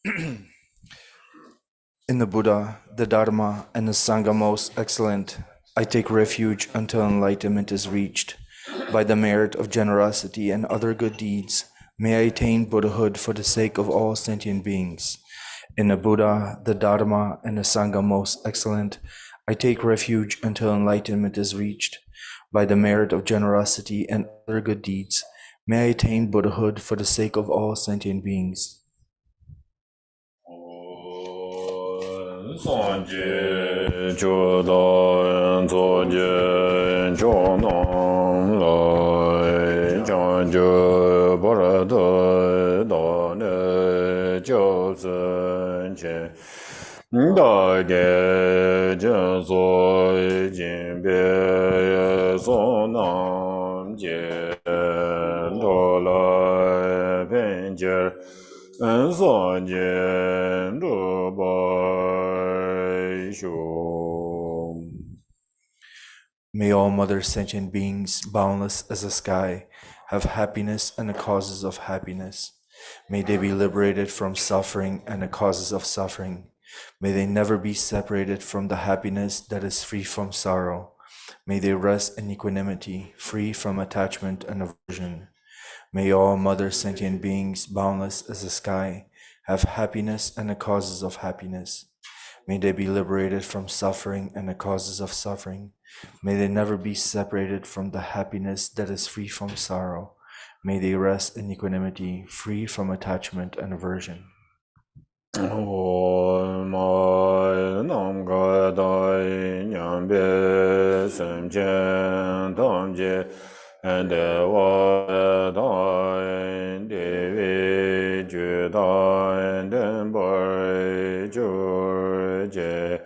In the Buddha, the Dharma, and the Sangha most excellent, I take refuge until enlightenment is reached. By the merit of generosity and other good deeds, may I attain Buddhahood for the sake of all sentient beings. In the Buddha, the Dharma, and the Sangha most excellent, I take refuge until enlightenment is reached. By the merit of generosity and other good deeds, may I attain Buddhahood for the sake of all sentient beings. Sanje Chodan Zoje Chonam Lai Chanjo Barada Dane Chosen Che Dage Janso Jinbe Sonam Je Dola Penjer May all mother sentient beings, boundless as the sky, have happiness and the causes of happiness. May they be liberated from suffering and the causes of suffering. May they never be separated from the happiness that is free from sorrow. May they rest in equanimity, free from attachment and aversion. May all mother sentient beings, boundless as the sky, have happiness and the causes of happiness. May they be liberated from suffering and the causes of suffering. May they never be separated from the happiness that is free from sorrow. May they rest in equanimity, free from attachment and aversion. And what and David Judah and Boy George and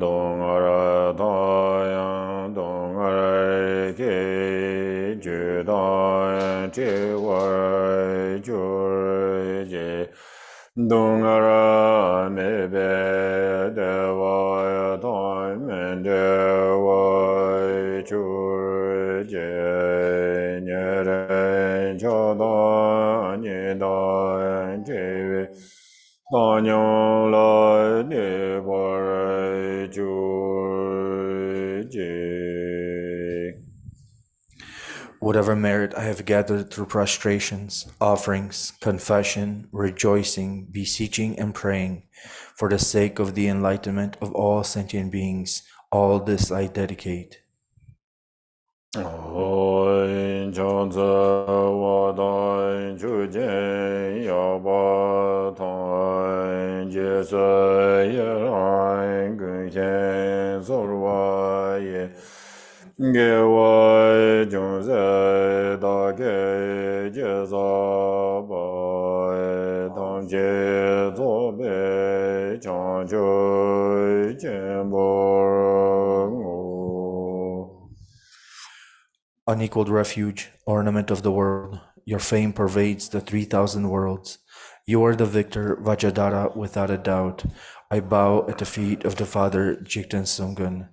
Dongara and Dongara Judah and George Dongara Mebe Deva Time and Deva George Nyere Chada Nyeda Jeve Danyong La Deva George. Whatever merit I have gathered through prostrations, offerings, confession, rejoicing, beseeching, and praying, for the sake of the enlightenment of all sentient beings, all this I dedicate. Gewa Jungse Da Ge Jeza Ba Tam Je Zo Be Changchub Jembo. Unequaled refuge, ornament of the world, your fame pervades the 3,000 worlds. You are the victor, Vajradhara, without a doubt. I bow at the feet of the Father, Jigten Sumgun.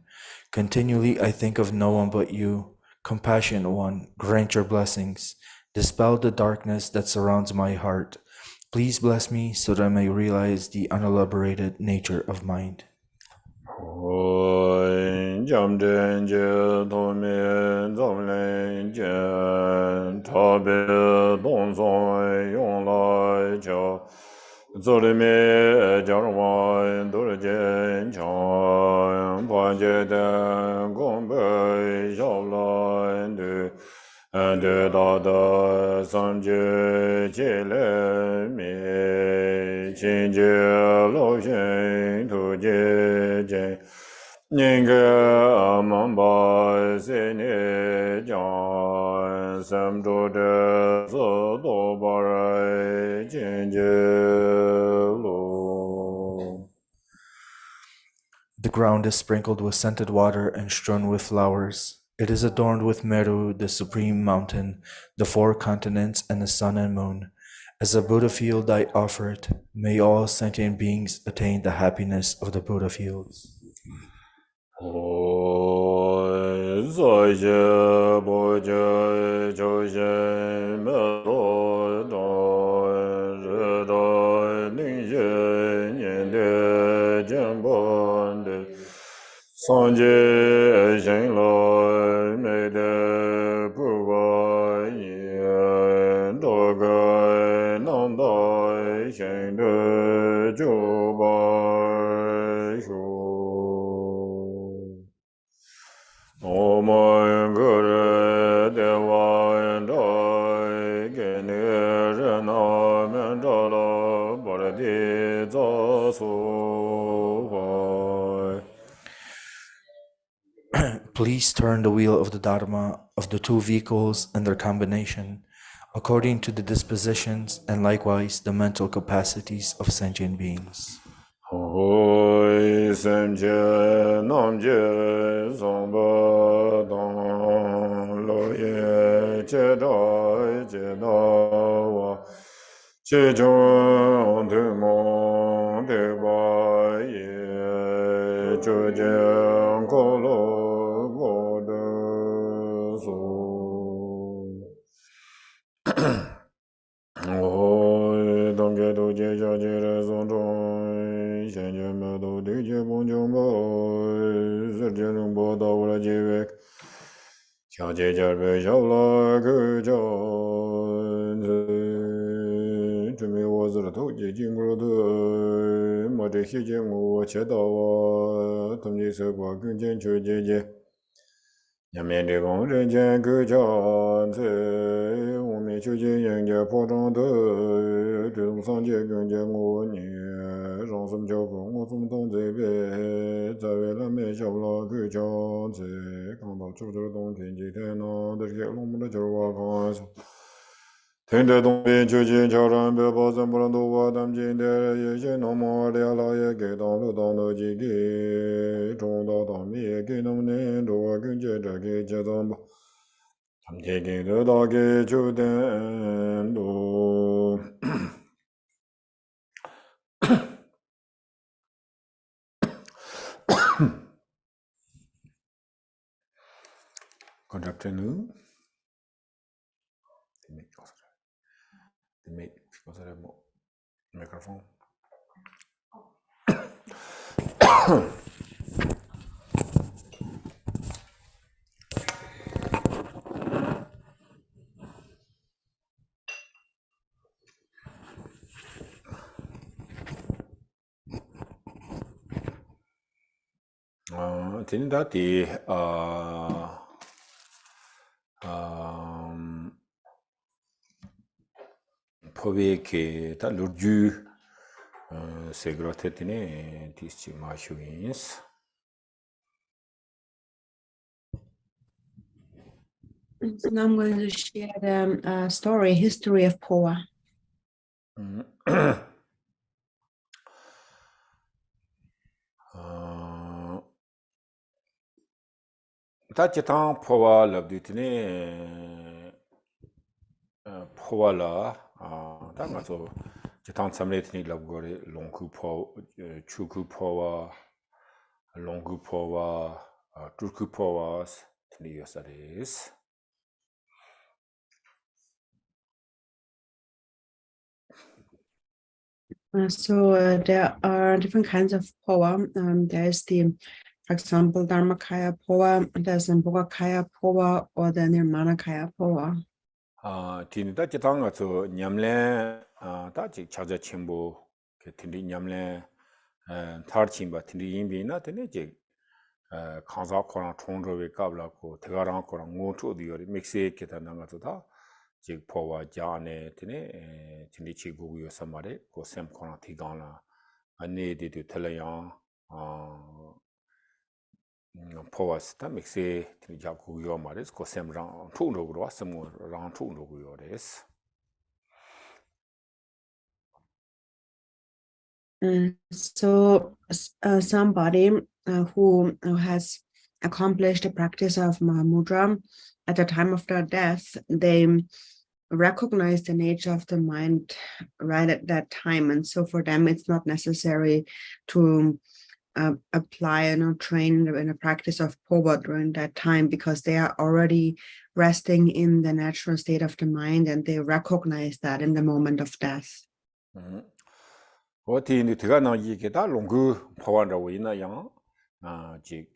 Continually I think of no one but you. Compassionate One, grant your blessings. Dispel the darkness that surrounds my heart. Please bless me so that I may realize the unelaborated nature of mind. And da samje chile mi chinje lo shen tu je ninge amamba se ne jan sam do de so do bare chinje lo. The ground is sprinkled with scented water and strewn with flowers. It is adorned with Meru, the supreme mountain, the 4 continents, and the sun and moon. As a Buddha field I offer it. May all sentient beings attain the happiness of the Buddha fields. Ling Sanje Shenlo Mede Phuwa Yin Doga Nanda Shende Juba Shu Omo Ngure Dewa Ndai Gene Rena Mendala Baradi Zasu Please turn the wheel of the Dharma of the two vehicles and their combination according to the dispositions and likewise the mental capacities of sentient beings. Hoi Semje Namje Zomba Dong Lo Ye Che Dai Che Dawa Che Chong De Mon De Ba Ye Cho Jian Ko Lo Go De So Oi Dongge Do Je Ja Je Re Zong Zhong Shen Je Me Do Di Je Bong Jiong Bo Zer Je Rong Bo Da Wu La Je Wek Xiao Je Jia Bei Xiao La Ge Jiao Zi Zhi Mi Wo Zi Le Tou Ji Jing Gu De Ma Zhe Xi Je Ngu Wo Che Da Wa Tum Ji Se Gua Geng Jian Chu Je Je Yan Mian Zhe Gong Ren Jian Ge Jiao Zi Wu Mi Qiu Jin Yang Jie Po Zhang De Zhi Dong Sang Jie Geng Jie Ngu Ni Rong Sum Jiao Gong Wo Sum Dong Zi Bei Zai Wei Lan Mei Xiao La Ge Jiao Zi Gang Dao Zhu Zhi Dong Tian Ji Tian Na De Xie Long Mu De Jiu Wa Gang Zi Ten De Dong Bin Qiu Jin Qiao Ran Bei Ba Zhen Bu Ran Du Wa Dam Jin De Ye Xie Nong Mo Lia La Ye Ge Dang Lu Dang De Ji Ge Zhong Da Dang Mi Ye Ge Nong Nian Zhu Wa Geng Jie Zhe Ge Jie Zang Ba Tam Jie Ge De Da Ge Chu Den Du Good afternoon. Because I have more microphone. Tini dati Phowa ke ta lurju segrote tini tischi ma shugins. So now I'm going to share the history of Phowa. Ta chitang Phowa labdi tini Phowa la ta nga so chitang tsamle tini labgore longku Phowa, chuku Phowa, longku Phowa, turku Phowa tini yosaris. So there are different kinds of Phowa. There's for example, Dharmakaya Phowa, there's Mbogakaya Phowa, or the Nirmanakaya Phowa. Tini ta chitang nga so nyamlen ta chik chaja chimbo ke tini nyamlen thar chimba tini yinbi na tini chik kanza korang chongzhowe kabla ko tegarang korang ngoto diyori mikse kita na nga so ta chik Phowa jane tini chik gugu yo samare ko sem korang tigang la ane di tu telayang Phowa sita mikse tini jak gugu yo mares ko sem rang chuk nogurwa sem rang chuk nogu yo res. So somebody who has accomplished the practice of Mahamudra at the time of their death, they recognize the nature of the mind right at that time. And so for them, it's not necessary to apply and train in a practice of Phowa during that time, because they are already resting in the natural state of the mind, and they recognize that in the moment of death. What in the Tigana Yikita Longu Phowa Rawina Yang 지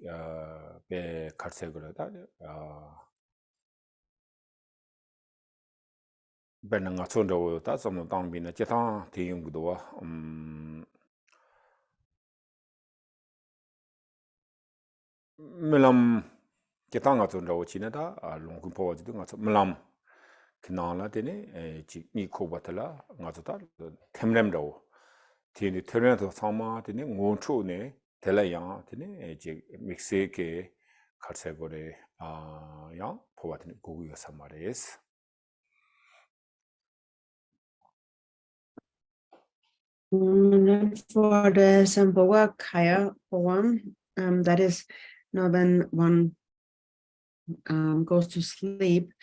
배 갈색으로다 배는 아촌도 다 좀 당비는 제타 대용도 밀람 제타 아촌도 지내다 롱군 포와지도 가서 밀람 그나라 되네 지 니코바텔라 가서다 템렘도 티니 테르네도 상마 되네 원초네 텔라양 되네 지 믹스에게 갈색고래 양 포와드네 고구여 삼마레스 Then for the Sambhoga Kaya poem, that is, when one goes to sleep,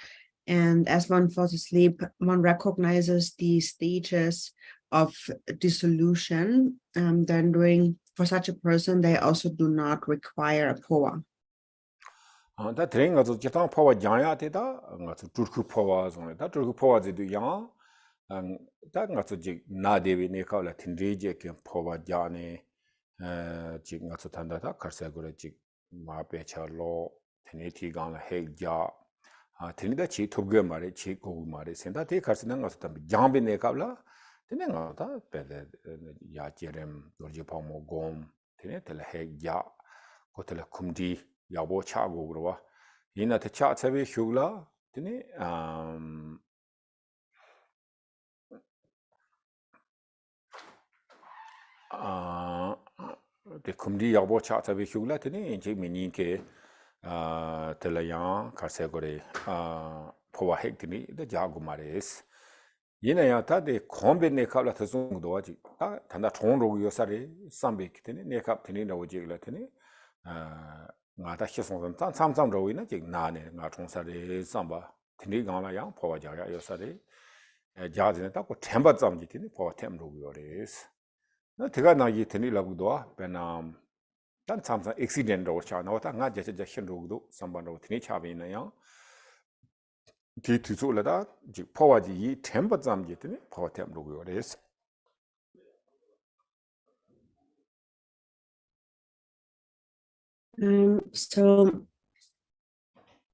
and as one falls asleep, one recognizes the stages of dissolution. Then for such a person, they also do not require a Phowa. 다 드링 가서 제타 포와 장야 되다 가서 두르크 포와 zon에 다 두르크 포와지도 양 다 가서 지 나데비 네카라 틴리제 게 포와 자네 지 가서 탄다다 카르세고레 지 마페차로 테네티 간라 헤자 테니다 지 토게 마레 지 고구 마레 센다 데 카르스난 가서 담 장비 네카라 테네 가다 베데 야제렘 도르지 포모 곰 테네 텔 헤자 고텔 쿰디 야보 차고 그러와 이나 대차 차비 휴글라 드니 데 쿰디 야보 차 차비 휴글라 드니 이제 미니케 텔라야 카세고레 포와 핵드니 데 자고 마레스 이나야 다데 콤베네 칼라 ተ송도 와지 다 단다 총로 요사리 삼베 키테네 네캅 드니 나오지 글라테네 나다 희송선 참참 로이나 지 나네 나 총사리 삼바 드니 강라 양 포와 자야 요사리 자즈네 딱고 템바 잠지 드니 포와 템 로요레스 나 대가 나기 드니 라고도 베남 단 참참 액시덴트 오차 나오다 나 제제 신로도 삼반로 드니 차비나요 디 뒤줄라다 지 포와지 이 템바 잠지 드니 포와 템 로요레스 So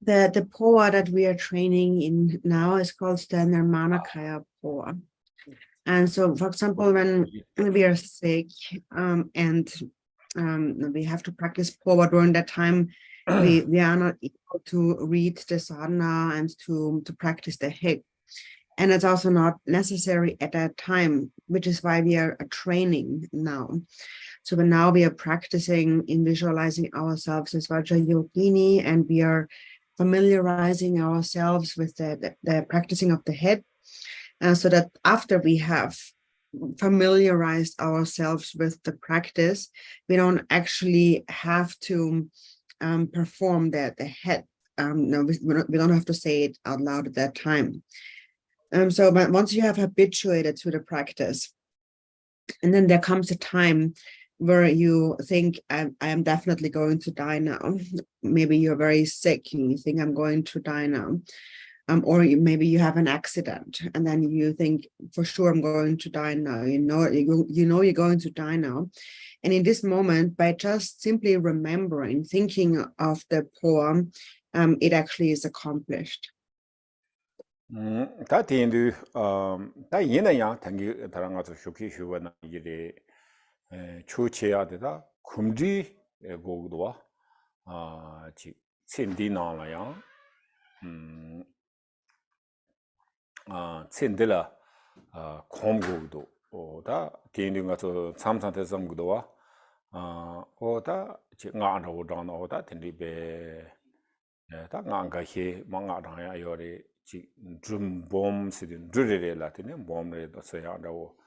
the Phowa that we are training in now is called the Nirmanakaya Phowa. And so, for example, when we are sick and we have to practice Phowa during that time, we are not able to read the sadhana and to practice the hik. And it's also not necessary at that time, which is why we are training now. So now we are practicing in visualizing ourselves as Vajrayogini, and we are familiarizing ourselves with the practicing of the head, so that after we have familiarized ourselves with the practice, we don't actually have to perform the head. No, we don't have to say it out loud at that time. So but once you have habituated to the practice, and then there comes a time where you think, I am definitely going to die now. Maybe you're very sick and you think, I'm going to die now. Or maybe you have an accident and then you think, for sure, I'm going to die now. You know you're going to die now. And in this moment, by just simply remembering, thinking of the poem, it actually is accomplished. 다 텐두 다 예나야 당기 다랑아서 쇼키 휴바나 이제 초체야 되다 쿰디 고도와 지 첸디나라야 첸들라 콤고도 오다 텐두가서 삼산대성고도와 오다 지 ngaano dana oda 텐디베 다 nga가히 망가다야 요리 지 드rum 시든 드레레 라티네 봄레 도서야라고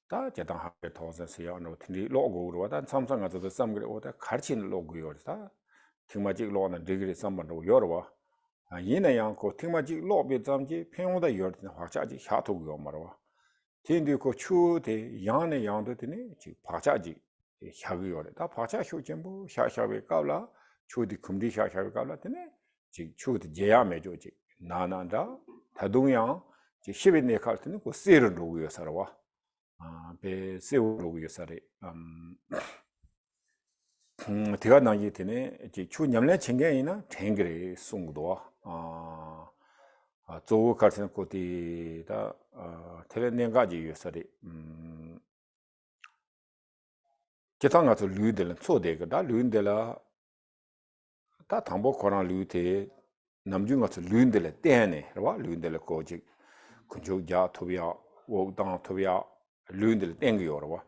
다 제당 하게 도서서야노 틴디 로고로 다 삼성가서 삼그레 오다 가르친 로고요다 팅마직 로나 디그리 삼반로 요르와 이내양고 팅마직 로베 잠지 평오다 요르는 화자지 샤토고 말와 틴디고 추데 양네 양도 되네 지 화자지 샤고요래 다 화자 쇼전부 샤샤베 까라 추디 금디 샤샤베 까라 되네 지 추디 제야메 조지 나난다 다동양 지 10인 갈 때는 그 세를 로고요 살아와 배 세우로고요 살에 Tiga nangi tene, chu nyamlen chinga ina tengri sungdo, zogu karsin koti da tele nengaji yusari. Jita nga zu luyu dila tso dega, da luyu dila, da tangbo korang luyu te, namju nga zu luyu dila tene, rwa, luyu dila ko jik, kunchuk ja tobya, wog dang tobya, luyu dila tengi yo rwa.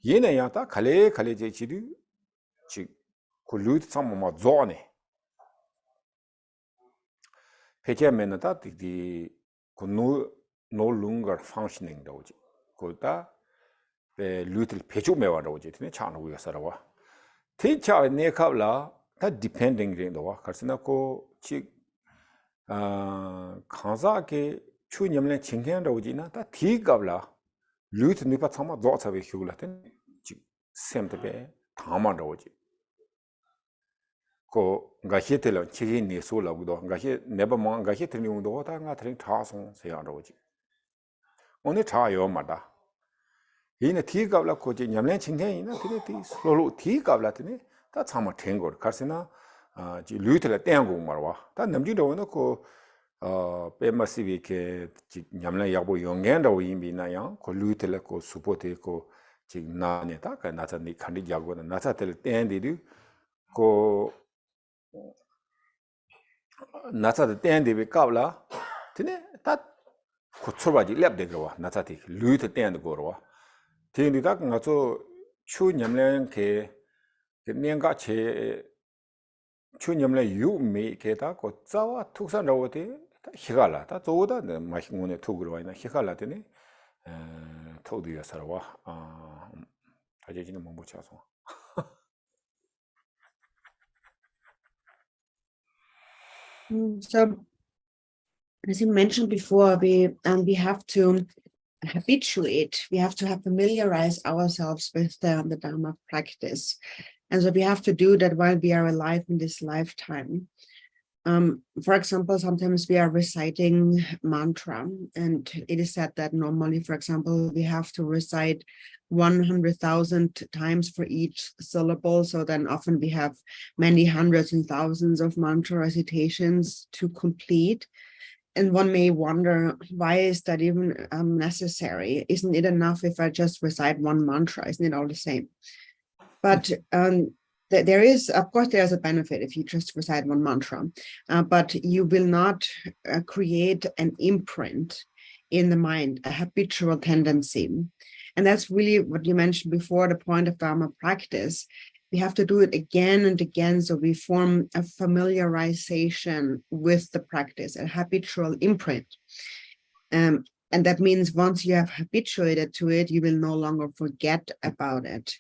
Yena yang ta kale je chidu, chik, ku luyu tsangmo ma zo ne. Peche mena ta di ku no longer functioning da uji. Ku ta luyu til pechuk mewa da uji, tine chana uya sarawa. Ti cha ne kabla, ta depending ring da wa, karsina ko chik kanza ke chu nyamlen chinghen da uji na, ta ti kabla, luyu til nipa tsangma zo tsawe hyugla, tine chik sem tepe tangma da uji. Ko ngahi tela chigi ni so la gudo ngahi neba ma ngahi teni undo ta nga tren tha song se ya roji oni tha yo ma da ine thi gabla ko ji nyamlen chinghe ina tine ti solo thi gabla tine ta chama thengor karsina ji lu tela teng go marwa ta namji do no ko pe masivi ke ji nyamlen yabo yongen do yimbi na ya ko lu tela ko supote ko ji na ne ta ka na ta ni khandi jago na ta tel ten di ko 나차 땡데비 까블라 드네 다 고초바지 랩데그와 나차티 루이트 땡데 거와 데니다 가서 추냠len 게 년가 제 추냠len 유미 게다 고자와 tuk산라오데 히갈라 다 조다 마히고네 투그로와이나 히갈라데네 토두야사라와 아제지는 뭐 못쳐서 So, as you mentioned before, we have to habituate. We have to familiarize ourselves with the Dharma practice, and so we have to do that while we are alive in this lifetime. For example, sometimes we are reciting mantra, and it is said that normally, for example, we have to recite 100,000 times for each syllable. So then often we have many hundreds and thousands of mantra recitations to complete. And one may wonder, why is that even necessary? Isn't it enough if I just recite one mantra? Isn't it all the same? But there is, of course, there's a benefit if you just recite one mantra, but you will not create an imprint in the mind, a habitual tendency. And that's really what you mentioned before, the point of Dharma practice. We have to do it again and again, so we form a familiarization with the practice, a habitual imprint. And that means once you have habituated to it, you will no longer forget about it.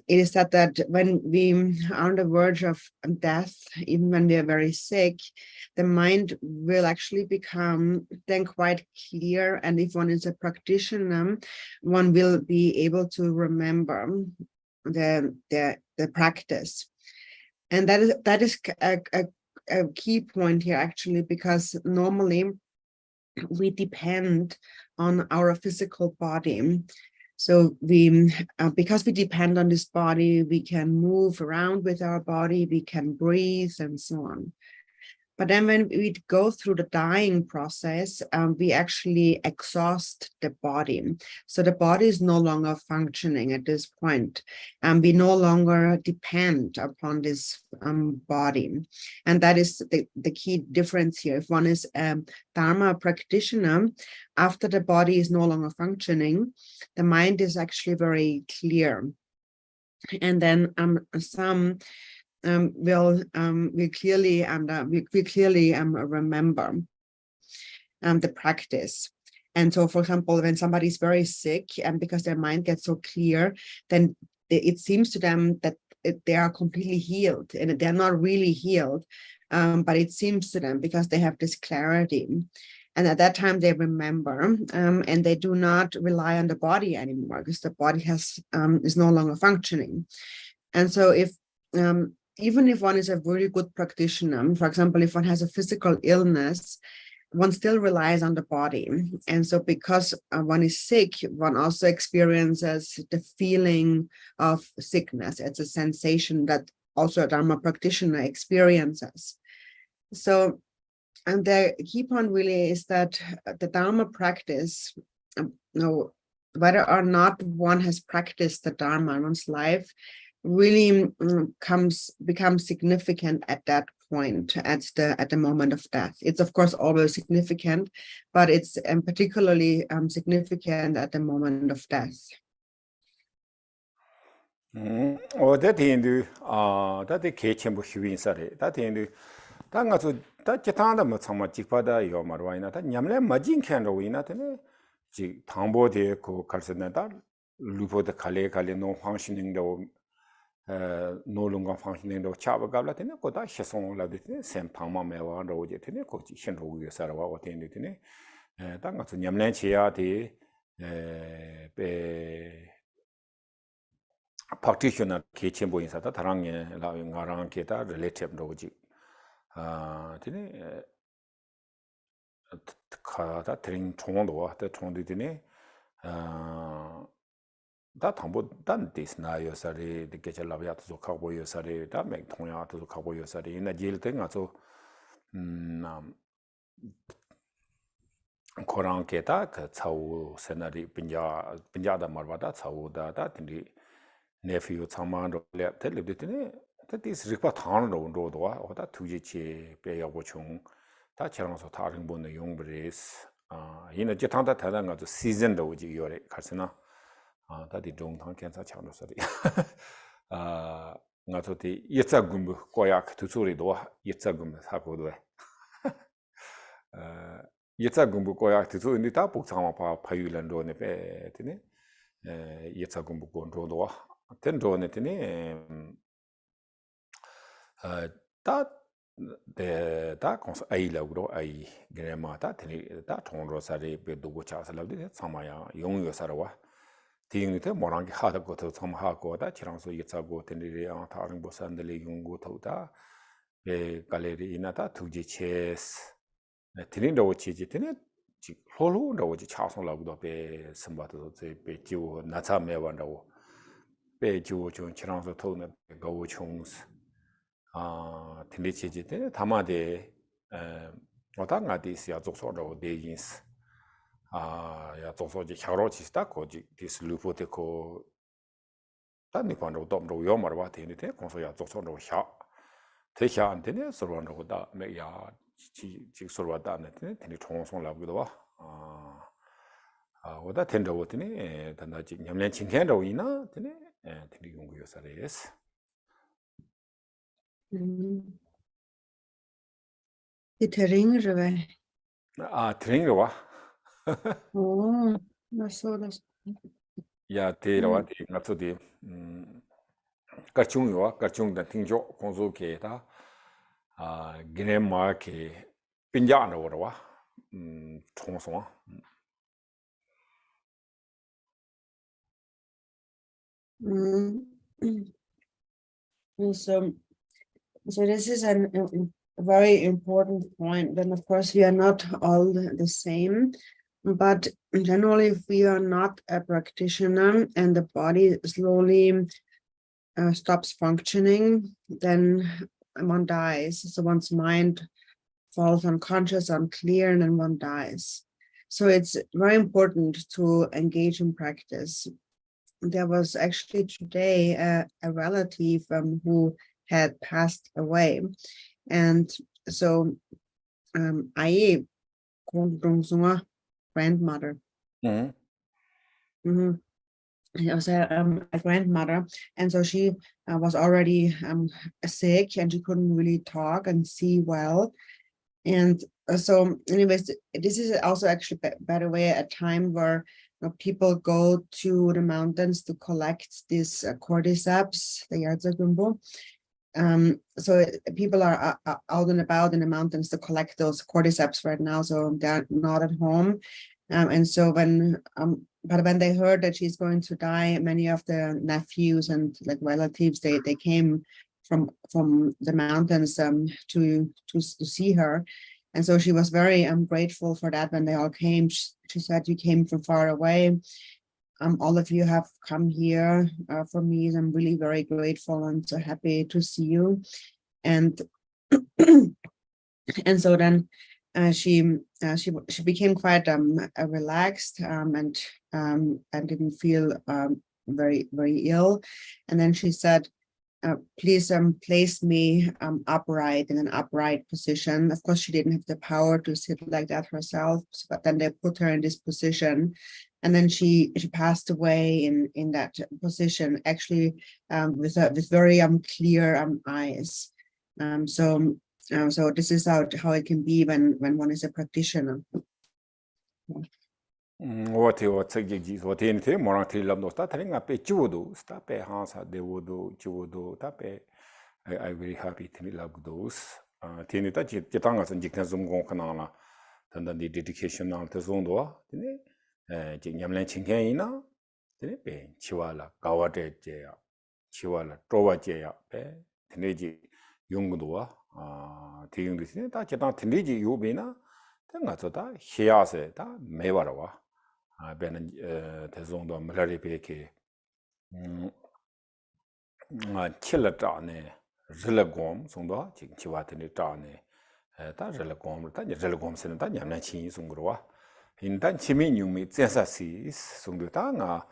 It is said that when we are on the verge of death, even when we are very sick, the mind will actually become then quite clear. And if one is a practitioner, one will be able to remember the practice. And that is a key point here, actually, because normally we depend on our physical body. So we, because we depend on this body, we can move around with our body, we can breathe and so on. But then when we go through the dying process, we actually exhaust the body. So the body is no longer functioning at this point. We no longer depend upon this body. And that is the key difference here. If one is a Dharma practitioner, after the body is no longer functioning, the mind is actually very clear. And then some will clearly remember the practice. And so, for example, when somebody is very sick, and because their mind gets so clear, then it seems to them that they are completely healed, and they're not really healed, but it seems to them because they have this clarity. And at that time, they remember, and they do not rely on the body anymore, because the body is no longer functioning. And so, if even if one is a very good practitioner, for example, if one has a physical illness, one still relies on the body. And so because one is sick, one also experiences the feeling of sickness. It's a sensation that also a Dharma practitioner experiences. So, and the key point really is that the Dharma practice, whether or not one has practiced the Dharma in one's life, really becomes significant at that point, at the moment of death. It's of course always significant, but it's particularly significant at the moment of death. That in that kitchen bush winsare, that in Tangasu, that Jatanda Matsama Chipada, Yomarwana, that Yamle Majin Candowina, Tambo de Co Carsenata, Lupo the Kale, no functioning though. No longer functioning the Chabagala, Tenekota, Chasson la de Sam Pama Meva, Roger Teneco, Shenro, Sarawa, or Tenetine, Tangas Yamlanchiati, practitioner kitchen boys at Tarang, allowing around Keta, relative Roji. That train Tondo, the Tonditine. That humble done this now, you sorry, the get a lavia to cowboy, you sorry, that make Tonya to cowboy, you sorry, in a jail thing, also Koran Keta, Tsau, Senari, Pinjada Marvada, Tsau, that in the nephew, Saman, tell you that is Ripatan road or that Tujichi, Pay of Wachung, that challenge of Taring Bone, the young breeze, in a Jetanta Tadang of the season, the Uji Yore, Karsina. That the Drong cancer channel study. Not the Yitzagum, Koyak to Surido, Yitzagum, Hakodo. Yitzagum, Koyak to in the Tapu Samapa, Payulan ne Petine, Yitzagum Gondoa, Tendonetine. That the Darkons Aila Gro Ai Grandma, that on Rosary, Beduchas, loved it, Samaya, young Yosarawa. Tinglite Morangi had a go to some Hakoda, Chiranso Yitsago, Tenere, Taring Bosan, the Legung Gotota, the Gallery Inata, Tuji Chess, Tinindo Chijitine, Holo, the Charson Lagdo, Be Sambato, Beju, Nata Mevando, Beju, Chiranso Tone, Go Chungs, Tinichijite, Tamade, Otanga, this Yazoso, Degins. Ya also the Harochista, this Lupoteco Tanipano Domro Yomarwat in it, Consoya Zosono Sha, Techa and Tennis, Sorano, Maya, Chixorwadan, and it turns on Labudova. What that tender wotini, the Yamlanching Candle in and Drikung Yosares. It's a ring river. Tringawa. Oh, that's so that's. Yeah, Tera, not to the Kachung, the Tinjo, Conso Keta, Guinema, Pinjana, or Tonson. So this is a very important point. Then, of course, we are not all the same, but generally, if we are not a practitioner and the body slowly stops functioning, then one dies. So one's mind falls unconscious, unclear, and then one dies. So it's very important to engage in practice. There was actually today a relative who had passed away. And so I grandmother. It was a grandmother, and so she was already sick, and she couldn't really talk and see well. And so, anyways, this is also actually, by the way, a time where people go to the mountains to collect these cordyceps, the Yardzagumbo. So people are out and about in the mountains to collect those cordyceps right now, so they're not at home. And so but when they heard that she's going to die, many of the nephews and like relatives, they came from the mountains to see her. And so she was very grateful for that when they all came. She said, you came from far away. All of you have come here for me. And I'm really very grateful and so happy to see you. And and so then she became quite relaxed and didn't feel very ill. And then she said, please place me upright in an upright position. Of course, she didn't have the power to sit like that herself, but then they put her in this position, and then she passed away in that position, actually with very clear eyes. So this is how it can be when one is a practitioner. What you what anything more until love no starting up a chudo, stop a house at the wood, chudo, tape. I very happy to love those. Tinita Chitangas and Jikazum Gonkanana, and then the dedication on the Zondo, Yamlan Chingaina, Chiwala, Gawate Jaya, Chiwala, Trova Jaya, Tineji, Yungdua, Tingus, Tachitan Tiniji Yubina, Tangata, Hiase, Mevarawa. Ben the Zondo Military Peke Chillatane, Rilagom, Zondo, Chiwatini Tane, Tajalagom, Tajalagom Senata, Yamachi, Zungrua. In Tanchiminium, it's Sensasis, Zundutanga,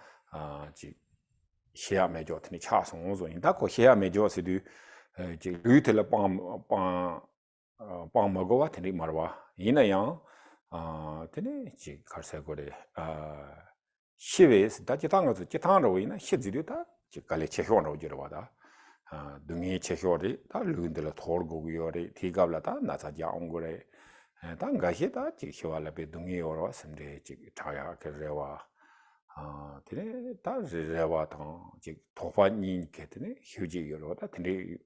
Shia Majotini Chason, in Taco Shia Majosidu, Lutel Palmagoa, Tini Marwa, in a young. Tene chi karsa gore shives da jitanga zu jitanga ro ina shiziru da chi kale chehyo ro jiro wada dungi chehyo ri da lundela thor go yore thigabla da na sa ja ongore da ngahi da chi hwala be dungi yoro samde chi thaya ke rewa tene da rewa ta chi thofa ni ke tene hyuji yoro da tene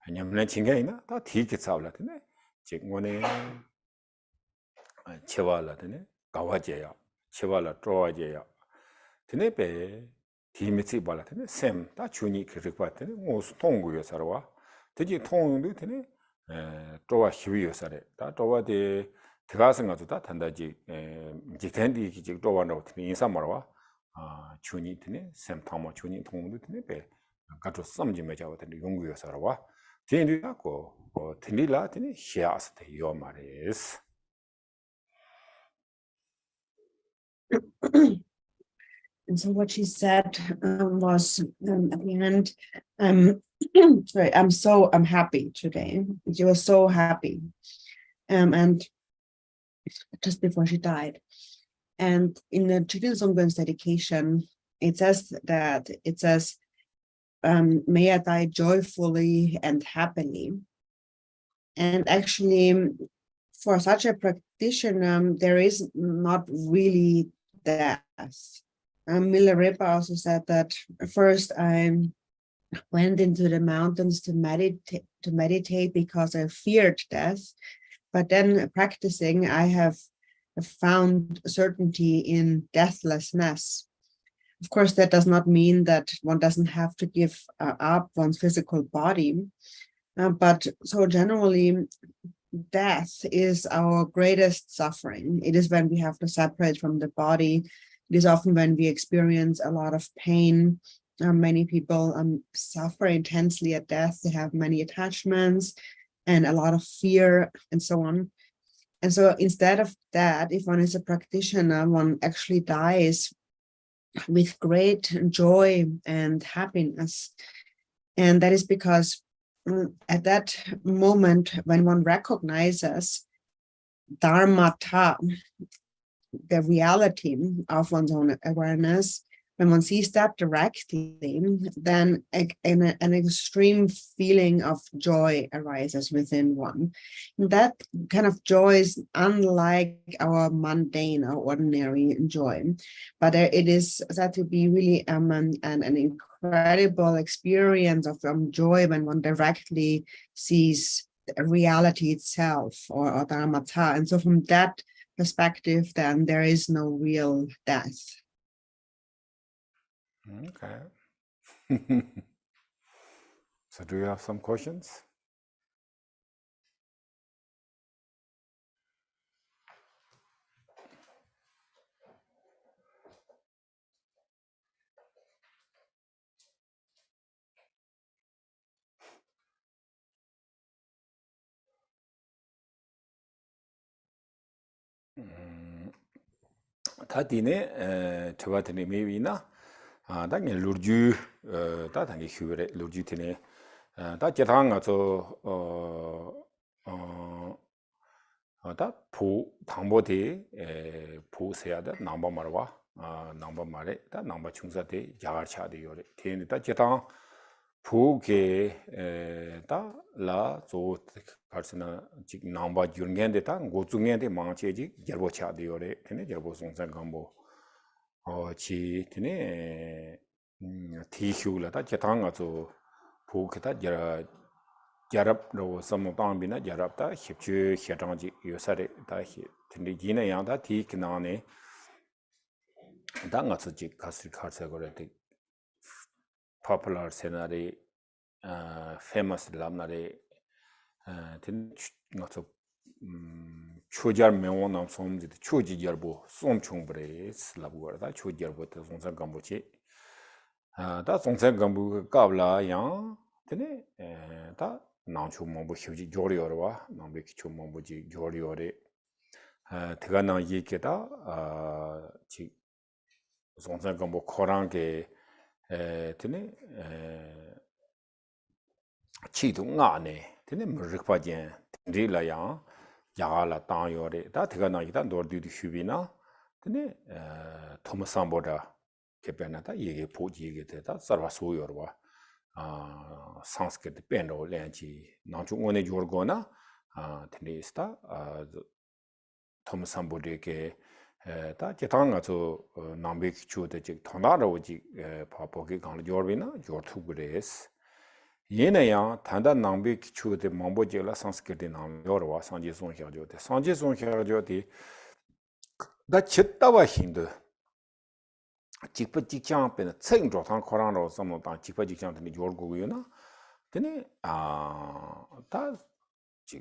nyamlan chinga ina da thike sabla tene chi ngone Chevala, Gawajeya, Chevala, Droajeya. Tenepe, Timitsi Balatene, Sem, that unique requatin, was Tongu Yosarwa. Did you tongue Tene? Droa Hivi Yosare, that over the Tigasanga to that and the Jitendi Jigdova in Samarwa, Chuni Tene, Sem Tama Chuni Tongu Tenepe, got to some Jimaja with the Yungu Yosarwa. Tindako, or Tindila, Tene, Shias, the Yomaris. And so what she said was at the end, sorry, I'm happy today. She was so happy. And just before she died. And in the Chicken Songben's dedication, it says, may I die joyfully and happily. And actually, for such a practitioner, there is not really death. Milarepa also said that first I went into the mountains to meditate because I feared death, but then practicing, I have found certainty in deathlessness. Of course, that does not mean that one doesn't have to give up one's physical body, but so generally, death is our greatest suffering. It is when we have to separate from the body. It is often when we experience a lot of pain. Many people suffer intensely at death. They have many attachments and a lot of fear and so on. And so instead of that, if one is a practitioner, one actually dies with great joy and happiness. And that is because at that moment, when one recognizes Dharma, the reality of one's own awareness, when one sees that directly, then an extreme feeling of joy arises within one. And that kind of joy is unlike our mundane or ordinary joy, but it is said to be really an incredible experience of joy when one directly sees reality itself or Dharmata. And so from that perspective, then there is no real death. Okay. So do you have some questions? 다디네 저바트네 메비나 당에 루르주 다당에 휴레 루르주티네 다 제당가서 다 당보데 보세야다 남바마르와 남바마레 다 남바 충사데 자가차데 요레 테니다 제당 부게 다라조 가르스나 직 남바 줄겐데 다 고중겐데 망체지 gerbo차데 요레 테네 gerbo 송산 감보 지 테네 티휴라다 제당가서 부게다 jarab samotang bina jarab ta hipchu hiatangji yosare ta tindi gina yang ta ti kinane da nga tsuji kasri kharsa gore te popular scenario famous lamnare tin nga tsu chojar mewo nam somji choji jarbo somchungbre slabu gore da choji jarbo te songsa gambochi da songsa gambu kabla yang tene da 나초 뭐뭐 휴지 조리어와 남베 기초 뭐뭐지 조리어레 대가나 얘기다 지 송산가 뭐 코랑게 되네 치동 안에 되네 무르파젠 릴라야 야갈라 땅요레 다 대가나 이다 노르디디 휴비나 되네 토마산보다 개변하다 얘기 보지 얘기되다 서바소요와 Sanskrit pendo lenchi nanchu ngone jorgona tenista Thomasambode ke ta chetanga so nambe chu de ji thonaro ji papo ke gang jorbina jorthugres yena ya thanda nambe chu de mambo je la Sanskrit nam yorwa sanje son khajo de da chittawa hindu 직접 직장 앞에는 책 조상 코란으로 써면 다 직접 직장 되는 요구고요나 근데 다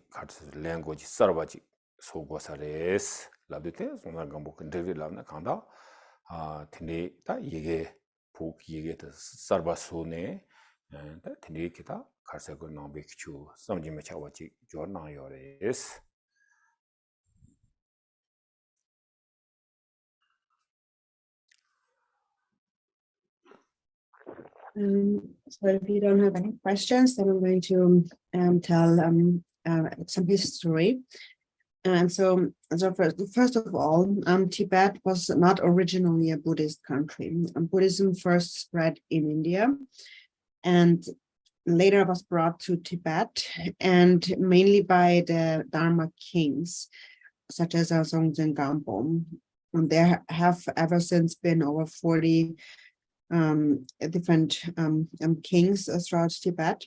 같이 랭귀지 서버지 소고사레스 라드테 손나 감복 인터뷰 라나 간다 근데 다 이게 복 이게 서버 소네 다 근데 기타 가서고 나베키추 섬지메 차와지 조나요레스 So if you don't have any questions, then I'm going to tell some history. And so first of all, Tibet was not originally a Buddhist country. Buddhism first spread in India and later was brought to Tibet, and mainly by the Dharma kings, such as Songtsen Gampo. And there have ever since been over 40 different kings throughout Tibet.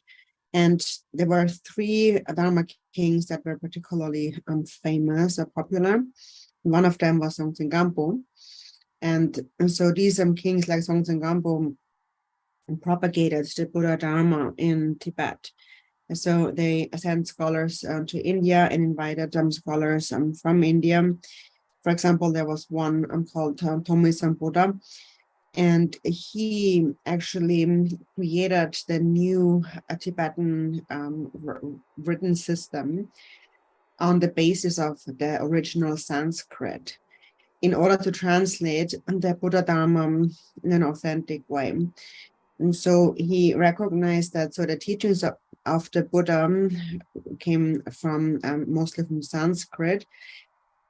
And there were 3 Dharma kings that were particularly famous or popular. One of them was Songtsen Gampo. And so these kings like Songtsen Gampo propagated the Buddha Dharma in Tibet. And so they sent scholars to India and invited scholars from India. For example, there was one called Thomisam Buddha, and he actually created the new Tibetan written system on the basis of the original Sanskrit in order to translate the Buddha Dharma in an authentic way. And so he recognized that the teachings of the Buddha came from mostly from Sanskrit,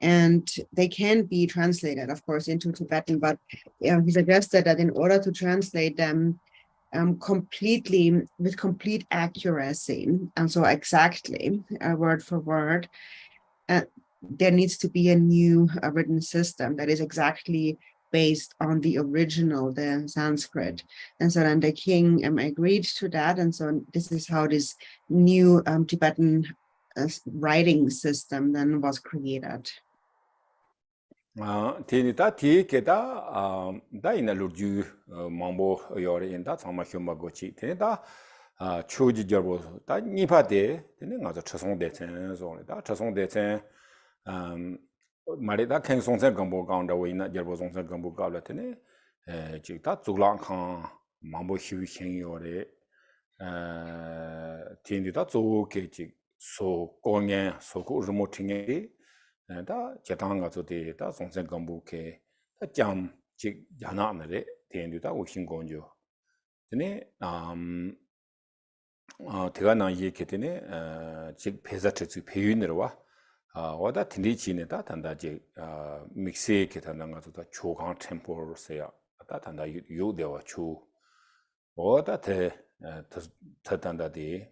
and they can be translated, of course, into Tibetan, but he suggested that in order to translate them completely, with complete accuracy, and so exactly, word for word, there needs to be a new written system that is exactly based on the original, the Sanskrit. And so then the king agreed to that, and so this is how this new Tibetan writing system then was created. Tini ta ti keta da ina lurju mambo yore in da tsama hyoma gochi tini da choji jarbo da nipa de tini nga zo chasong de chen zone da chasong de chen mari da keng song chen gambo gang da wei na jarbo song chen gambo ga la tini ji da zulang khang mambo hyu chen yore tini da zo ke ji so gongen so ko rumo tinge 다 제당가 저대 다 송생 건부케 짬 야나네 대인도다 오신건죠 근데 대가나 얘기했더니 즉 배자체 배윤으로 와 와다 틴리치네다 단다 즉 믹스에 계단한 가서다 조강 템포로서야 다 단다 요대와 주 와다 단다디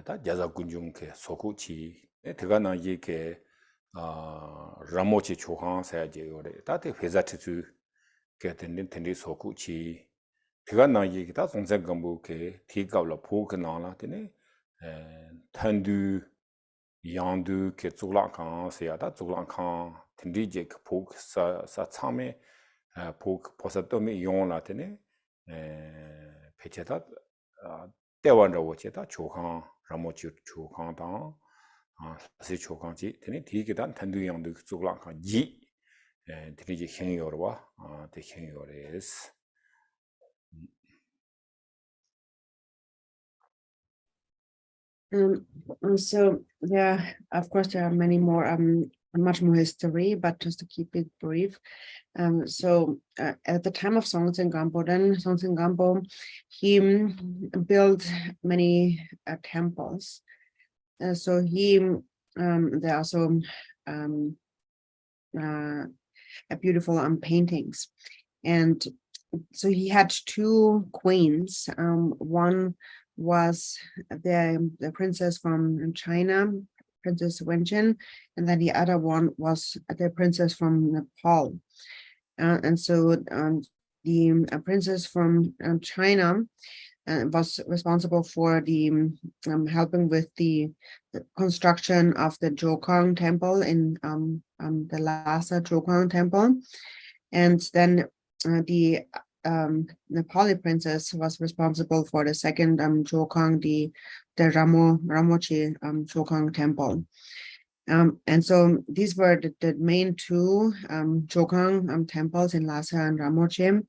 다 자자 군중케 소쿠치 대가나 얘기 라모치 조강 사야지 요래 다데 배자체 계단된 텐리 소쿠치 대가나 얘기다 송생 건부케 티가블 포크나라 되네 탄두 양두 ke zugla kan se ya da zugla kan tindi je pok sa chame pok posato me yon la tene peche da tewan ro che da chokan ramo chu chokan da se chokan ji tene ti ke dan tandu yangdu zugla kan ji tindi je hen yo ro wa de hen yo res So yeah, of course there are many more much more history, but just to keep it brief. So at the time of Songtsen Gampo, he built many temples. So he there are also beautiful paintings, and so he had two queens. One was the princess from China, Princess Wenjin, and then the other one was the princess from Nepal. And so the princess from China was responsible for the helping with the construction of the Drikung temple in the Lhasa Drikung temple, and then the Nepali princess was responsible for the second Drikung, the Ramochi Drikung temple. And so these were the main two Drikung temples in Lhasa and Ramochi.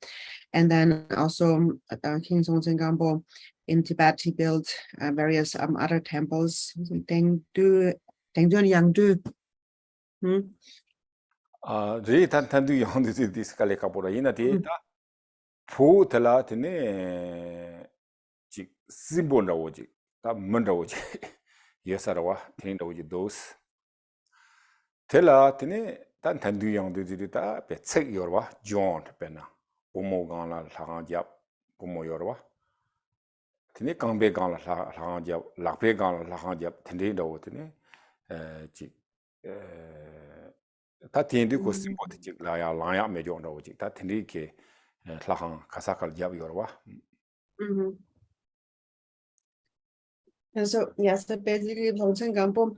And then also King Songtsen Gampo in Tibet, he built various other temples. Tengdu Yangdu. 제 단단도 영도 디스칼레 카보라 이나디 다 포텔라 테네 지 심본라오지 다 먼라오지 예사라와 테인라오지 도스 텔라 테네 단단도 영도 디다 베책 요르와 존 페나 보모간라 라간잡 보모 요르와 테네 강베간라 라간잡 락베간라 라간잡 텐데도 테네 지 다 텐디 고 심보티 직 라야 라야 메존도 오지 다 텐디 ke lahan kasakal jab yorwa. And so yes, so basically Songtsen Gampo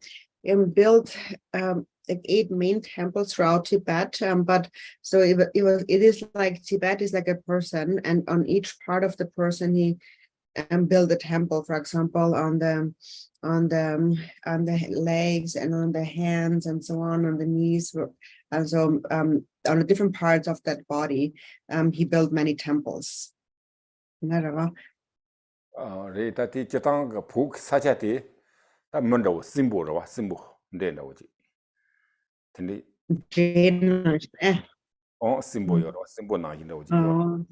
built like 8 main temples throughout Tibet, but so it is like Tibet is like a person, and on each part of the person he build a temple, for example, on the legs and on the hands and so on the knees. And so on the different parts of that body, he built many temples. Tati chetang puk sajati ta mendo simbo ndenda oji. Tindi simbo yoro simbo na yinda oji yoro.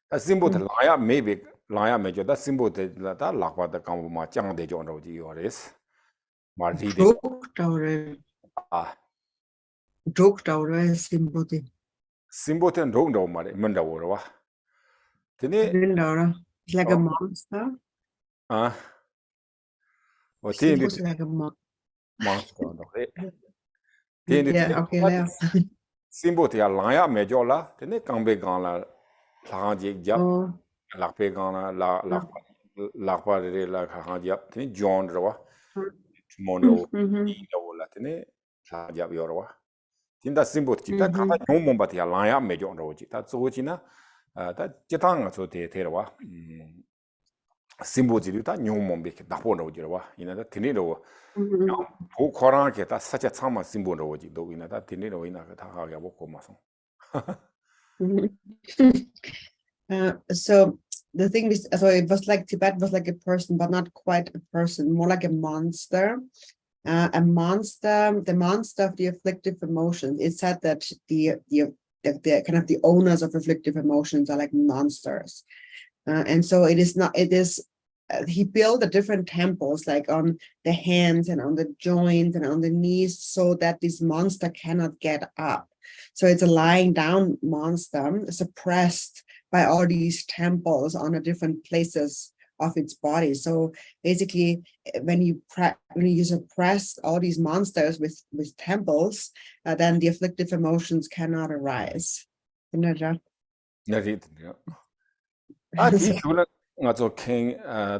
Ta simbo ta laya mejo ta simbo ta ta lakwa ta kambo ma chang de jonda oji yores. Ma ri de. Drok taure simbo te. Simbo te ndong ma de mendo woro wa. Tindi it's like a monster. It's like a monster. Yeah, okay. Simbo te laya mejo la, tene kambe gala lahanji jap, lakpe gala lakpa re la lahanji tene John rawa, mono la tene lahanji yorwa. Tinda simbo te ta kata nyomon bat ya laya mejo roji. Ta zoji na ta jetang so te rawa. Simbo ji ta nyomon be dapo roji rawa. Ina ta tene ro 보 거랑게 다 사자 참마 심보로 오지 도이나 다 디네로 이나 다 하게 먹고 마서. So the thing is, so it was like Tibet was like a person, but not quite a person, more like a monster. a monster, the monster of the afflictive emotions. It's said that the kind of the owners of afflictive emotions are like monsters. And so it is not, it is, he built the different temples like on the hands and on the joints and on the knees so that this monster cannot get up. So it's a lying down monster suppressed by all these temples on the different places of its body. So basically, when you suppress all these monsters with temples, then the afflictive emotions cannot arise. King,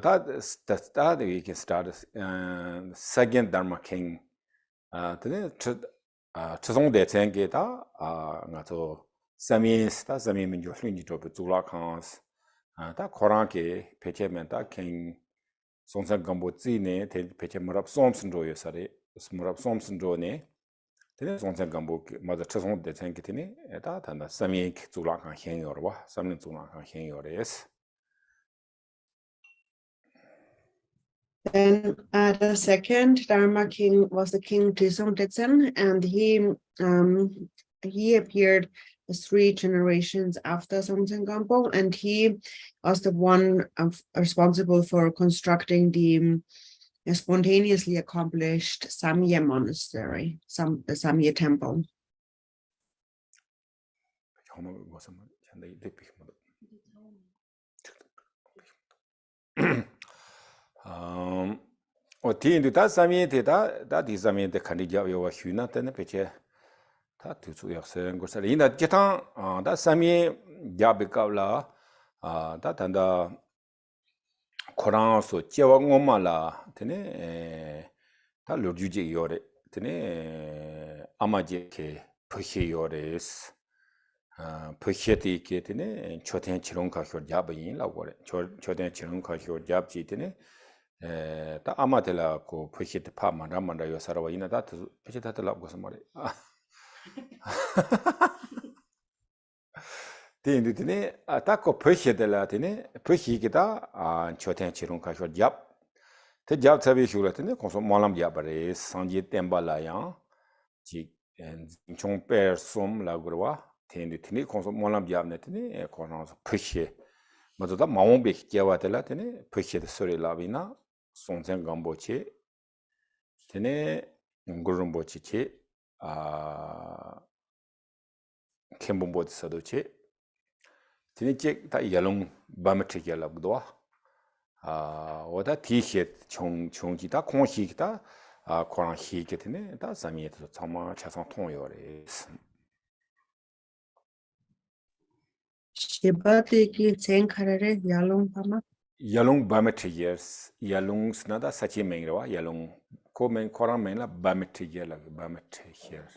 that we can start second Dharma King. Chazong de Tenge da, Samis, da Samin Juhlin to Zula Khans, da Koranke, Pechementa King, Sonsa Gambo Zine, Pechemurab Somson Joy, sorry, Smurab Somson Jone, then Sonsa Gambo, Mother Chazong de Tengitini, that and the Samik Zula Khan Hang or what, Samin Zula Khan Hang or yes. Then the second Dharma king was the king Trisong Detsen, and he appeared 3 generations after Songtsen Gampo, and he was the one responsible for constructing the spontaneously accomplished Samye monastery, the Samye temple. that Sami that is the candidate you were Huna, then the picture. That to yourself, goes in that Jetan, that Sami Yabikavla, that and the Koran so Chiawangomala, Tene, that Lord Juji Yore, Tene, Amajeke, Pushi Yores, Pusheti Kitine, Chotan Chirunka, your Jabain, La Wore, Chotan Chirunka, your Jab Chitine. The Amatella ko push it Pama Ramanda Yosarawina that push it at the lab was somebody. The attack of push it the Latine, push it and Chotan Chirunka your job. The job service you Latine, consume Molam Jabare, Sanjit Tembalayan, Jig and Chong Pear Sum Lagua, Tini, consume Molam Jabnetine, corners push it. But the Maumbi Java Latine, push it sorry lavina. Sonsen Gamboche, Tene Ngurumboche, Kembombo Sadoche, Tinichek that Yalong Bametric Labdoa, or that T-shirt Chongita, Conchita, Koran Hiketine, that's a meet to Tama Chasanton Yores. Shibati saying Karare, Yalong Pama. Yalong Bametri years, Yalong's nada such a mangua, Yalong, Komen Koramela, Bametri Yellow, Bametri here.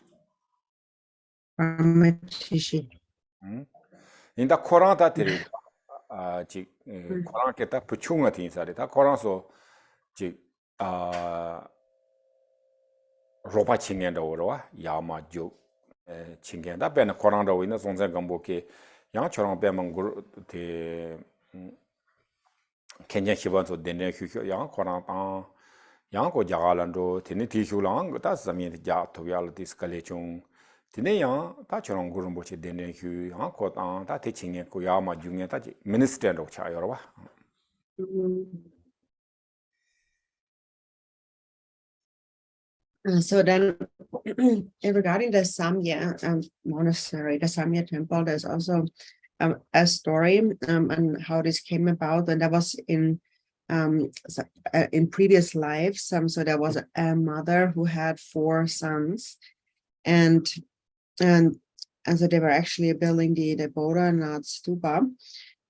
In the Koran that Koran Keta Puchunga things are it, a Koran so Ropa Ching and Oroa, Yama Jo Chingen, that Ben Koran winners on the Gamboke, Yang Choran Bemangur, the Kenya Shivan so Dene Yang Koran Yang go Jagalando, Tiniti Hulang, that's I mean the Jat to reality Skalechung. Tinea, touch on Gurumbochi Dene Hu, Uncle, that teaching a Koyama Junior, that minister of Chayora. So then, regarding the Samye monastery, the Samye temple, there's also a story and how this came about, and that was in previous lives. So there was a mother who had 4 sons, and so they were actually building the Bodha Nath Stupa,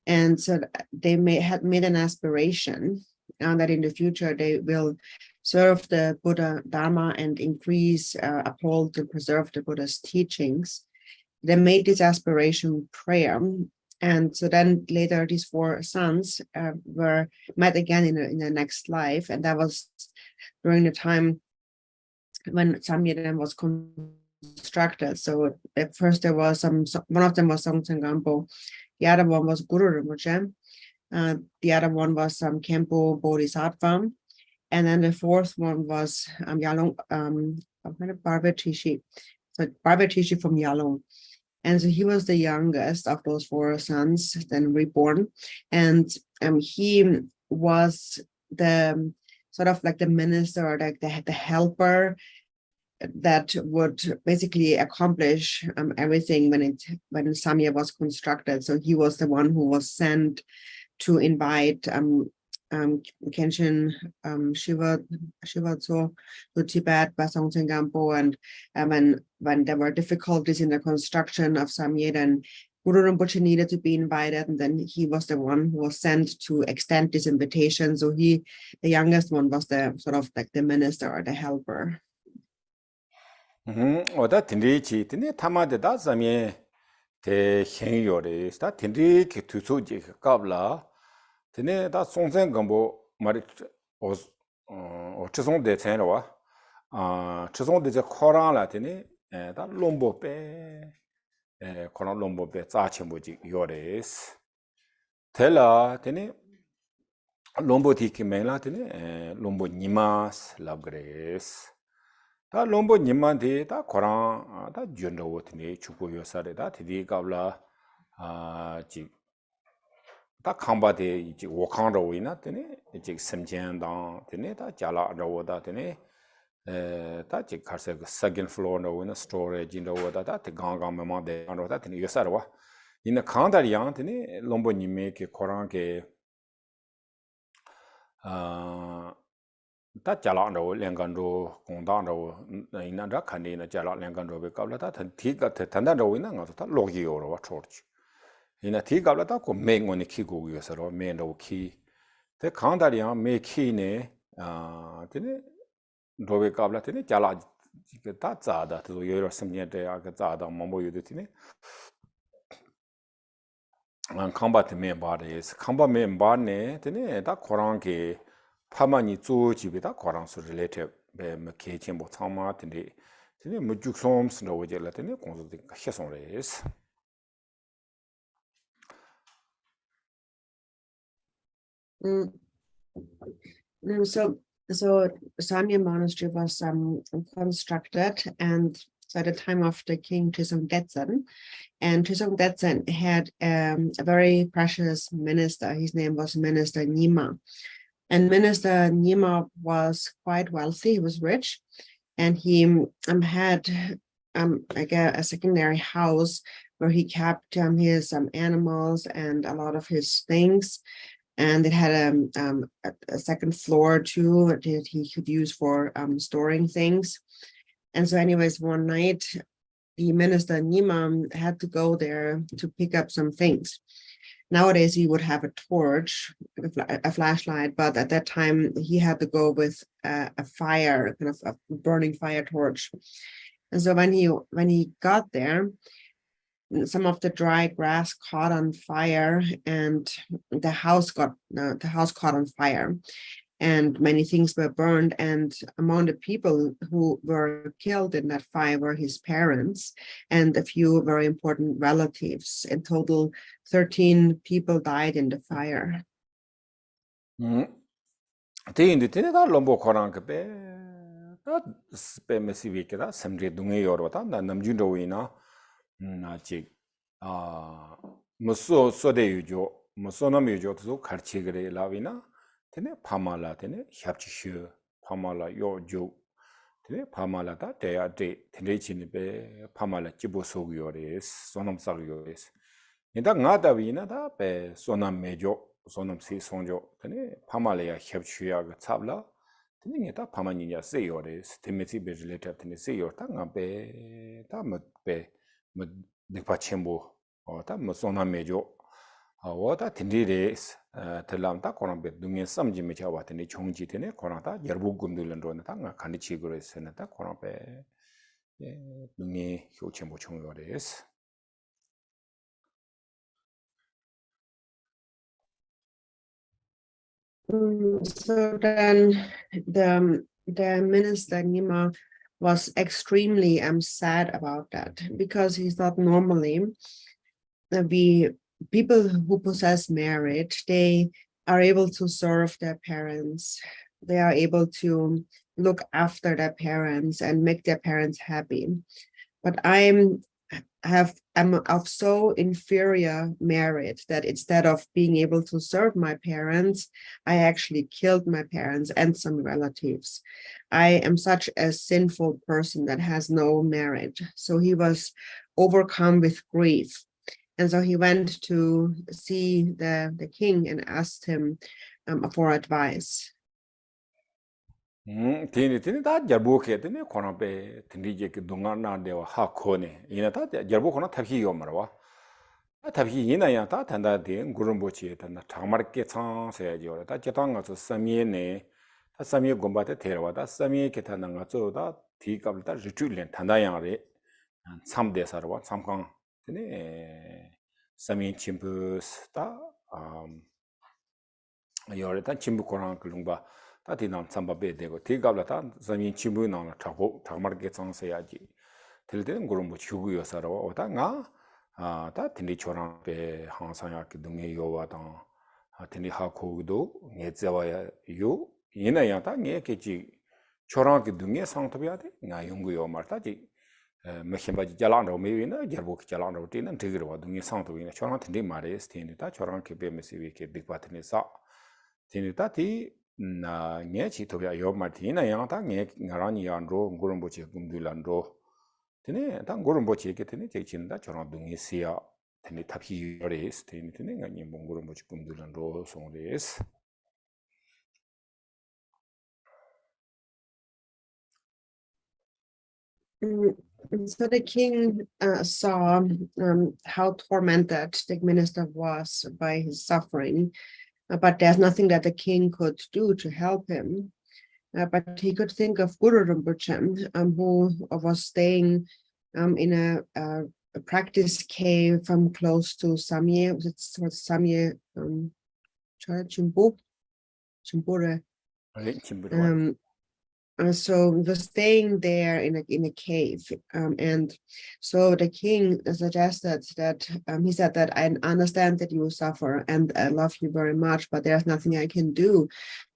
and so they had made an aspiration that in the future they will serve the Buddha Dharma and increase, uphold and preserve the Buddha's teachings. They made this aspiration prayer, and so then later these 4 sons were met again in the next life, and that was during the time when Samye was constructed. So at first there was one of them was Songtsen Gampo, the other one was Guru Rinpoche, the other one was Khenpo Bodhisattva, And then the fourth one was Yalong, Barbatishi. So Barbatishi from Yalong. And so he was the youngest of those four sons, then reborn. And he was the sort of like the minister, or like the helper that would basically accomplish everything when Samya was constructed. So he was the one who was sent to invite Kenshin Shivatso to Tibet, Basong Tsengampo, and when there were difficulties in the construction of Samye, then Guru Rinpoche needed to be invited, and then he was the one who was sent to extend this invitation. So the youngest one, was the sort of like the minister or the helper. 오다 딘리치 딘네 타마데다 자미에 대 행요레 스타 딘리키 투소지 갑라 딘네 다 송생 감보 마리 어처송 대체로와 처송 대체 코랑라 딘네 다 롬보페 코랑 롬보페 자체모지 요레스 텔라 딘네 롬보티키 메라 딘네 롬보 니마스 랍그레스 다 롬보 님만데 다 코랑 다 준로트니 축구 요사레다 디디 갑라 지 다 캄바데 이지 오칸로이나 되네 이지 섬젠당 되네 다 잘라로다 되네 다지 카세 세컨드 플로어노이나 스토리지 인도다 다 강강마마데 안로다 되네 요사르와 이나 칸다리양 되네 롬보 님메케 코랑케 다 잘라노 랭간로 공단로 이나다 칸디나 잘라 랭간로 베까블다 티가 단단로이나 가서 로기요로 초르치 이나 티가블다 고 맹원이 키고 위해서로 맹로 키 데 칸다리야 메키네 되네 로베까블다 되네 잘라 다 자다 또 여러 섬녀데 아가 자다 뭐뭐유도 되네 컴바트 멤버레스 컴바 멤버네 되네 다 코랑게 파마니 조지비다 코랑스 릴레이티브 베 케친 뭐 참마트니 되네 무죽솜스 노제라 되네 공소디 해송레스 So Sanya Monastery was constructed, and so at the time of the king Trisong Detsen, and Trisong Detsen had a very precious minister. His name was Minister Nyima, and Minister Nyima was quite wealthy. He was rich, and he had like a secondary house where he kept his animals and a lot of his things. And it had a second floor too that he could use for storing things. And so anyways, one night, the minister Nyima had to go there to pick up some things. Nowadays, he would have a torch, a flashlight, but at that time, he had to go with a fire, kind of a burning fire torch. And so when he got there, some of the dry grass caught on fire, and the house caught on fire, and many things were burned. And among the people who were killed in that fire were his parents and a few very important relatives. In total, 13 people died in the fire. 아직 무소 소대유죠 무소남유죠 또 같이 그래 라비나 되네 파말라 되네 협치슈 파말라 요조 되네 파말라다 대야데 되네치니베 파말라 지보소기요레스 소남사기요레스 인다 나다비나다 베 소남메조 소남시 송조 되네 파말라야 협치야가 잡라 되네 다 파마니냐 세요레스 데메티 베질레타 되네 세요타 나베 다메베 닉파침보 다 무소나메죠 와다 틴디레스 텔람타 코람베 둥에 쌈지메 자와테니 총지테네 코라다 여부군들런도나 다 간디치그레스나다 코람베 둥에 효침보 총요레스 So then the minister Nyima was extremely sad about that, because he thought normally people who possess merit, they are able to serve their parents they are able to look after their parents and make their parents happy. But I'm of so inferior merit that instead of being able to serve my parents, I actually killed my parents and some relatives. I am such a sinful person that has no merit. So he was overcome with grief. And so he went to see the king and asked him for advice. Tini 다 jarbuke tini kono pe tini je ki dunga na dewa ha kone ina ta jarbu kono tabhi yo marwa tabhi ina ya ta tanda de gurumbo chi tanda changmar ke chang se ya jo ta jetang ga so samye ne ta samye gomba te terwa ta samye ke tanda ga so da ti kabl ta ritu len tanda yang re sam de sarwa samkang tini samye chimpu ta yore ta chimpu korang kulungba 다티 난 삼바베 되고 디갑라다 자민 친구 나나 타고 타마르게 상세야지 될 때는 그런 뭐 주구여서로 오다가 다 딘디 초랑베 항상야 그 등에 요와다 딘디 하고도 녜자와야 요 이나야다 녜케지 초랑 그 등에 상토비야 돼나 연구요 말다지 메힌바지 잘랑로 메위나 저보기 잘랑로 뛰는 되기로 등에 상토비나 초랑 딘디 말에 스테인다 초랑 케베 메시비케 빅바트네사 딘디다티 na nge chi to ya yo martina yang ta nge ngarani yan ro ngurumbo che gumdulan ro tene ta ngurumbo che ke tene che chin da chora dungi sia tene taphi res tene tene nga ni ngurumbo che gumdulan ro song res So the king saw how tormented the minister was by his suffering. But there's nothing that the king could do to help him. But he could think of Guru Rinpoche, who was staying in a practice cave close to Samye. It's Samye Chimbure. So he was staying there in a cave, and so the king suggested that he said that I understand that you suffer and I love you very much, but there's nothing I can do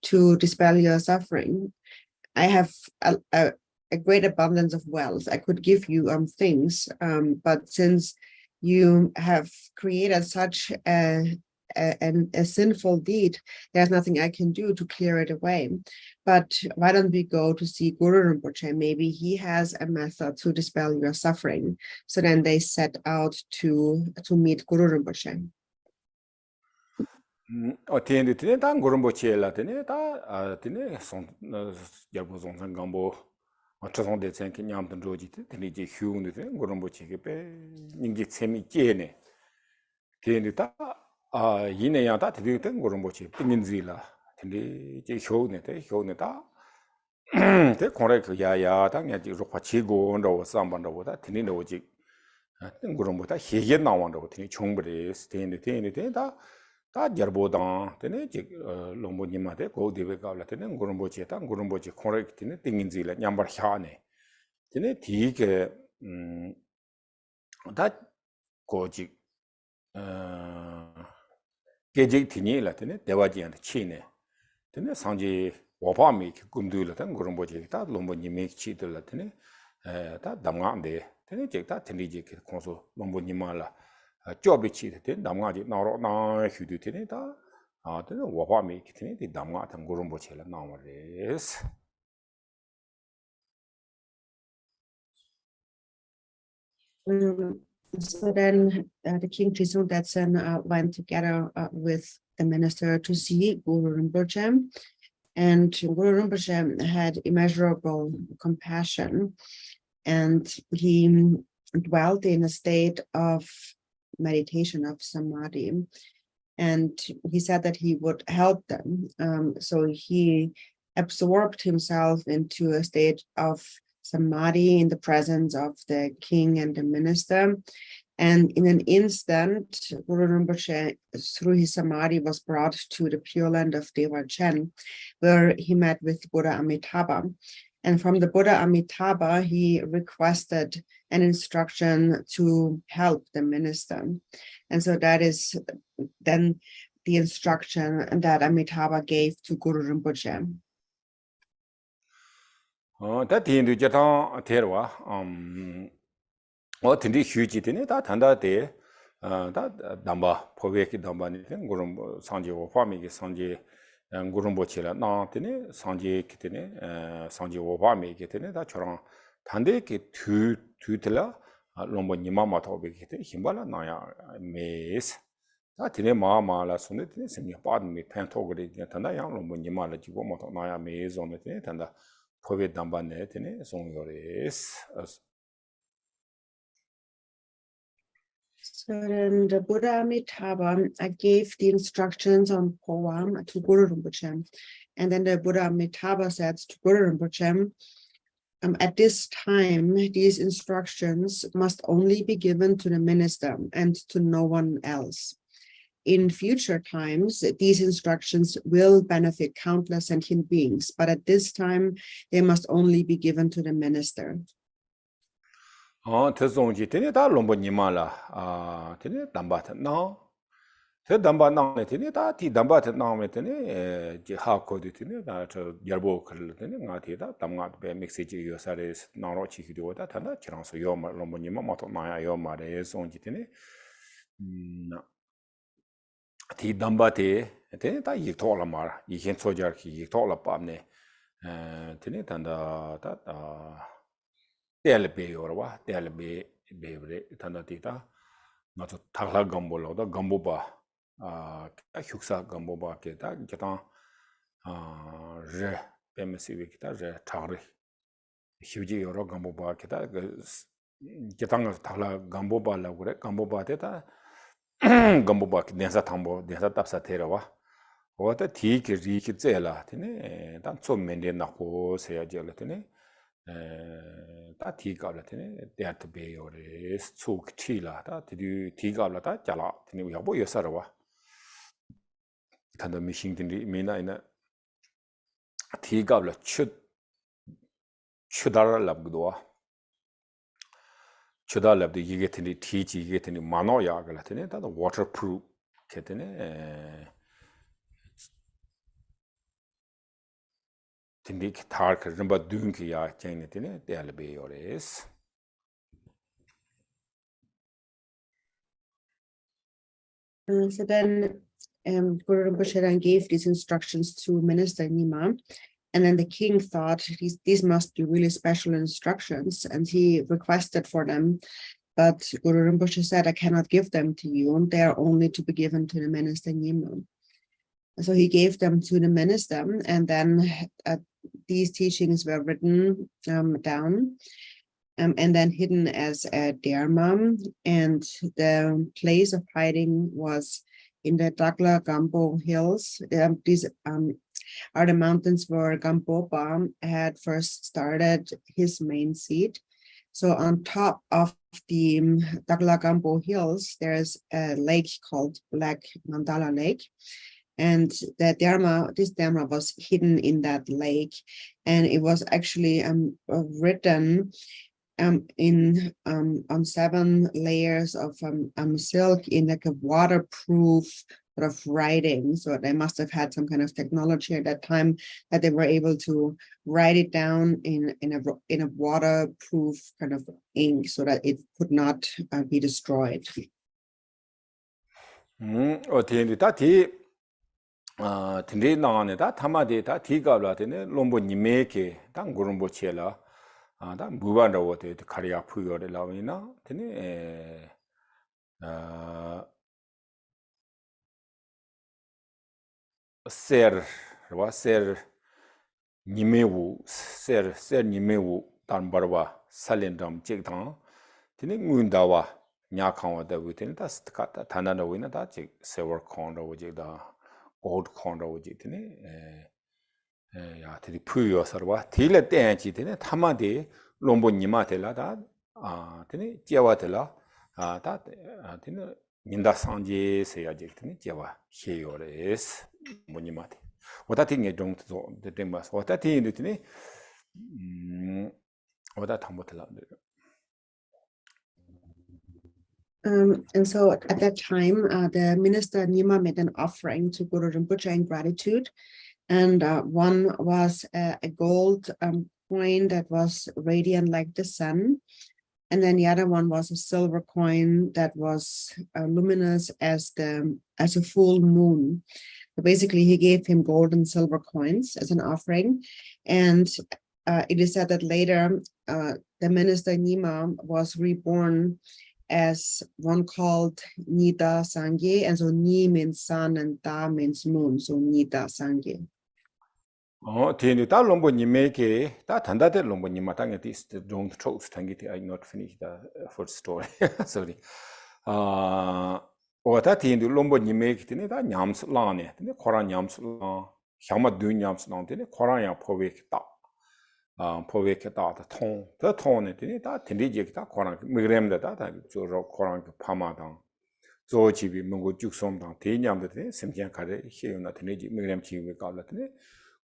to dispel your suffering. I have a great abundance of wealth. I could give you things, but since you have created such a sinful deed, there's nothing I can do to clear it away. But why don't we go to see Guru Rinpoche? Maybe he has a method to dispel your suffering. So then they set out to meet Guru Rinpoche. tene tene ta ngurumbo che la tene ta tene son yarbu zong sang gambo chazong de chen ke nyam tan roji tene je hyung de ngurumbo che ke pe ningi tsemi che ne tene ta yine ya ta tene ngurumbo che pingin zila tene je hyung ne ta te kore ke ya ta nya ji ro pa chi go ndo sam ban ndo ta tene no ji ngurumbo ta hege na wan ndo tene chongbre tene ta 다 jarbodan tene je lombo nima de go debe gawla tene ngurumbo che korek tene tinginzi la nyambar hyane tene tige da goji geje tini la tene dewaji and chine tene sanji wapa mi gumdu la tene ngurumbo che ta lombo nime chi de la tene ta damga de tene je ta tene je konso lombo nima la job chi de damga ji na ro na hyu de tene ta tene wapa mi tene de damga ta ngurumbo che la na ma res So then the king Trisung Detsen went together with the minister to see Guru Rinpoche, and Guru Rinpoche had immeasurable compassion, and he dwelt in a state of meditation, of samadhi, and he said that he would help them. So he absorbed himself into a state of samadhi in the presence of the king and the minister. And in an instant, Guru Rinpoche, through his samadhi, was brought to the Pure Land of Dewa Chen, where he met with Buddha Amitabha. And from the Buddha Amitabha, he requested an instruction to help the minister. And so that is then the instruction that Amitabha gave to Guru Rinpoche. 다 뒤인도 저당 데려와 어떤지 휴지되네 다 단다데 다 담바 포베기 담바니 그런 뭐 상지고 화미기 상지 그런 뭐치라 나한테네 상지 기테네 상지 오바미기 테네 다 저랑 단데기 두들라 롬보 니마마토베기 테 힘발라 나야 메스 다 티네 마마라 손에 티네 생이 빠드미 펜토그리 단다 양 롬보 니마라 지고 모토 나야 메존에 티네 단다 포베 담바네 티네 송요레스 So then the Buddha Amitabha gave the instructions on Phowa to Guru Rinpoche. And then the Buddha Amitabha said to Guru Rinpoche, at this time, these instructions must only be given to the minister and to no one else. In future times, these instructions will benefit countless sentient beings, but at this time, they must only be given to the minister. 태송지 되네 다 롬보 니마라 되네 담바트 나 담바 나네 되네 다디 담바트 나메 되네 지 하코디 되네 다저 열보 글 되네 나티다 담가 베 믹시지 요사레스 나로 치기도다 단다 지랑서 요 롬보 니마 마토 나야 요 마레 송지 되네 디 담바테 되네 다 이토라 마라 이힌 소자키 이토라 밤네 되네 단다 다 텔베 요르와 텔베 베브레 탄다티타 나도 타글라 감볼로다 감보바 휴사 감보바 게다 기타 제 베메시비키타 제 타그리 휴지 요로 감보바 게다 기타가 타글라 감보바라 그래 감보바테다 감보바 덴사 탐보 덴사 답사 테라와 오다 티키 리키 제라 티네 단 좀멘데 나고 세야젤 티네 다 티가라 테네 데아트 베요레 수크티라 다 티가라 다 잘라 티네 야보 여사라와 단도 미싱딘리 미나이나 티가라 추다라랍도와 추다랍도 이게 테네 티지 이게 테네 마노야가라 테네 다 waterproof 케테네 tindik tark rimba dunki ya chene tene delbe yores So then Guru Rinpoche then gave these instructions to Minister Nima, and then the king thought these must be really special instructions, and he requested for them, but Guru Rinpoche said, I cannot give them to you, they are only to be given to the Minister Nima. So he gave them to the minister, and then these teachings were written down and then hidden as a Dharma, and the place of hiding was in the Dagla Gampo hills. These are the mountains where Gampopa had first started his main seat. So on top of the Dagla Gampo hills, there's a lake called Black Mandala Lake. And the this Dharma was hidden in that lake, and it was actually written on 7 layers of silk in like a waterproof sort of writing. So they must have had some kind of technology at that time that they were able to write it down in a waterproof kind of ink, so that it could not be destroyed. tinday naane da tamade da tigabla tene lombo nimeke da ngurumbo chela da mbuban rawo te kariya phuyo de lawina tene ser nimewu ser nimewu dan barwa salendam chekdang tene ngundawa nyakhawa da witene da stkata tanana wina da chek sewer khonda wje da old corner 오지 되네 야 되게 부여 서와 딜레 땡지 되네 타마데 롬보님한테라다 되네 제와들라 다 되네 민다 상제세야지 되네 제와 해요레스 모님한테 오다팅에 정도 되면서 오다팅이 되네 오다 담보들라 And so at that time, the minister Nima made an offering to Guru Rinpoche in gratitude. And one was a gold coin that was radiant like the sun. And then the other one was a silver coin that was luminous as a full moon. So basically, he gave him gold and silver coins as an offering. And it is said that later the minister Nima was reborn as one called Nida Sangye. And so Ni means sun and Da means moon. So Nida Sangye. Tini ta lombo nimeke, ta tandate lombo nimatanga this the Drong truth tangiti. I not finish the first story. Sorry. Ota tini lombo nimeke tini ta nyams lane, tini koran nyams lan, hyama du nyams lan tini koran yang povek ta. Povek ta ta tong, ta tong ne tini ta tini jek ta koran migrem da ta zo koran pama dang. Zo chibi mungo juksom dang, tini nyam da tini simjian kare hiyo na tini jik migrem chibi kabla tini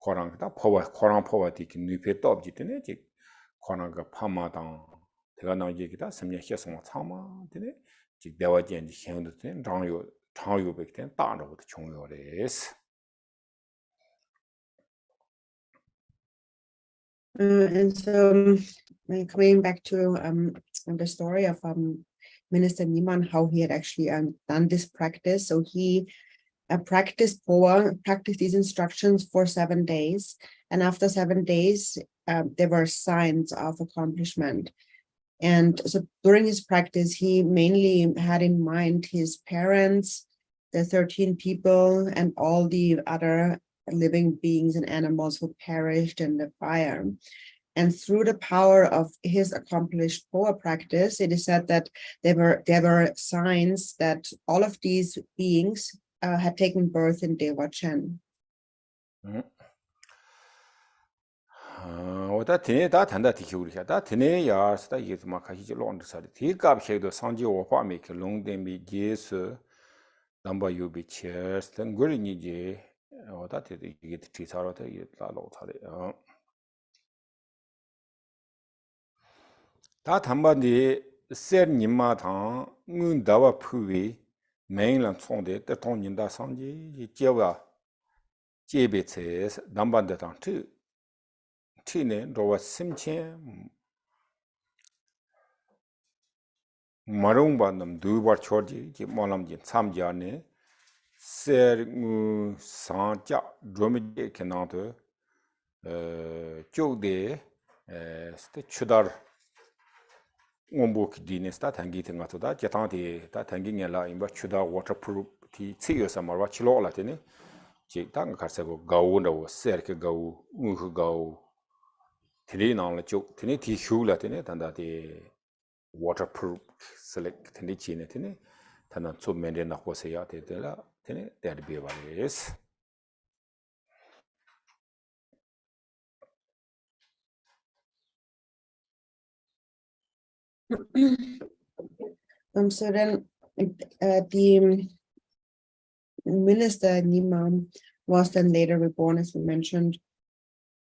Korang ta Phowa Korang Phowa ti ki nupe top ji tene ji Korang ka phama tang tega nang ji kita samnya hye song chama tene ji dewa jian ji hyang de tene chang yu be tene da ro de chung yo res. And so coming back to the story of Minister Niman, how he had actually done this practice. So he practiced Phowa, practiced these instructions for 7 days. And after 7 days, there were signs of accomplishment. And so during his practice, he mainly had in mind his parents, the 13 people, and all the other living beings and animals who perished in the fire. And through the power of his accomplished Phowa practice, it is said that there were signs that all of these beings had taken birth in Dewa Chen. Oda tene da tanda ti hiu ri da tene ya sta ye ma ka hi lo ndu sa ti ga phe do sang ji wo hwa me ke long de mi je su namba yu bi che sta ngul ni je oda te ye ti sa ro te ye la lo sa de da tamba ni ser ni ma thang ngun da wa phu wi main lan chong de de tong nin da sang ji je wa je be che namba de tang tu Tine rowa simchen marungba nam dubar chorji ki molam jin samja ne ser ngu sanja dromje kenato chogde ste chudar ngombo ki dine sta tangi tinga to da jetang de ta tangi ngela imba chudar waterproof ti tsiyo samarwa chilo la tene ji tang karse go gawu ndo ser ke gawu ngu gawu Tini nang la chok, tini ti hiu la tini tanda di waterproof select tini chi ne tini tanda tsub mende na kwa se ya tini la tini dadi biwa res. So then the minister Nimam was then later reborn, as we mentioned,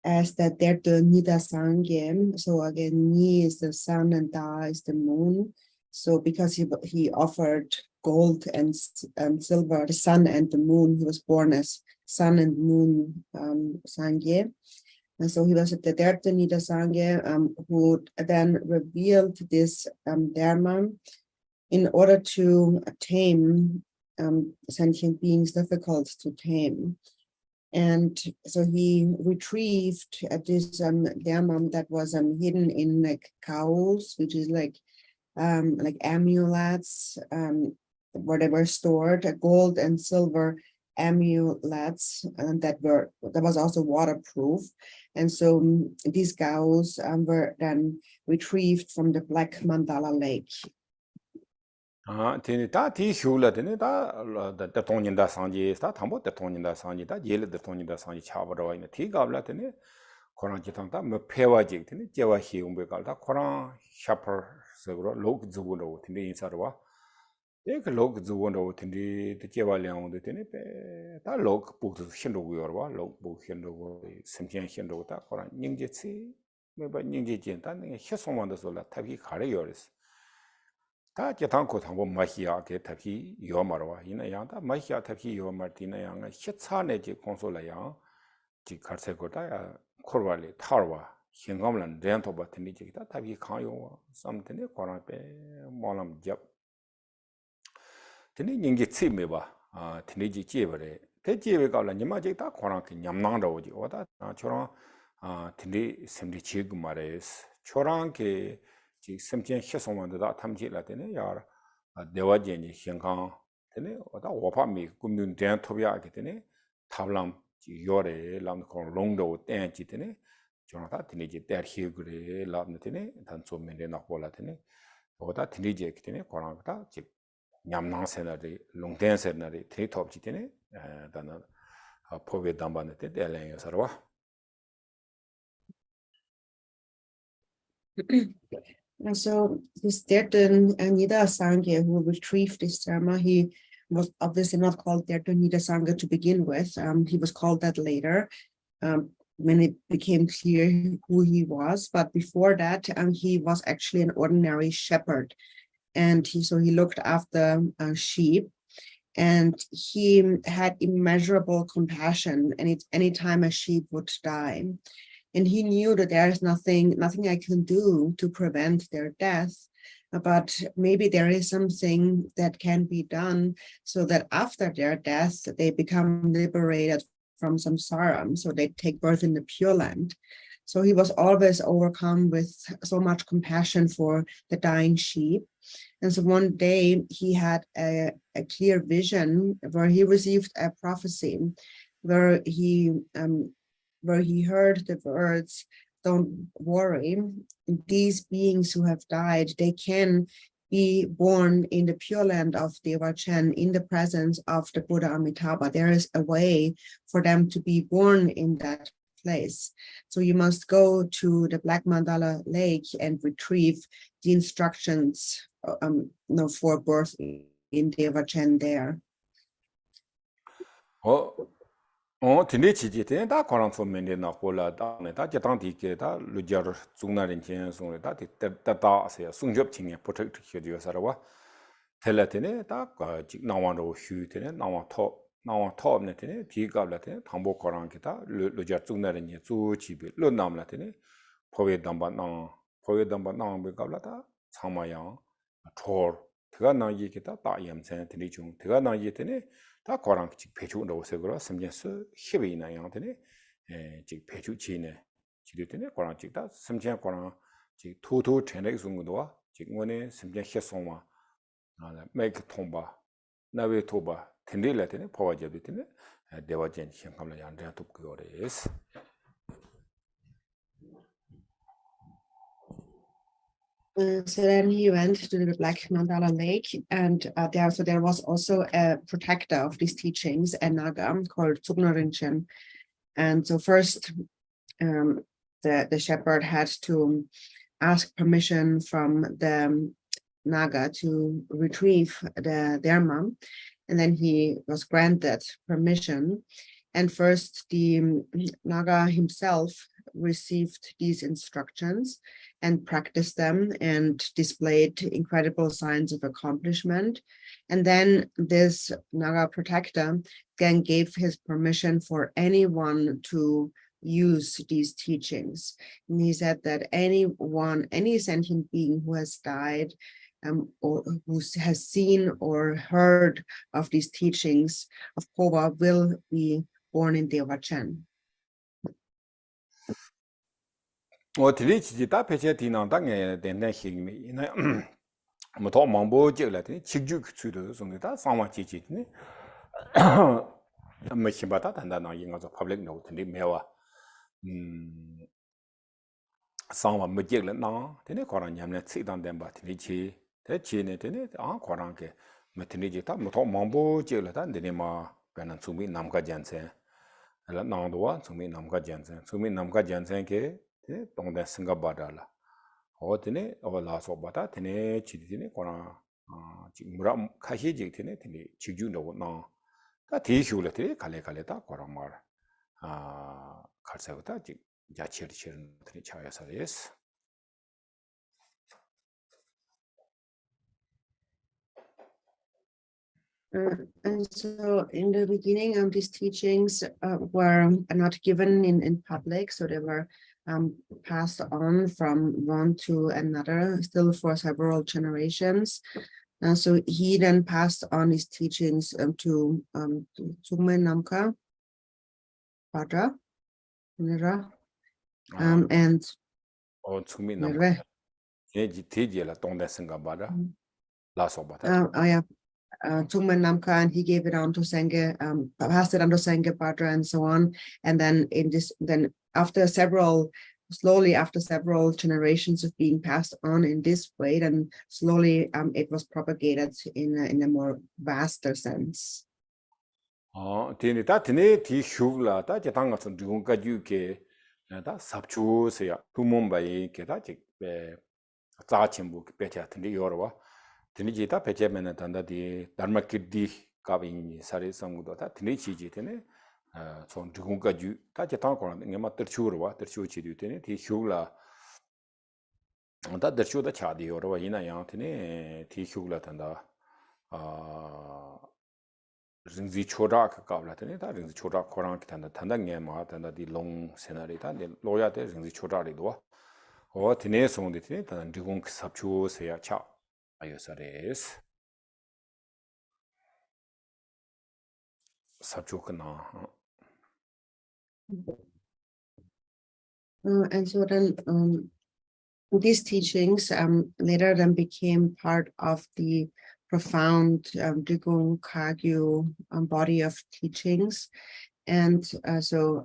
as that they're the Nida Sangye. So again, Ni is the sun and Da is the moon. So because he offered gold and silver, the sun and the moon, he was born as sun and moon Sangye. And so he was the Derta Nida Sangye, who then revealed this Dharma in order to tame sentient beings difficult to tame. And so he retrieved this Dharma that was hidden in like cows, which is like amulets, where they were stored, gold and silver amulets that was also waterproof. And so these cows were then retrieved from the Black Mandala Lake. Tini ta ti hiu la tini da tong nin da sang ji sta thambo da tong nin da sang ji da ye le da tong nin da sang ji cha ba ro ina ti ga la tini korang ji tang ta me phewa ji tini je wa hi um be ka da korang shapar se ro lok zu bu ro tini in sa ro ek lok zu bu ro tini de je wa liang de tini pe ta lok bu zu hin ro yo ro lok bu hin ro sim jian hin ro da korang ning ji ci me ba ning ji jian ta ne he song ma de so la ta bi ka re yo res 다 제탄고 당고 마히야 게 타피 요마로와 이나 양다 마히야 타피 요마 디나 양가 히차네지 콘솔라야 지 카르세고다야 코르발리 타르와 Hingamlan Rentoba Tinijita, Tabi Kayo, something Korape, Molam Jap. Tini Ningi Tsimeba, Tiniji Chivere, Tejiva Nimajita, Koranki, Yamnanda, Oda, Choran, Tindi Simdi Chigmares, Choranki, Simtian Hesoma, the Tamji Latine, Yar, Dewajan, Hingang, Tene, Oda Wapami, Gundun Dan Tobia, Kitene, Tablam, Yore, Lam Londo, and Chitene. Jonathan Tiniji, there Hugre, Labnatine, and so many Napolatine, or that Tiniji, Koranta, Yamnan Senary, Longten Senary, three top Chitine, than a Phowa Dambanate, the Elaine Sarwa. And so this Derton Nida Sangha who retrieved this Dharma, he was obviously not called Derton Nida Sangha to begin with. He was called that later. When it became clear who he was, but before that, he was actually an ordinary shepherd, and he looked after sheep, and he had immeasurable compassion. And anytime a sheep would die, and he knew that there is nothing I can do to prevent their death, but maybe there is something that can be done so that after their death they become liberated from samsara, so they take birth in the Pure Land. So he was always overcome with so much compassion for the dying sheep. And so one day he had a clear vision where he received a prophecy where he heard the words, "Don't worry, these beings who have died, they can be born in the Pure Land of Devachan in the presence of the Buddha Amitabha. There is a way for them to be born in that place. So you must go to the Black Mandala Lake and retrieve the instructions for birth in Devachan there." Oh, Tindichi, that Koran for many Napola, that Jatanti, that Lujar, Zuna and Chen, that say, Sunjub Ting, protect Hidio Sarawa, Telatine, that Nawando Hutine, now top Netine, Tiga Latine, Tambo Koran Kita, Lujar Zuna and Yazu Chibi, Lunam Latine, Phowa Damban, Begavlata, Samayang, Tor, Tigana Yikita, Tayam San Tinichung, Tigana Yitine. 다 거랑 직 배주로 오세그라 섬전스 희비나 양한테네 직 배주치네 지리테네 거랑 직다 섬전 거랑 직 토토 전에 중도와 직 원에 섬전 희송마 메이크 통바 나베 토바 텐딜라테네 포와제비테네 대와젠 형감라 양자 돕고레스 So then he went to the Black Mandala Lake, and there was also a protector of these teachings, a Naga called Tsugnorinchen. And so first, the shepherd had to ask permission from the Naga to retrieve the Dharma, and then he was granted permission. And first, the Naga himself received these instructions and practiced them and displayed incredible signs of accomplishment. And then this Naga protector then gave his permission for anyone to use these teachings. And he said that any sentient being who has died or who has seen or heard of these teachings of Phowa will be born in Devachan. 어딜리지 다 배제디나 당에 된된 힘이나 뭐더 망보 지을라더니 직주 규수도 som니다 상마지지네 뭐히바다 단단한 인가서 퍼블릭 노트니 매와 상마 뭐지을나 되네 거란 냠네 찌단된 바트리지 대치네 되네 아 거란게 뭐트니지 다 뭐더 망보 지을라다 되네마 배는 수미 남가 잔세 알라 나도와 수미 남가 잔세게 동대 싱가바다라 어디네 어라서 바다 되네 지디네 거나 지금 무라 카히지 되네 되네 지주노 나다 대휴를 갈래다 거라말 갈사부터 지 야치르치르 되네 차야서레스 And so in the beginning, these teachings were not given in public, so they were passed on from one to another, still for several generations. So he then passed on his teachings to Tsungme Namka Padra, and Nirve. Tsungme Namka, and he gave it on to Senge, passed it on to Senge Padra and so on. And then slowly after several generations of being passed on in this way, then slowly it was propagated in a more vaster sense. Tinijita Pechamena Tanda di Dharma Kirdi Kavin Sari Samuda, Tinichi, son Drunga Ju, Tajatanko, and Yamaterchurwa, the Chuchi Dutini, Hula. That the Chuda Chadi or Ina Yantini, Hula Tanda Rinzi Chodak Kavlatini, that is Chodak Korank and the Tandangema and the long Senarita, the lawyer Rinzi Chodaridwa, or Tines on the Tinit and Drung Sapchu say a chap. And so then these teachings later then became part of the profound Drikung Kagyu body of teachings. And so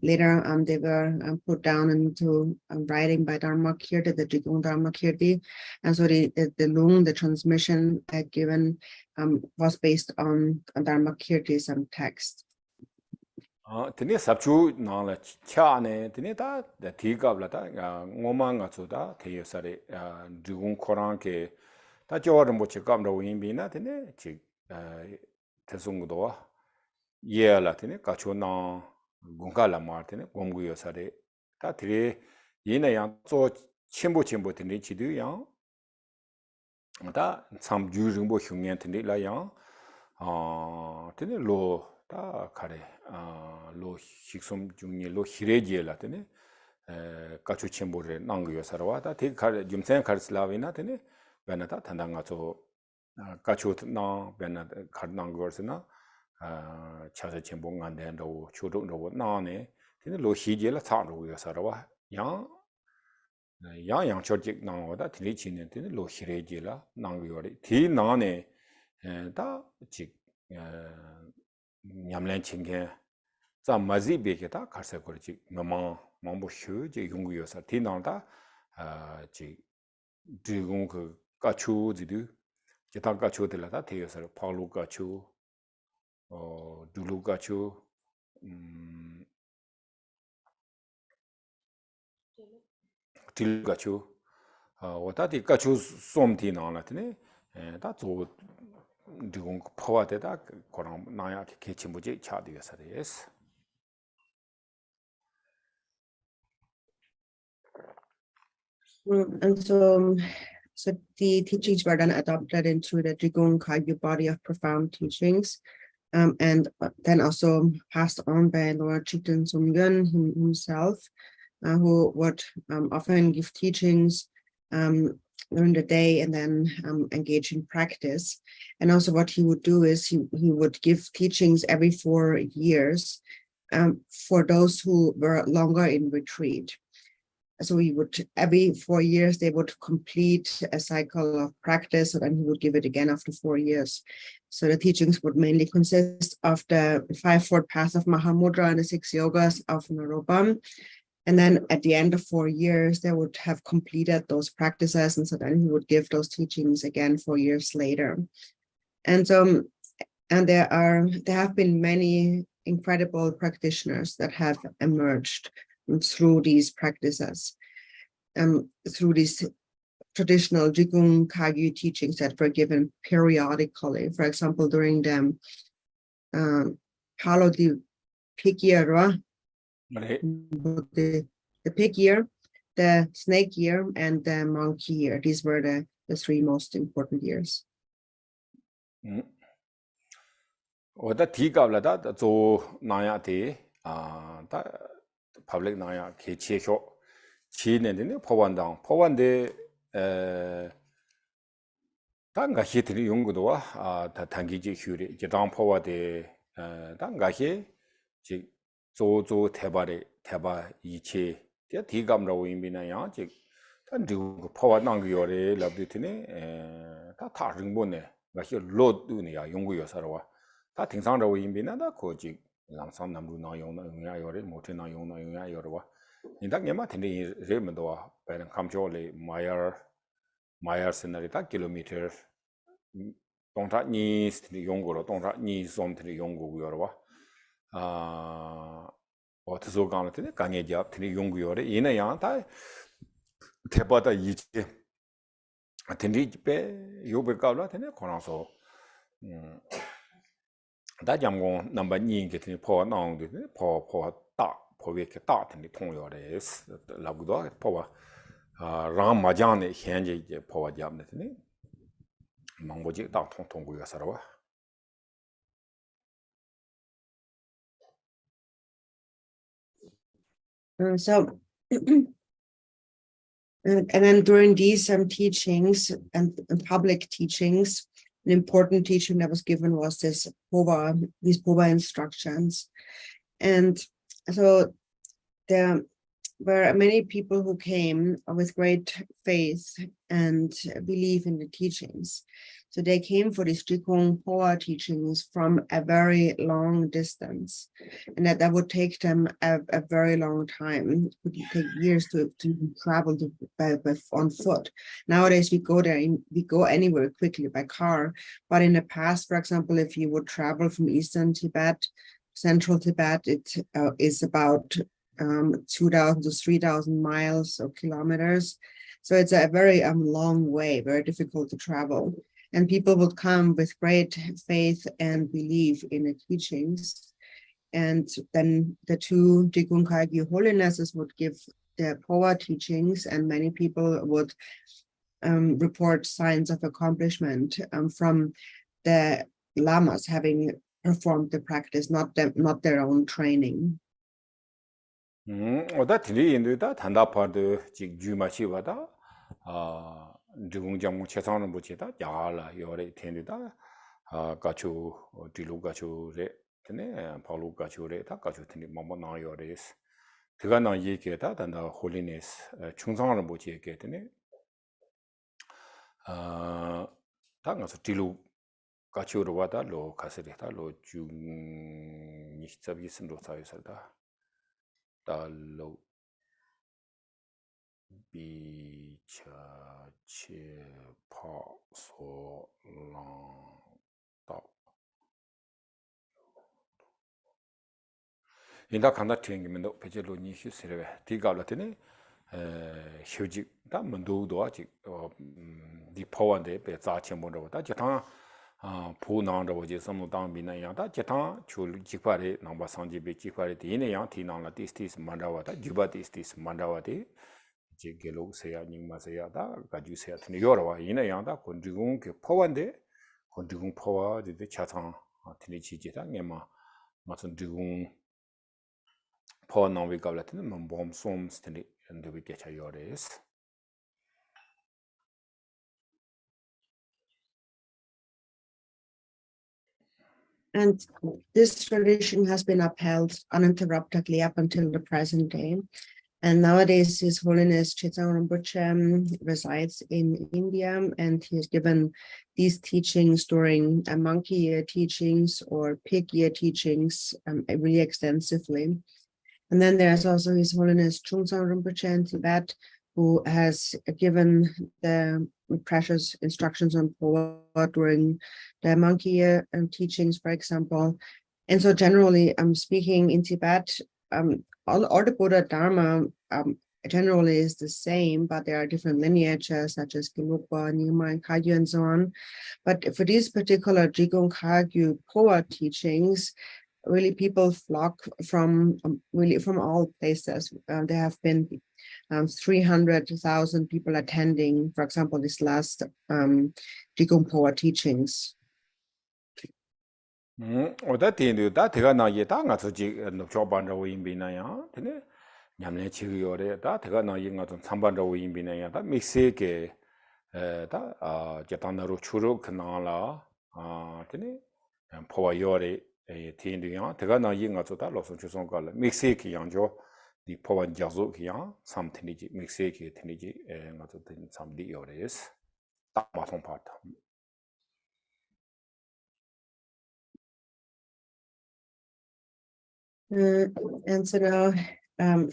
later they were put down into writing by Dharma Kirti, the Drikung Dharma Kirti. And so the Lung, the transmission given was based on Dharma Kirti's text. Tene Sabchu Nala Chane, Tineta, the Tigablata, Ngomanga Suda, Teyosari, Drikung Koranke, that Jordan Bochikam, the Wimbina, Tene, Tesungdoa. Yeah, Latine, Kachuna, Gungala Martin, Gonguyo Sade, Tatri, Yina Yang, so Chimbo Tinichi do Yang, that some Jujumbo Humian Tinila Yang, Tine Lo, Ta Kare, Lo Shiksum Juni, Lo Hireji Latine, Kachu Chimbo Nanguyo Sarawata, take Jumsen Karslavina, Tine, Benata, Tandangato, Kachu na, Benat Karnangorsina. Chaza Chimbong and then do Chudu no Nane, then Lo Hijela Taro Sarawa, Yang Churchic now that Tilichin and then Lo Hirejila, Nangiori, T Nane, da Chick Yamlanchin, some Mazi Beketa, Karsakoric, Mama, Mambo Huge, Yunguyosa, Tinanda, Drikung Gachu, Zidu, Jetagachu de la Teos, Paulo Gachu. Dulugachu, Tilgachu, what that Gachu something on Latine, that's all Drong Phowa that Koram Naya Kitchimuji Chadias. Yes. And so the teachings were then adopted into the Drikung Kagyu body of profound teachings. And then also passed on by Lord Chitin Sumgyun himself, who would often give teachings during the day and then engage in practice. And also what he would do is he would give teachings every 4 years for those who were longer in retreat. So he would, every 4 years, they would complete a cycle of practice, and then he would give it again after 4 years. So the teachings would mainly consist of the 5-fold path of Mahamudra and the 6 yogas of Naropa. And then at the end of 4 years, they would have completed those practices. And so then he would give those teachings again 4 years later. And there have been many incredible practitioners that have emerged through these practices, through these traditional Drikung Kagyu teachings that were given periodically. For example, during the Palo di pig year, the pig year, the snake year, and the monkey year. These were the 3 most important years. Oda Tigavla, so Nayati, public naya ke che sho chi ne ne Phowan de 다 가시들이 연구도와 다 단기지 휴리 제당 Phowa de 다 가시 즉 조조 대바 이체 디감라고 임비나야 즉 단주 Phowa 난거 요래 랍디티네 다 다른보네 가시 로드네야 연구요사로와 다 등상라고 임비나다 고직 람상 남루 나용나 용야 요래 모태 나용나 용야 요래와 인당게마 텐데 레면도와 배는 감조레 마이어 시나리다 킬로미터 동사 니 용고로 동사 니 솜트리 용고고요와 어디서 가는데 강에 잡트리 용고요래 이내야 다 대바다 이제 텐디 집에 요베가라 텐데 코나서 다 잠고 넘버 2 게트니 Phowa 나온데 Phowa 다 Phowa 다 텐디 통요래 라고도 Phowa 랑 마장네 현재 이제 Phowa 잡네 망보지 다 통통고요 살아와 So, and then during these teachings and public teachings, an important teaching that was given was these Phowa instructions. And so there were many people who came with great faith and belief in the teachings. So they came for these Drikung Phowa teachings from a very long distance, and that would take them a very long time. It would take years to travel on foot. Nowadays, we go anywhere quickly by car. But in the past, for example, if you would travel from Eastern Tibet, Central Tibet, it is about 2,000 to 3,000 miles or kilometers. So it's a very long way, very difficult to travel. And people would come with great faith and belief in the teachings. And then the two Drikung Kagyu holinesses would give the Phowa teachings, and many people would report signs of accomplishment from the lamas having performed the practice, not their own training. 어다 들리인도다 단답하드 직 주마시바다 드궁장무 최상은 뭐지다 야라 요래 텐데다 가추 디루 가추레 테네 파루 가추레 다 가추 텐데 뭐나 요레스 그가나 얘기다 단다 홀리네스 충성하는 뭐지 얘기했더니 당가서 디루 가추로 와다 로 가스레다 로중 니스잡이 쓴로 사이살다 달로 비차체파소랑다 인다 간다 튕기면도 배제로 니시스레 디가라테네 휴지 다 문도도 아직 디 Phowa인데 배자체모로다 제타 부나라고지 섬노당비나야다 제타 줄 직파레 넘버 상지비 직파레 디네야 티나라 티스티스 만다와다 주바티스티스 만다와데 제겔로세야 닝마세야다 가주세야 트니 요라와 이네야다 곤드궁 그 Phowa인데 곤드궁 Phowa 디데 차상 트니 지지다 녜마 마선 드궁 Phowa 나위 갑라트는 몸 솜스트니 엔드비 게차 요레스 And this tradition has been upheld uninterruptedly up until the present day. And nowadays, His Holiness Chetsang Rinpoche resides in India, and he has given these teachings during monkey year teachings or pig year teachings really extensively. And then there's also His Holiness Chungtsang Rinpoche in Tibet, who has given the precious instructions on Phowa during the monkey year teachings, for example. And so generally, speaking in Tibet, all the Buddha Dharma generally is the same, but there are different lineages such as Gelugpa, Nyingma, and Kagyu, and so on. But for these particular Drikung Kagyu Phowa teachings, really people flock from all places. There have been 300,000 people attending, for example, this last Drikung Phowa teachings. 어다 텐데 다 대가 나게 다 가서 지 노초반라고 임비나야 근데 냠내 치료요래 다 대가 나이가 좀 참반도 인비네야 다 믹스게 다 제탄나로 추로 그나라 되네 포와 요래 티인도야 대가 나이가 좀다 로선 주송갈 믹스게 양조 디 포와 자조 그냥 삼티니지 믹스게 티니지 가서 된 삼디 요래스 딱 마송 파트 And so now,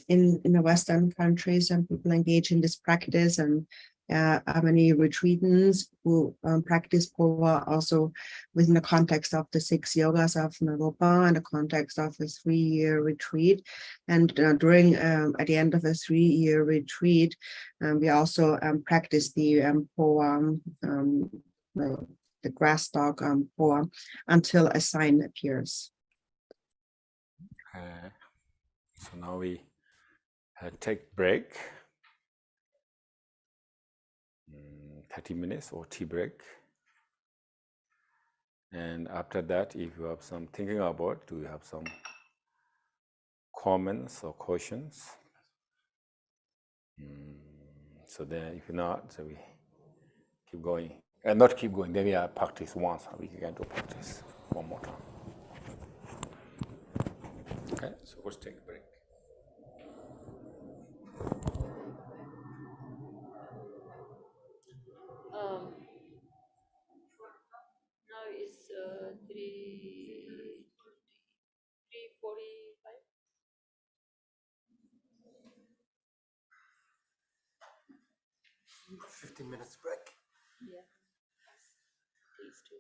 in the Western countries, and people engage in this practice, and many retreatants who practice Phowa also within the context of the 6 yogas of Naropa and the context of a 3-year retreat. And during at the end of a 3-year retreat, we also practice the Phowa, the grass stalk Phowa, until a sign appears. So now we take break, 30 minutes or tea break. And after that, if you have some thinking about, do you have some comments or questions? So then if not, so we keep going. And not keep going, then we have practice once, we can do practice one more time. Okay, so let's take a break. Now it's 3:45. 15 minutes break. Yeah. Please do.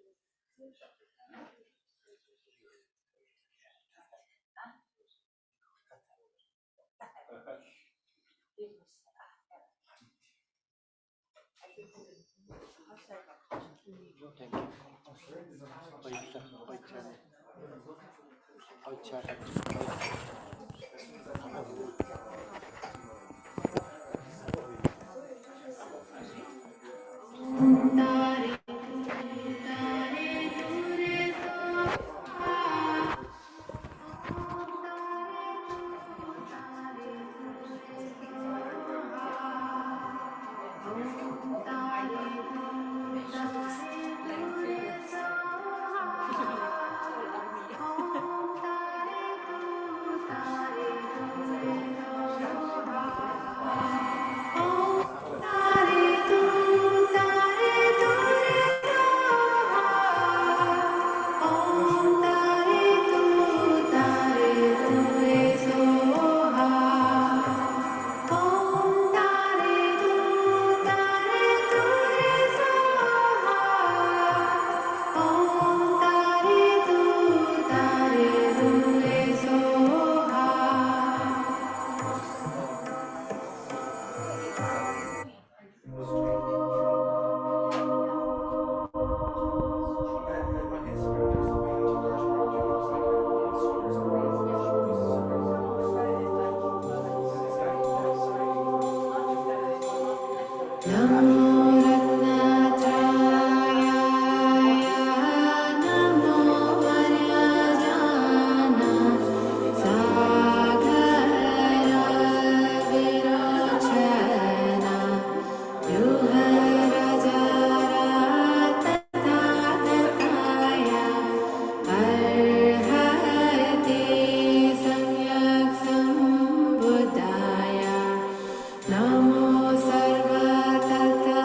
Namo sarva tata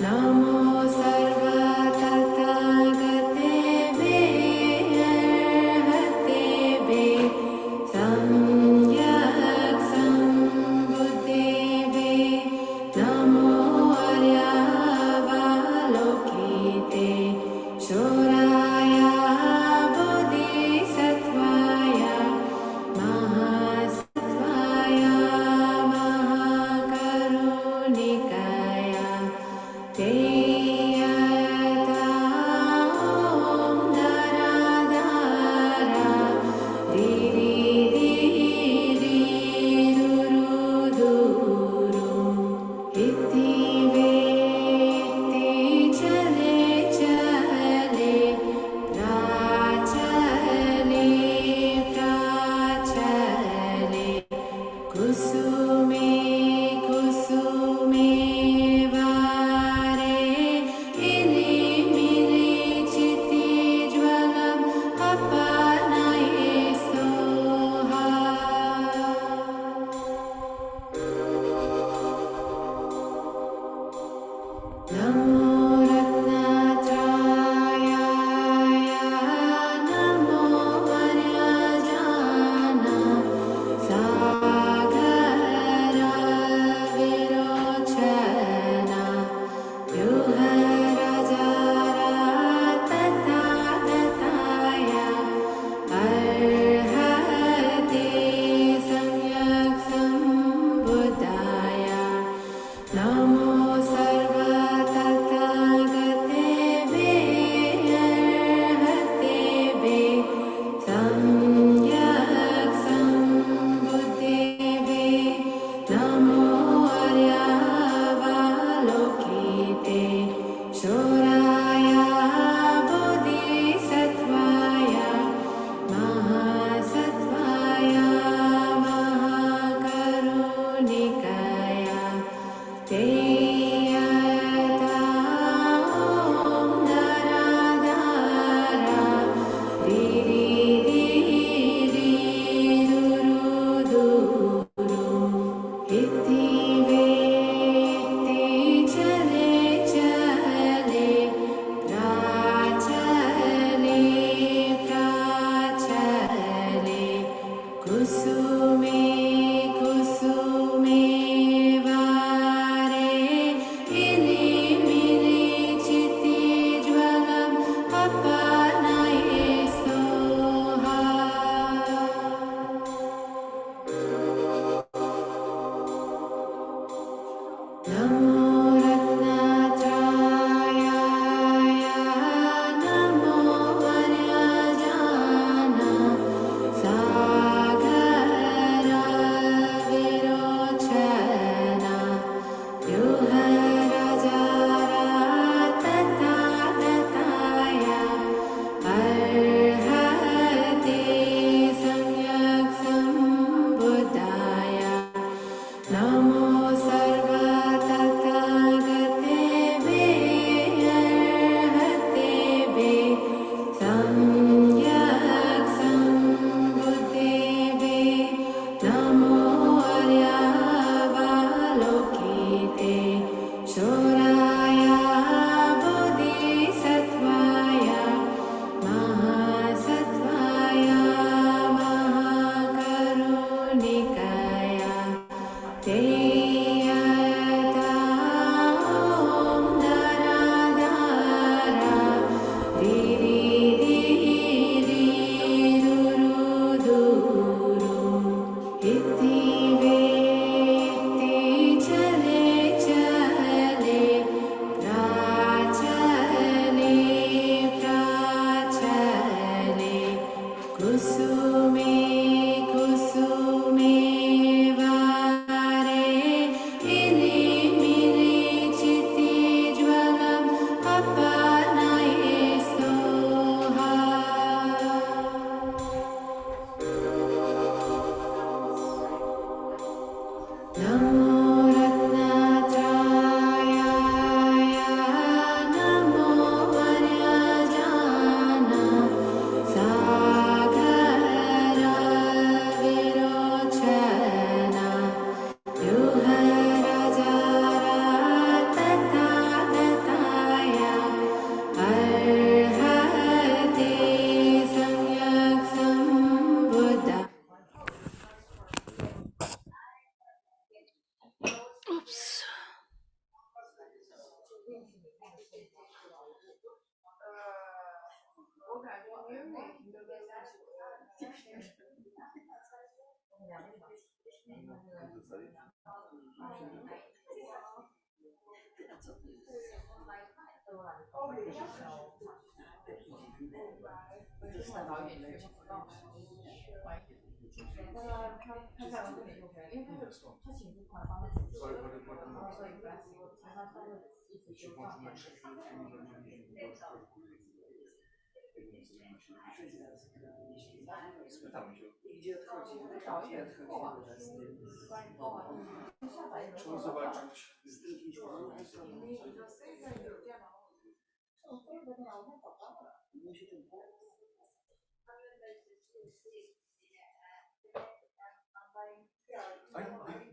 Namo Sarva Tata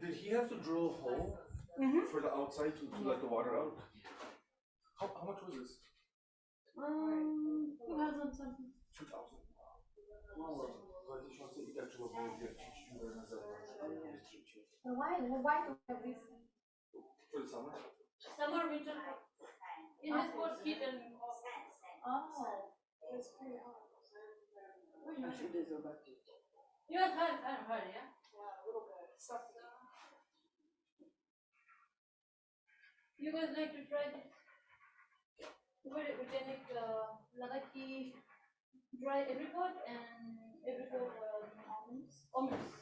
Did he have to drill a hole for the outside to let the water out? How much was this? 2000 something. 2000. Wow. Why do we have this? For the summer? Summer, winter. In this boat, heat and. Oh. It's pretty hot. You have heard, yeah? Yeah, a little bit. You guys like to try this? Organic Ladakhi dry apricot and apricot almonds. Almonds.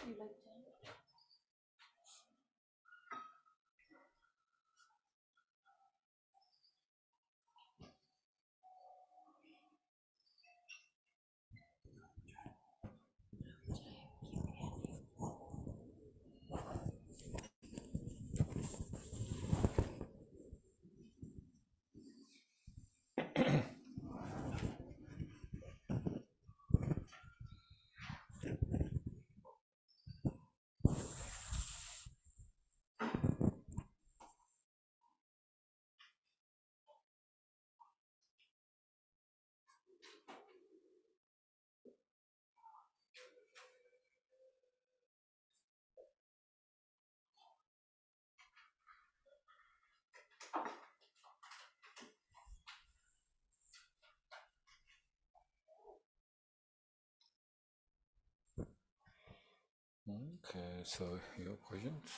You like that? Okay, so your questions?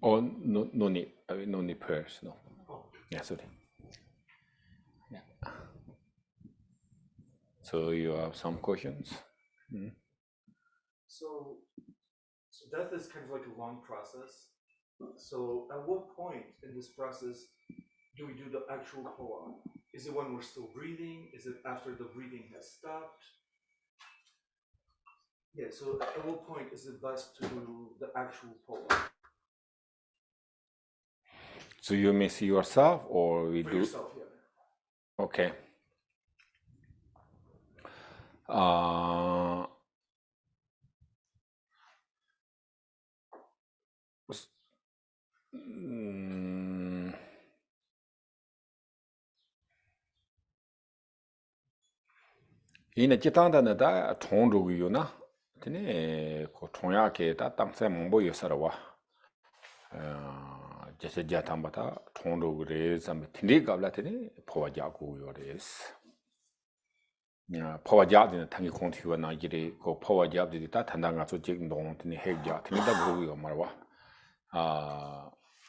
Oh, no need, no need prayers, no. Yeah, sorry. Yeah. So you have some questions? So death is kind of like a long process. So at what point in this process do we do the actual Phowa? Is it when we're still breathing? Is it after the breathing has stopped? Yeah, so at what point is it best to do the actual Phowa? So you miss yourself or we For do? yourself, yeah. Okay. 이네 지탄다는 다 총루기요나. 근데 그 총야게 다 땅세 몽보 요서와. 제세 자탐바다 총루그레 잠 틴리갑라테니 포와자고 요레스. 야 포와자드는 당이 공티와나 이리 그 포와자드디 다 단당가 조직 농트니 핵자 틴다 보고요 말와.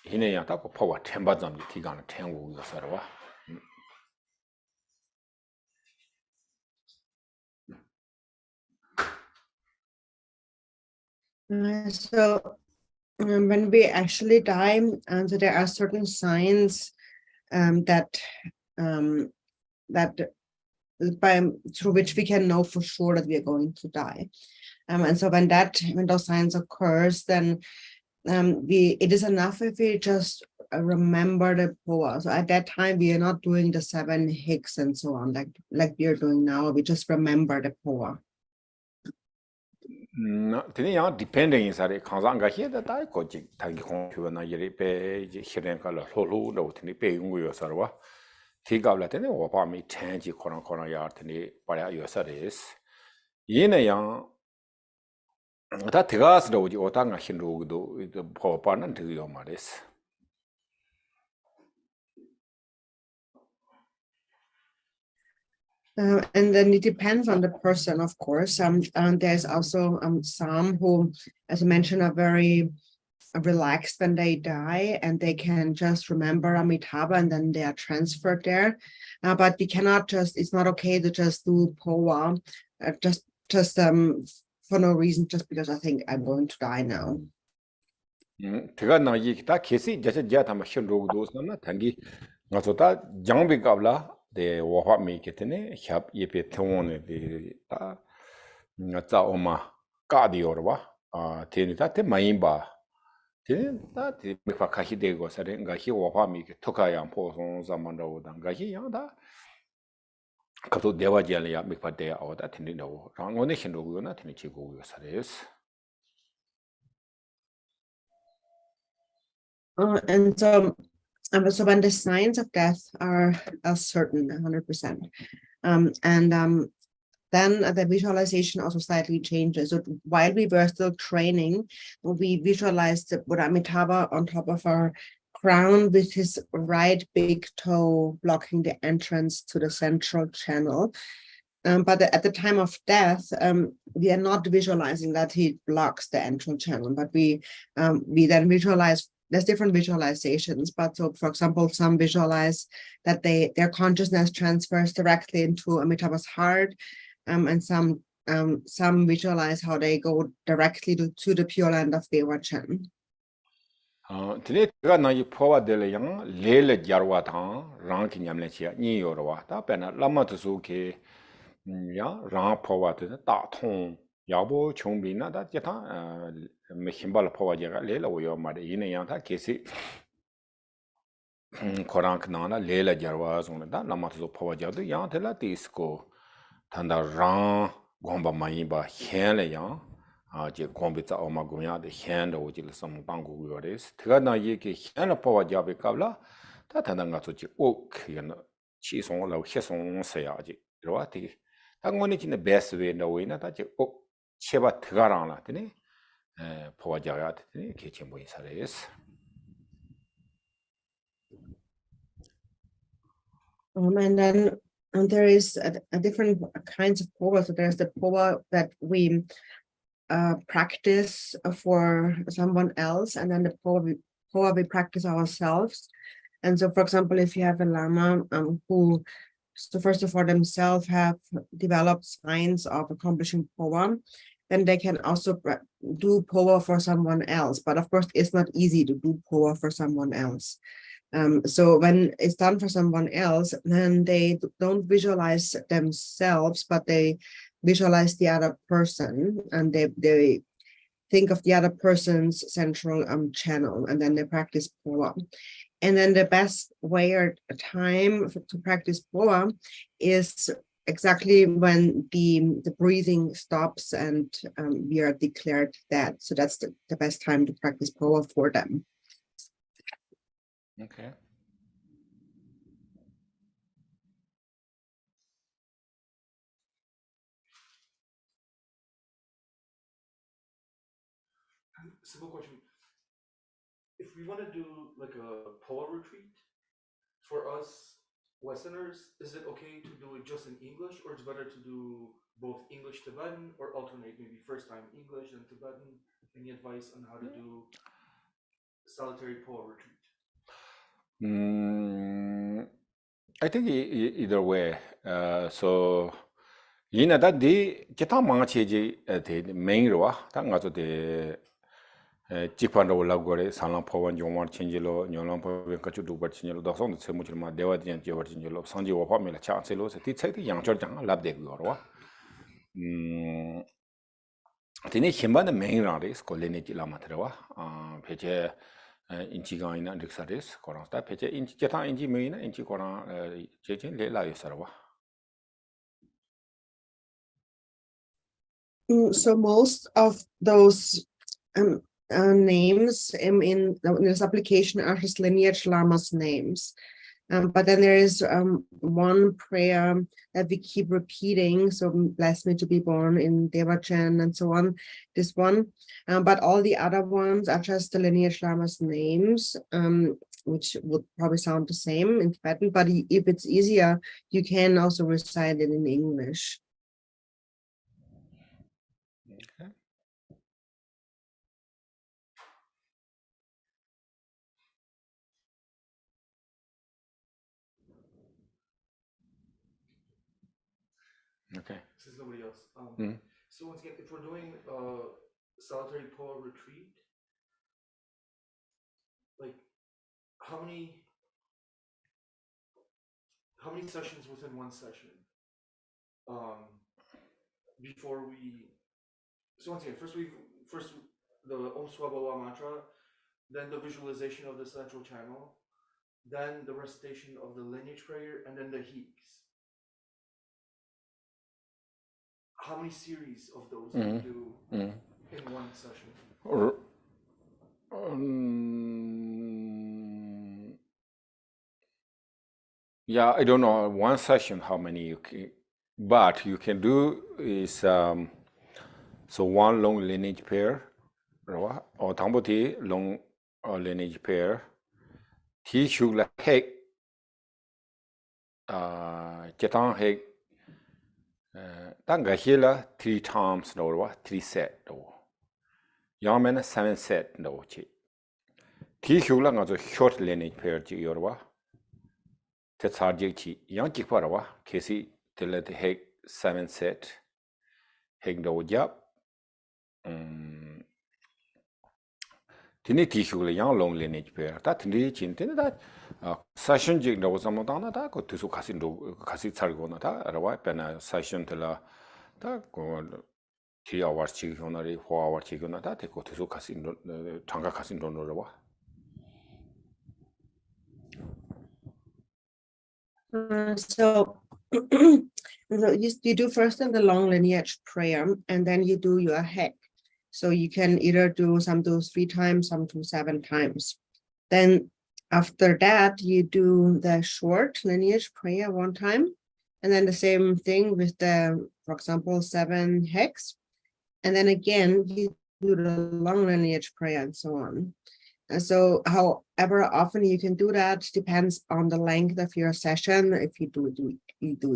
이네 야다 그 포와 템바잠지 티가는 템고 요서와. So when we actually die, so there are certain signs that through which we can know for sure that we are going to die. And so when those signs occurs, then it is enough if we just remember the Phowa. So at that time, we are not doing the 7 hicks and so on, like we are doing now. We just remember the Phowa. tene yang depending sare khangzang ga he da dai ko ji tagi khong pyo na yeri pe ji hiren ka la lo do tene pe yung yo sarwa ti ga la tene wo pa mi chen ji khorang khorang ya tene pa ya yo sares yene yang ta tigas do ji ota nga hin ro do po pa nan de yo ma res. And then it depends on the person, of course. There's also some who, as I mentioned, are very relaxed when they die, and they can just remember Amitabha, and then they are transferred there. But we cannot it's not okay to just do Phowa, just for no reason, just because I think I'm going to die now. Tiga na yi ta kesi jacha ja ta ma hin ro do sa na tangi nga so ta jang bi ka bla de wo hwa mi ke tene hyap ye pe thon ne de ta nga za o ma ka di or wa te ni ta te mai ba te ta te me fa ka hi de go sa re nga hi wo hwa mi ke to ka yang po song za man do da nga hi yang da ka to de wa ja le ya me fa de a da tin ni do ra ngo ne hin ro go na tin chi go yo sa res. And so when the signs of death are certain, 100%, then the visualization also slightly changes. So while we were still training, we visualized the Buddha Amitabha on top of our crown with his right big toe blocking the entrance to the central channel. But at the time of death, we are not visualizing that he blocks the entrance channel, but we then visualize. There's different visualizations, but so for example, some visualize that their consciousness transfers directly into Amitabha's heart, and some visualize how they go directly to the Pure Land of Bewachan. Today, na yi Phowa de le yang le jarwa thang rang ki nyam le chia ni yo ro ta pe na lama tu su ke ya rang Phowa de ta thong ya bo chong bi na da ja ta me himba la Phowa ja le la wo yo ma de yin yang ta ke si korang na na le jarwa zong da lama tu Phowa ja de yang de la tis ko thanda rang gomba ma yi ba hen le yang 제 공비자 엄마 공야의 현도 오질 성방고 요레스 특가나 얘기 현의 파와 잡이 갑라 다 단단가 좋지 오 그는 치송을 해송서야지 이러와티 당원이 진짜 베스트 웨이 노이나 다지 오 cheba tigarang tene Phowa jaga tene kechembo isares. And then there is a different kinds of Phowa. So there's the Phowa that we practice for someone else, and then the Phowa we practice ourselves. And so, for example, if you have a Lama who, so first of all, themselves have developed signs of accomplishing Phowa, then they can also do Phowa for someone else. But of course, it's not easy to do Phowa for someone else. So when it's done for someone else, then they don't visualize themselves, but they visualize the other person, and they think of the other person's central channel, and then they practice Phowa. And then the best way or time to practice Phowa is exactly when the breathing stops and we are declared dead. So that's the best time to practice Phowa for them. Okay. Simple question. If we want to do like a Phowa retreat, for us Westerners, is it okay to do it just in English, or it's better to do both English Tibetan, or alternate, maybe first time English and Tibetan? Any advice on how to do solitary Phowa retreat? I think either way. So yina da di kita mangacheji the main rowa ta ngazo de jipando lagore salang Phowa jongwar chinjilo nyolang Phowa kachu dubar chinjilo da song de semuchima dewa dian jewa chinjilo sanji wa pha mela cha selo se ti tsai ti yangchor jang lab de yorwa. Tini himba de main rang is ko lene ji lama threwa peche inchi gang ina riksaris korang sta peche inchi jetang inchi meina inchi korang jechen le la yosarwa. So most of those names in this application are his lineage Lama's names. But then there is one prayer that we keep repeating. So bless me to be born in Devachen and so on, this one. But all the other ones are just the lineage Lama's names, which would probably sound the same in Tibetan. But if it's easier, you can also recite it in English. Okay. Okay. Since nobody else. So once again, if we're doing solitary Phowa retreat, like how many sessions within one session? Before we, so once again, first the Om Swabhawa mantra, then the visualization of the central channel, then the recitation of the lineage prayer, and then the heeks. How many series of those do you do in one session? Yeah, I don't know one session how many you can, but you can do is so one long lineage pair, or tamboti long lineage pair. T shugla hek jetang hek tanga hila 3 times no 3 set no. Yamen 7 set no chi. T shugla ngazo short lineage pair chi yorwa. Tetsarjik yang jikparawa kesi telet hek 7 set hek do jab tini tishugla yang long lineage pair ta tini chin tini da session jik do samodana da ko tusu kasin do kasi chargona ta rawa pena session tela ta ko 3 hours chi honari 4 hours chi gona ta te ko tusu kasin do changa kasin do rawa. So you do first in the long lineage prayer, and then you do your hek. So you can either do some do 3 times, some do 7 times. Then after that, you do the short lineage prayer 1 time, and then the same thing with the, for example, 7 heks. And then again, you do the long lineage prayer and so on. And so however often you can do that depends on the length of your session. If you do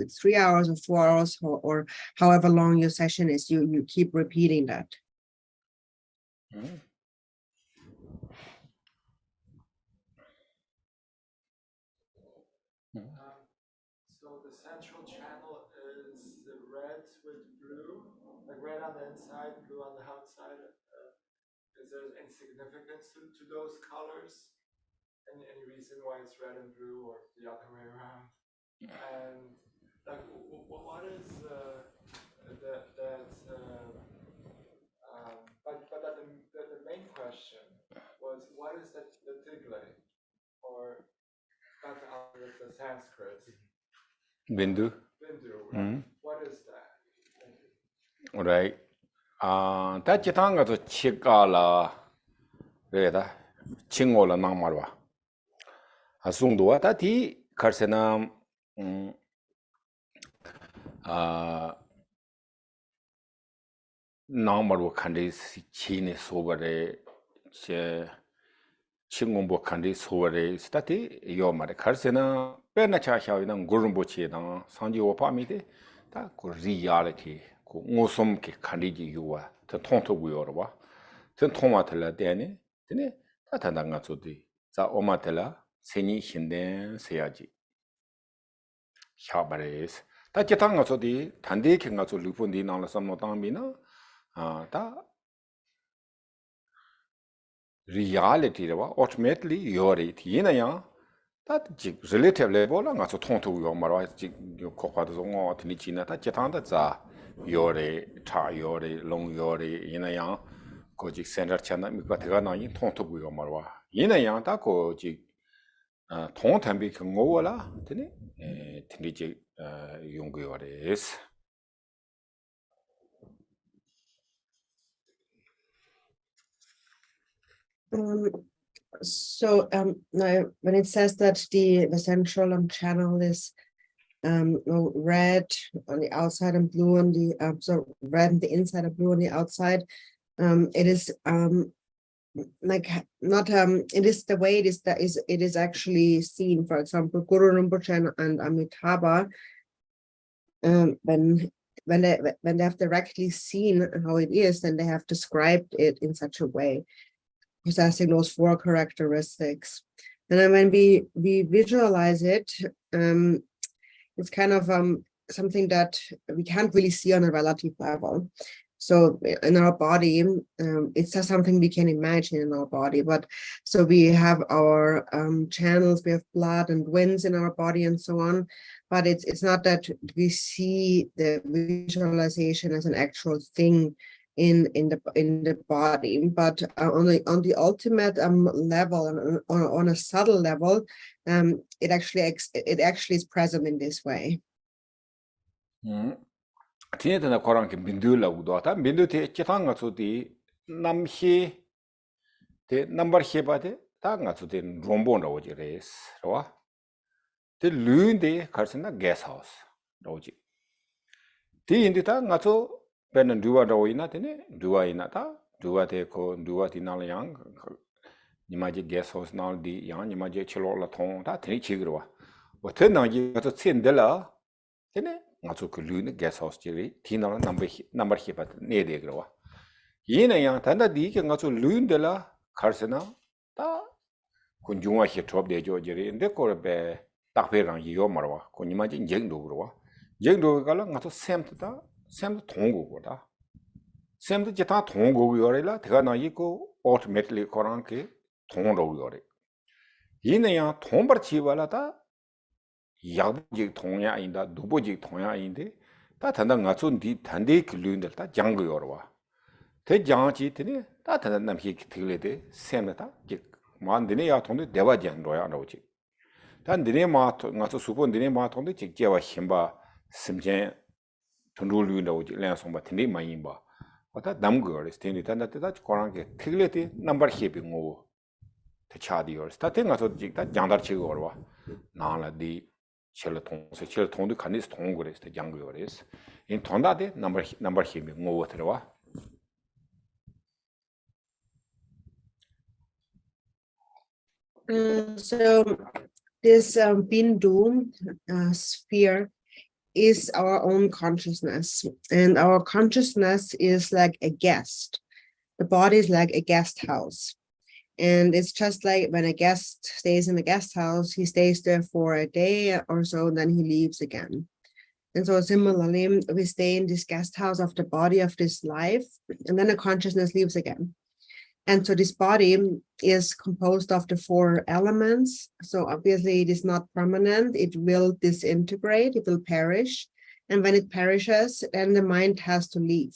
it 3 hours or 4 hours or however long your session is, you keep repeating that. So the central channel is the red with blue, like red on the inside, blue on the outside. Is there any significance to those colors? Any reason why it's red and blue or the other way around? And like, what is but the main question was, what is the tigle, or that's the Sanskrit? Bindu. Bindu. What is that? Thank you. All right. That chitanga to chikala reda chingola namarwa. Asungdua tati karsena namarwa kandi chini sobare chingombo kandi sobare stati yomare karsena pena cha xawina Nguur Rinpoche na sanji opamide ta ko reality ko ngosum ke kandi ji yuwa ta tonto buyorwa ten toma tela dene tene ta tanda nga tsodi za oma tela seni hinden seyaji xabares ta jetanga tsodi tande ke nga tso lupundi nangla samno tangmina ta reality rewa ultimately yori yina yang that relative level nga so tonto yo marwa ko kwa zo ngo tini china ta chetanda za yore cha yore long yore ina yang ko ji center chana mi ka ga na yin tonto yo marwa ina yang ta ko ji tong tan bi ngo wala tini tini ji yung yore is So now when it says that the central channel is red on the outside and blue on the so red on the inside and blue on the outside, it is like not it is the way it is that is it is actually seen. For example, Guru Rinpoche and Amitabha, when they have directly seen how it is, then they have described it in such a way, possessing those 4 characteristics. And then when we visualize it, it's kind of something that we can't really see on a relative level. So in our body, it's just something we can imagine in our body. But so we have our channels, we have blood and winds in our body and so on. But it's not that we see the visualization as an actual thing in the body, but on the ultimate level and on a subtle level, it actually is present in this way. 티네드나 거랑게 민두라 우도다 민두테 치탕가 소디 남히 데 넘버 헤바데 다가 소디 롬본라 오지레스 와 데 루인데 가르스나 게스하우스 로지 디 인디타 나초 베는 두와다 오이나 데네 두와이나다 두와데 코 두와티나량 니마지 게스하우스 나디 양 니마지 칠로라 통다 데니 치그와 워테나기 가서 쳔델라 데네 ngazu ku lu ne gas house jiri tina number hibat ne de gro yina yang tanda di ke ngazu lu de la kharsena ta kunjungwa hi top de jo jiri inde ko be tak pe rang yo marwa ko nima ji jeng do gro jeng do ga la ngazu sem thong go da sem de jeta thong go yo re la de na yi ko automatically koran ke thong ro yo re yina yang thong bar chi wala ta 야부직 통야인다 두보직 통야인데 다 단단 가촌 디 단대 글륜들 다 장거 열어와 대장지 되네 다 단단 남히 틀레데 셈다 기 만드네 야 통데 대화장 로야 나오지 단드네 마 가서 수본드네 마 통데 직제와 힘바 심제 돈룰류 나오지 량송바 드네 마인바 왔다 남거 스테니 단다다 코랑게 틀레데 넘버 헤비 고 대차디어 스타팅 가서 직다 장다치고 걸어와 나라디 chertong de kanis tong gores te jang gores in tonda de number him ngo terwa So this Bindu sphere is our own consciousness, and our consciousness is like a guest. The body is like a guest house, and it's just like when a guest stays in a guest house, he stays there for a day or so, and then he leaves again. And so similarly, we stay in this guest house of the body of this life, and then the consciousness leaves again. And so this body is composed of the 4 elements. So obviously it is not permanent. It will disintegrate, it will perish. And when it perishes, then the mind has to leave.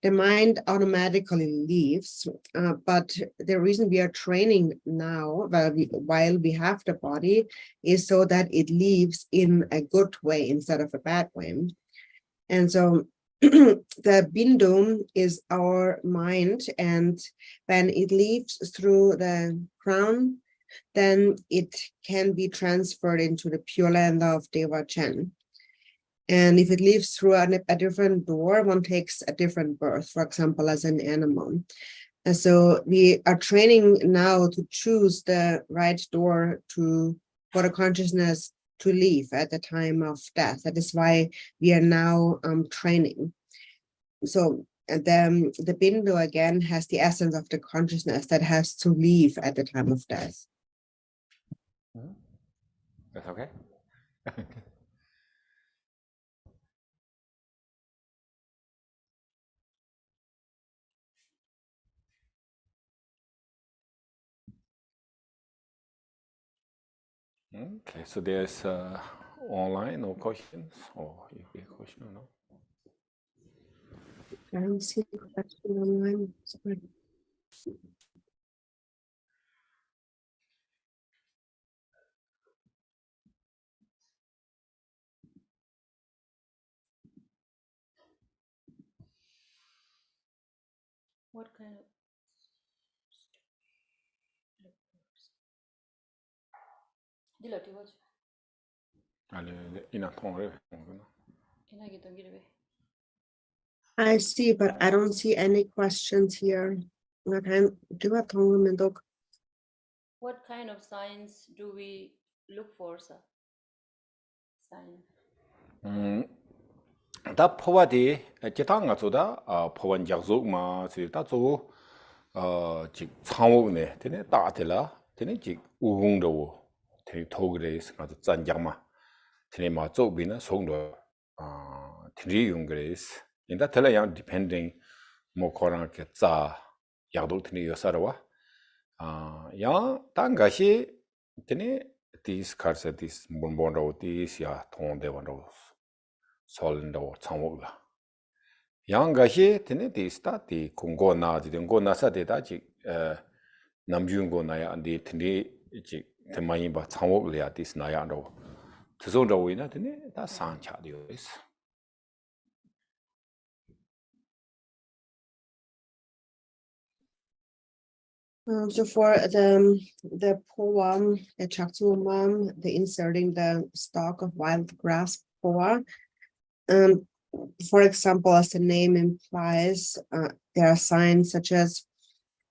The mind automatically leaves. But the reason we are training now, while we have the body, is so that it leaves in a good way instead of a bad way. And so the Bindu is our mind, and when it leaves through the crown, then it can be transferred into the Pure Land of Deva Chen. And if it leaves through a different door, one takes a different birth, for example, as an animal. And so we are training now to choose the right door for the consciousness to leave at the time of death. That is why we are now training. So the Bindu again has the essence of the consciousness that has to leave at the time of death. That's okay. Okay, so there's online no questions, or if you have a question or no? I don't see a question online. Sorry. What kind of I see, but I don't see any questions here. Okay, what kind of signs do we look for, sir? Sign. 다 포와디 기타가 조다 포원 작족마 지다 조 지 창옥네 되네 따텔라 되네 지 우궁도 되네 토그레스 가서 짠장마 되네 마 조비나 송도 드리 용그레스 인다 텔라 양 depending 뭐 코랑 게자 야도 되네 요사라와 야 땅가시 되네 these cards this bonbon도 this 야 통대원도 solndo 창옥라 양가시 되네 디스타 디 공고나 지든 고나사 데다지 남준고나야 안디 드니 지 대만이 바 창옥리아 디스나야로 드송도 위나 되네 다 상차디오스 So for the Phowa, the Changchub, the inserting the stalk of wild grass Phowa, for example, as the name implies, there are signs such as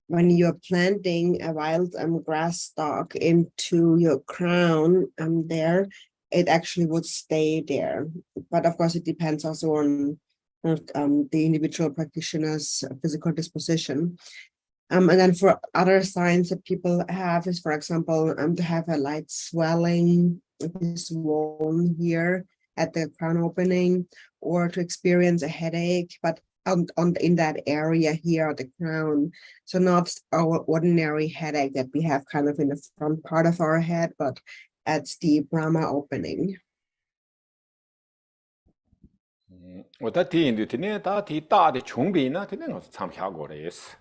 when you're planting a wild grass stalk into your crown, there, it actually would stay there. But of course, it depends also on the individual practitioner's physical disposition. And then for other signs that people have is, for example, to have a light swelling of this wall here at the crown opening, or to experience a headache, but in that area here at the crown. So not our ordinary headache that we have kind of in the front part of our head, but at the Brahma opening. 어다티 인디티네 다티 따데 총비나 되는 거 참샤고레스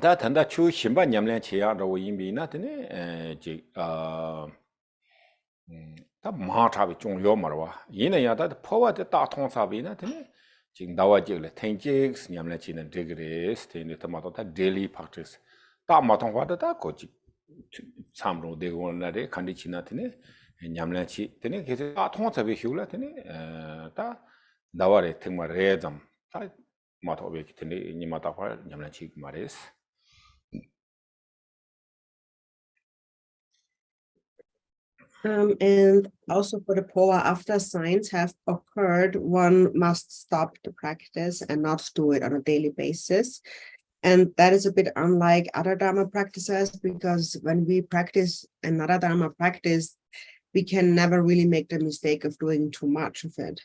다 단다 추 신반 냠련 치야로 임비나 되네 다 마차비 종료 말와 이내야 다 포와데 다 통사비나 되네 지금 나와지래 텐직스 냠련 치는 디그레스 되네 토마토 다 데일리 프랙티스 다 마통화다 다 고지 참로 되고나데 컨디치나 되네 냠련 치 되네 계속 다 통사비 휴라 되네 다 나와래 정말 레점 다 마토베 되네 니마타화 냠련 치 말레스 And also for the Phowa, after signs have occurred, one must stop the practice and not do it on a daily basis. And that is a bit unlike other Dharma practices, because when we practice another Dharma practice, we can never really make the mistake of doing too much of it.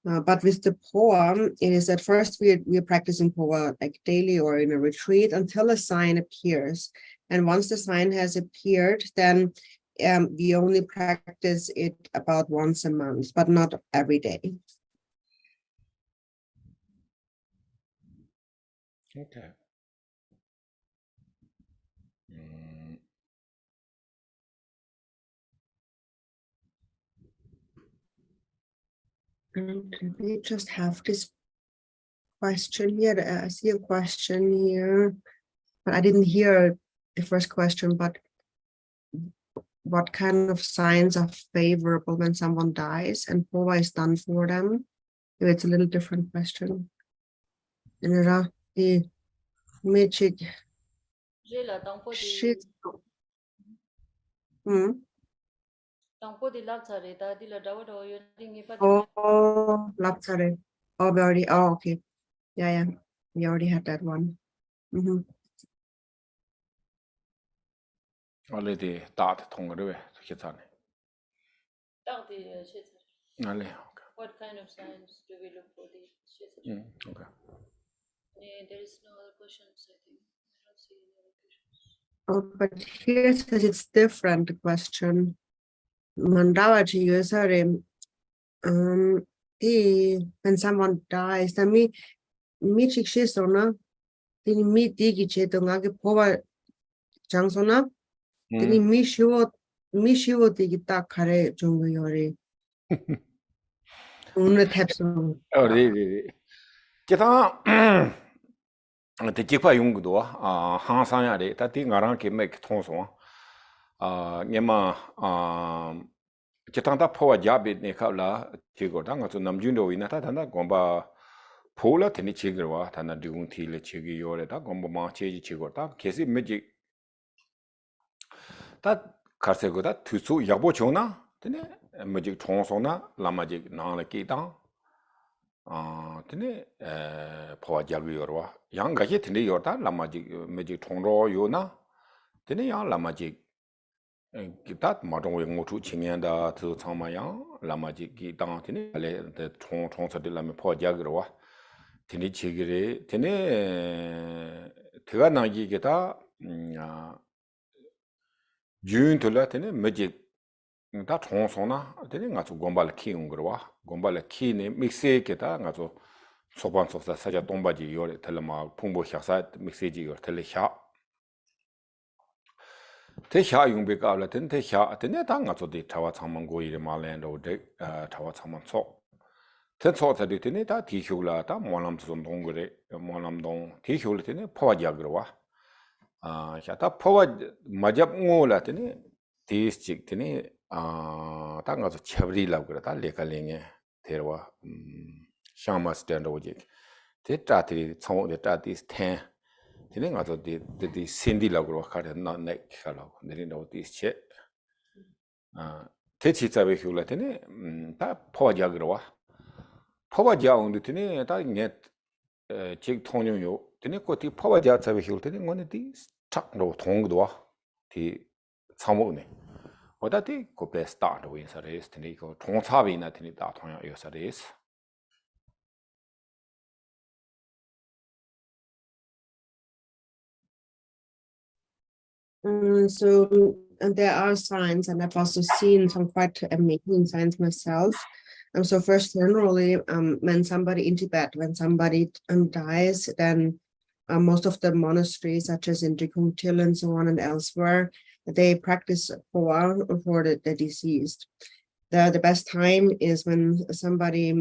But with the Phowa, it is at first we are practicing Phowa like daily or in a retreat until a sign appears. And once the sign has appeared, then we only practice it about once a month, but not every day. Okay. We just have this question here. I see a question here, but I didn't hear the first question. But what kind of signs are favorable when someone dies and Phowa is done for them? Maybe it's a little different question. Magic. Jela tangpo Shit. tangpo di lap chare ta di la dawa do yo ringi pa Oh, Lapsare. Oh, we already. Oh, okay. Yeah. We already had that one. Already start 통으로 왜 기타네. tak di shit. 알레. What kind of signs do we look for the shit? Okay. There is no other questions, I think. I don't see any other questions. Oh, but here it says it's different, the question. Mandawaji Yusare. When someone dies, then me chik sona, then me digi chetonga ke Phowa changsona, then me shivo digi tak kare jungu yori. Unne tapso. Oh, really. 기타 대직파 용구도 항상야래 다티 나랑 개맥 통송 녀마 기타다 포와 잡이네 갑라 지고다 가서 남준도 이나다 단다 공바 포라 테니 지거와 단다 디궁 티레 지기 요래다 공바마 체지 지고다 계시 매직 다 가세고다 투수 야보 좋나 되네 매직 통송나 라마직 나라 기타 tene Phowa jagu yorwa yang gaje tene yorda lamaji meji thongro yona tene yang lamaji gitat madong we ngotu chingyan da tu changma yang lamaji gi dang tene le de thong sa de lame Phowa jagu tene chigire tene tega nagi geta jun tola tene meji 다 총소나 되는 가서 공발 키운 거와 공발 키네 믹스에게다 가서 소반 속사 사자 동바지 요래 telma 풍부 샤사 믹스지 요 tel샤 대샤 용백가라 된 대샤 되네 당 가서 디 타와 참만고 이래 말랜도 데 타와 참만소 대소자들 되네 다 디효라 다 모남선 동거래 모남동 디효를 되네 포와지아그와 샤다 포와 마잡고라 되네 디스직 되네 딱 가서 쳐버리려고 그러다 레칼링에 데려와 샤마 스탠드 오지 대짜들이 청원에 짜디 스탠 되는 가서 디 신디라고 그러고 가려 나네 가라고 내린다고 디스체 대치자베 휴라 되네 다 포와지아 그러와 포와지아 온도 되네 다 이게 직 통용요 되네 거기 포와지아 자베 휴 되네 뭐네 디 착로 통도와 디 참오네 어다디 고베 스타트 윈서레스 테니고 통차비나 테니다 통야 요서레스 So and there are signs, and I've also seen some quite amazing signs myself. So first, generally, when somebody in Tibet, when somebody dies, then most of the monasteries, such as in Drikung and so on and elsewhere, they practice Phowa for the deceased. The best time is when somebody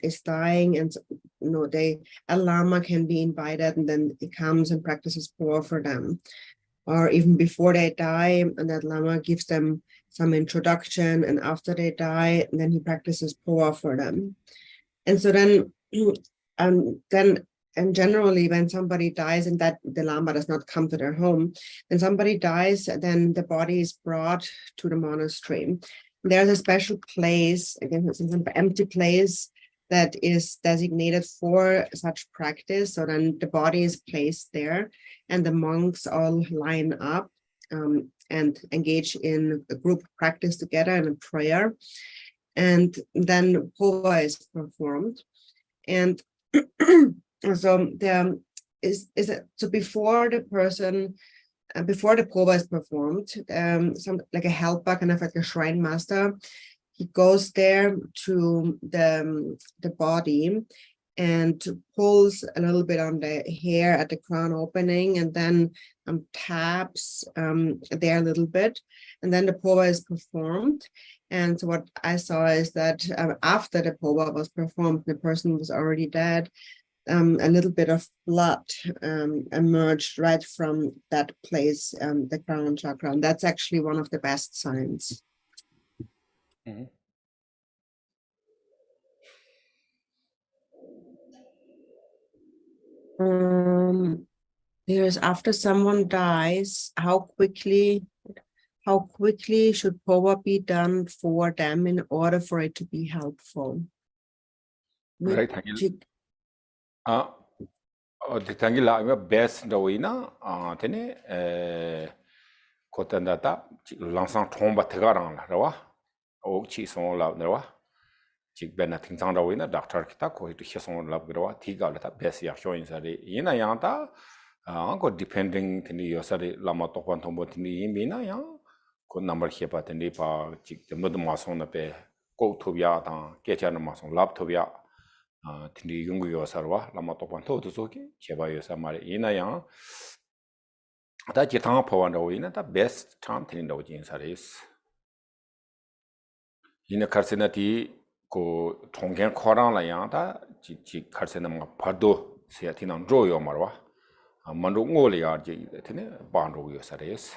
is dying, and a lama can be invited, and then it comes and practices Phowa for them. Or even before they die, and that lama gives them some introduction, and after they die, and then he practices Phowa for them. And so and generally when somebody dies and that the lama does not come to their home, when somebody dies, then the body is brought to the monastery. there's a special place, again, it's an empty place that is designated for such practice. So then the body is placed there and the monks all line up and engage in a group practice together in a prayer. And then Phowa is performed. And so there so before the person, before the Phowa is performed, some like a helper, kind of like a shrine master, he goes there to the body and pulls a little bit on the hair at the crown opening, and then taps there a little bit, and then the Phowa is performed. And so what I saw is that after the Phowa was performed, the person was already dead. A little bit of blood emerged right from that place, the crown chakra. And that's actually one of the best signs. Mm-hmm. Because after someone dies, how quickly should Phowa be done for them in order for it to be helpful? Right. Thank you. Best the way na. Tene. Kotandata. Langsang tomba tegarang la, rawa. Chi son la, rawa. Chik bena tingtang the way na. Doctor kita ko itu hison la, rawa. Tiga la ta best ya showing sari. Ina yang ta. Ko depending tene yosari lama tokwan tombo tene yimina yang. Ko number hepa tene pa chik the mud mason na pe ko tobia ta kecha na mason lab tobia. Tindi yungu yosarwa lama tokwan to soki cheba yosamare ina yang ta jitang Phowa ndo ina ta best time tindi ndo jin saris ina karsena ti ko tonggen khorang la yang ta ji karsena ma phado se atinang ro yo marwa mandu ngole ya ji tene bando yosaris.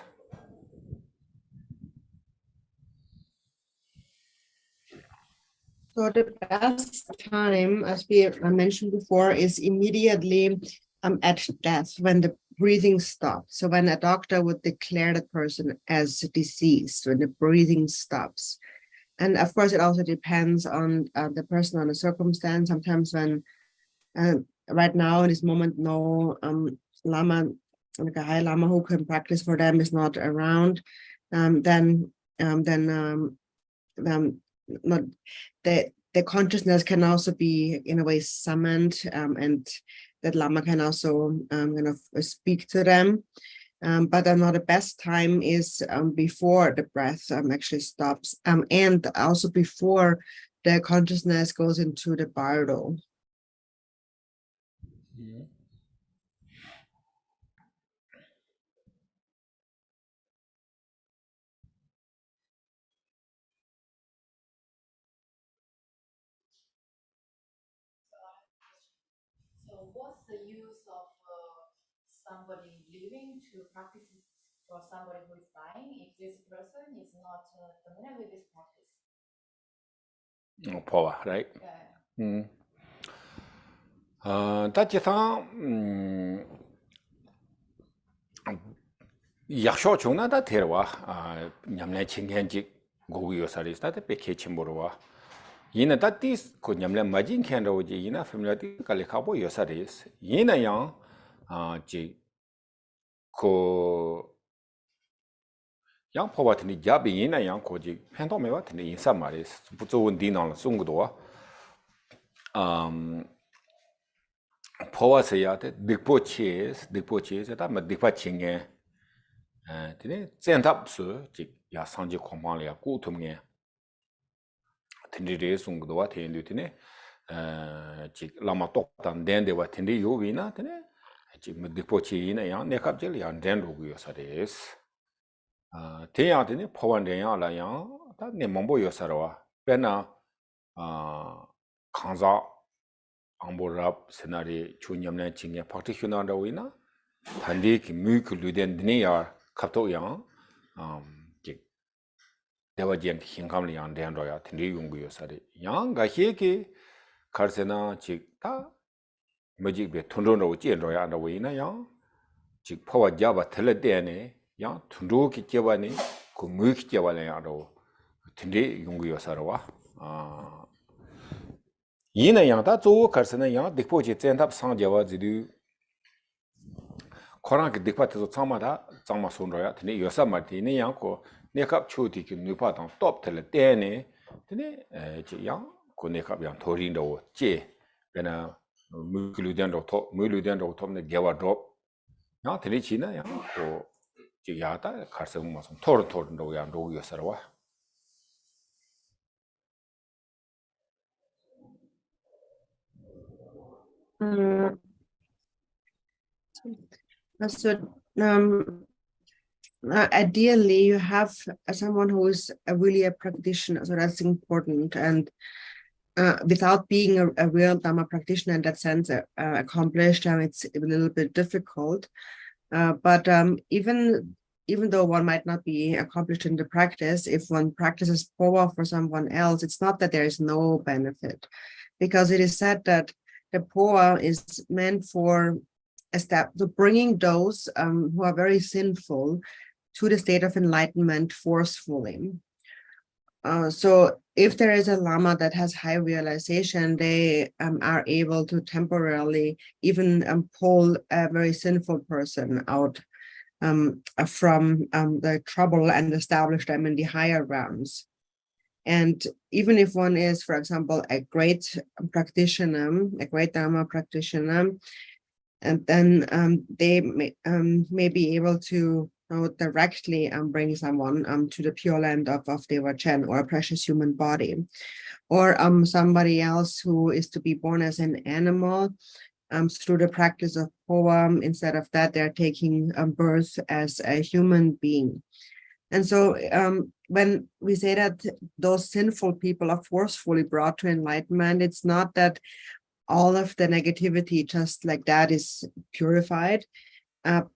So the best time, as we mentioned before, is immediately at death, when the breathing stops. So when a doctor would declare that person as deceased, when the breathing stops. And of course, it also depends on the person, on the circumstance. Sometimes when right now in this moment, no lama, like a high lama who can practice for them is not around, then not the consciousness can also be in a way summoned, and that lama can also kind of speak to them. But another best time is before the breath actually stops, and also before the consciousness goes into the bardo. So what's the use of somebody living to practice for somebody who is dying if this person is not familiar with this practice? Phowa, right? Yeah. Tachitang yaksho chungna da terwa nyamle chinghenjik gogu yosaris da pe kechimborwa yina da tis ko nyamle majin khenro ji yina familiarity kale khabo yosaris yina yang ji ko yang Phowa tini jabi yina yang ko ji phento mewa tini insa maris buzo wondi nang sungdo Phowa se ya de dikpo che da ma dikpa chinghe tene zentap su ji ya sangji kompang ya ku tumge tindi re sungdo wa tendi tene ji lama tok tan den de wa tindi yo wi na tene ji ma dikpo che yin ya ne kap je ya den ro gu yo sa des te ya tene Phowa den ya la ya ta ne mombo yo sa wa pe na khangza amborap scenario chunyamne chingye phakti khuna da wi na thandi ki mu ku luden dine ya kapto yang ji dewa jen hingam yang den ro ya tindi yungu yo sa de yang ga he ki karsena ji ta maji be thundro ro jen ro ya da wi na yang ji Phowa jaba thele de ne yang thundro ki jeba ni ku mu ki jeba le ya ro tende yungu yosarwa yina yang ta zo karsana yang dikpo je zentap sangjawa zidu korang ke dikpa tezo tsangma da tsangma sonroya tene yosa marti ne yang ko nekap choti ki nupa tang top tele tene tene je yang ko nekap yang thorin do je bena mulu den do top ne gewa drop yang tene china yang ko je ya ta karsa ma son thor do yang do yosarwa So ideally, you have someone who is really a practitioner, so that's important. And without being a real Dharma practitioner in that sense, accomplished, it's a little bit difficult. But even though one might not be accomplished in the practice, if one practices Phowa for someone else, it's not that there is no benefit, because it is said that the Phowa is meant for bringing those who are very sinful to the state of enlightenment forcefully. So if there is a Lama that has high realization, they are able to temporarily even pull a very sinful person out from the trouble and establish them in the higher realms. And even if one is, for example, a great practitioner, a great Dharma practitioner, and then they may be able to directly bring someone to the pure land of Deva Chen, or a precious human body, or somebody else who is to be born as an animal through the practice of Phowa. Instead of that, they're taking birth as a human being. And so when we say that those sinful people are forcefully brought to enlightenment, it's not that all of the negativity just like that is purified,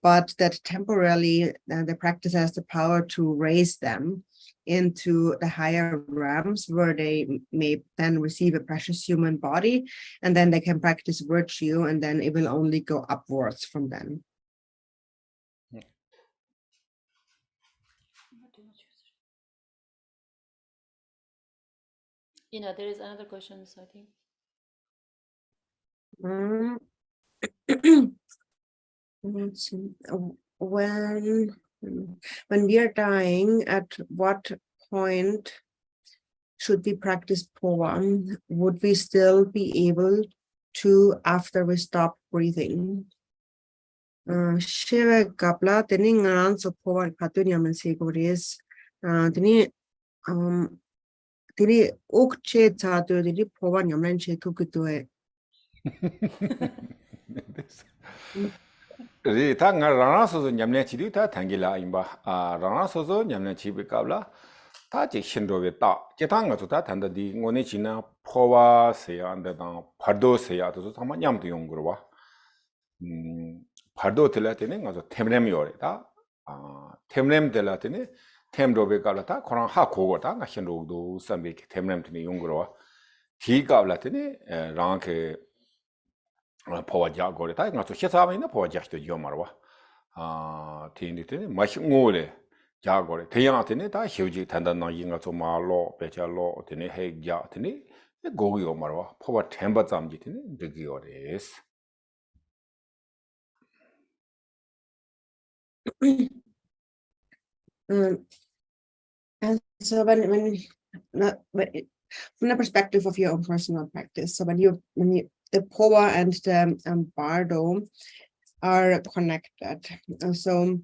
but that temporarily the practice has the power to raise them into the higher realms, where they may then receive a precious human body, and then they can practice virtue, and then it will only go upwards from then. There is another question, I think. Let's see. When we are dying, at what point should we practice Phowa? Would we still be able to after we stop breathing? Shiva Kapla, teni ngaran so Phowa Patunya Segoris, teni okche tato, teni Phowa Yaman Chetukutue. 타 nga rana sozo nyamne chidi ta thangila imba rana sozo nyamne chibi kabla ta je shindowe ta je ta nga ta thanda di ngone china Phowa se anda da phardo se ya to sama nyam de yong gro wa phardo tela tene nga zo temrem yore ta temrem tela tene temrobe kabla ta khorang ha khogo ta nga shindo do sambe ke temrem tene yong gro wa thi kabla tene rang ke Phowa gore ta nga so shesama ina Phowa to yomarwa tindi tene mashi ngole gore teyang tene ta hyuji tanda na yinga so ma lo pecha lo tene he ja tene go yomarwa Phowa temba zamji tene degi yores. And so when from the perspective of your own personal practice, so when the Phowa and the Bardo are connected. So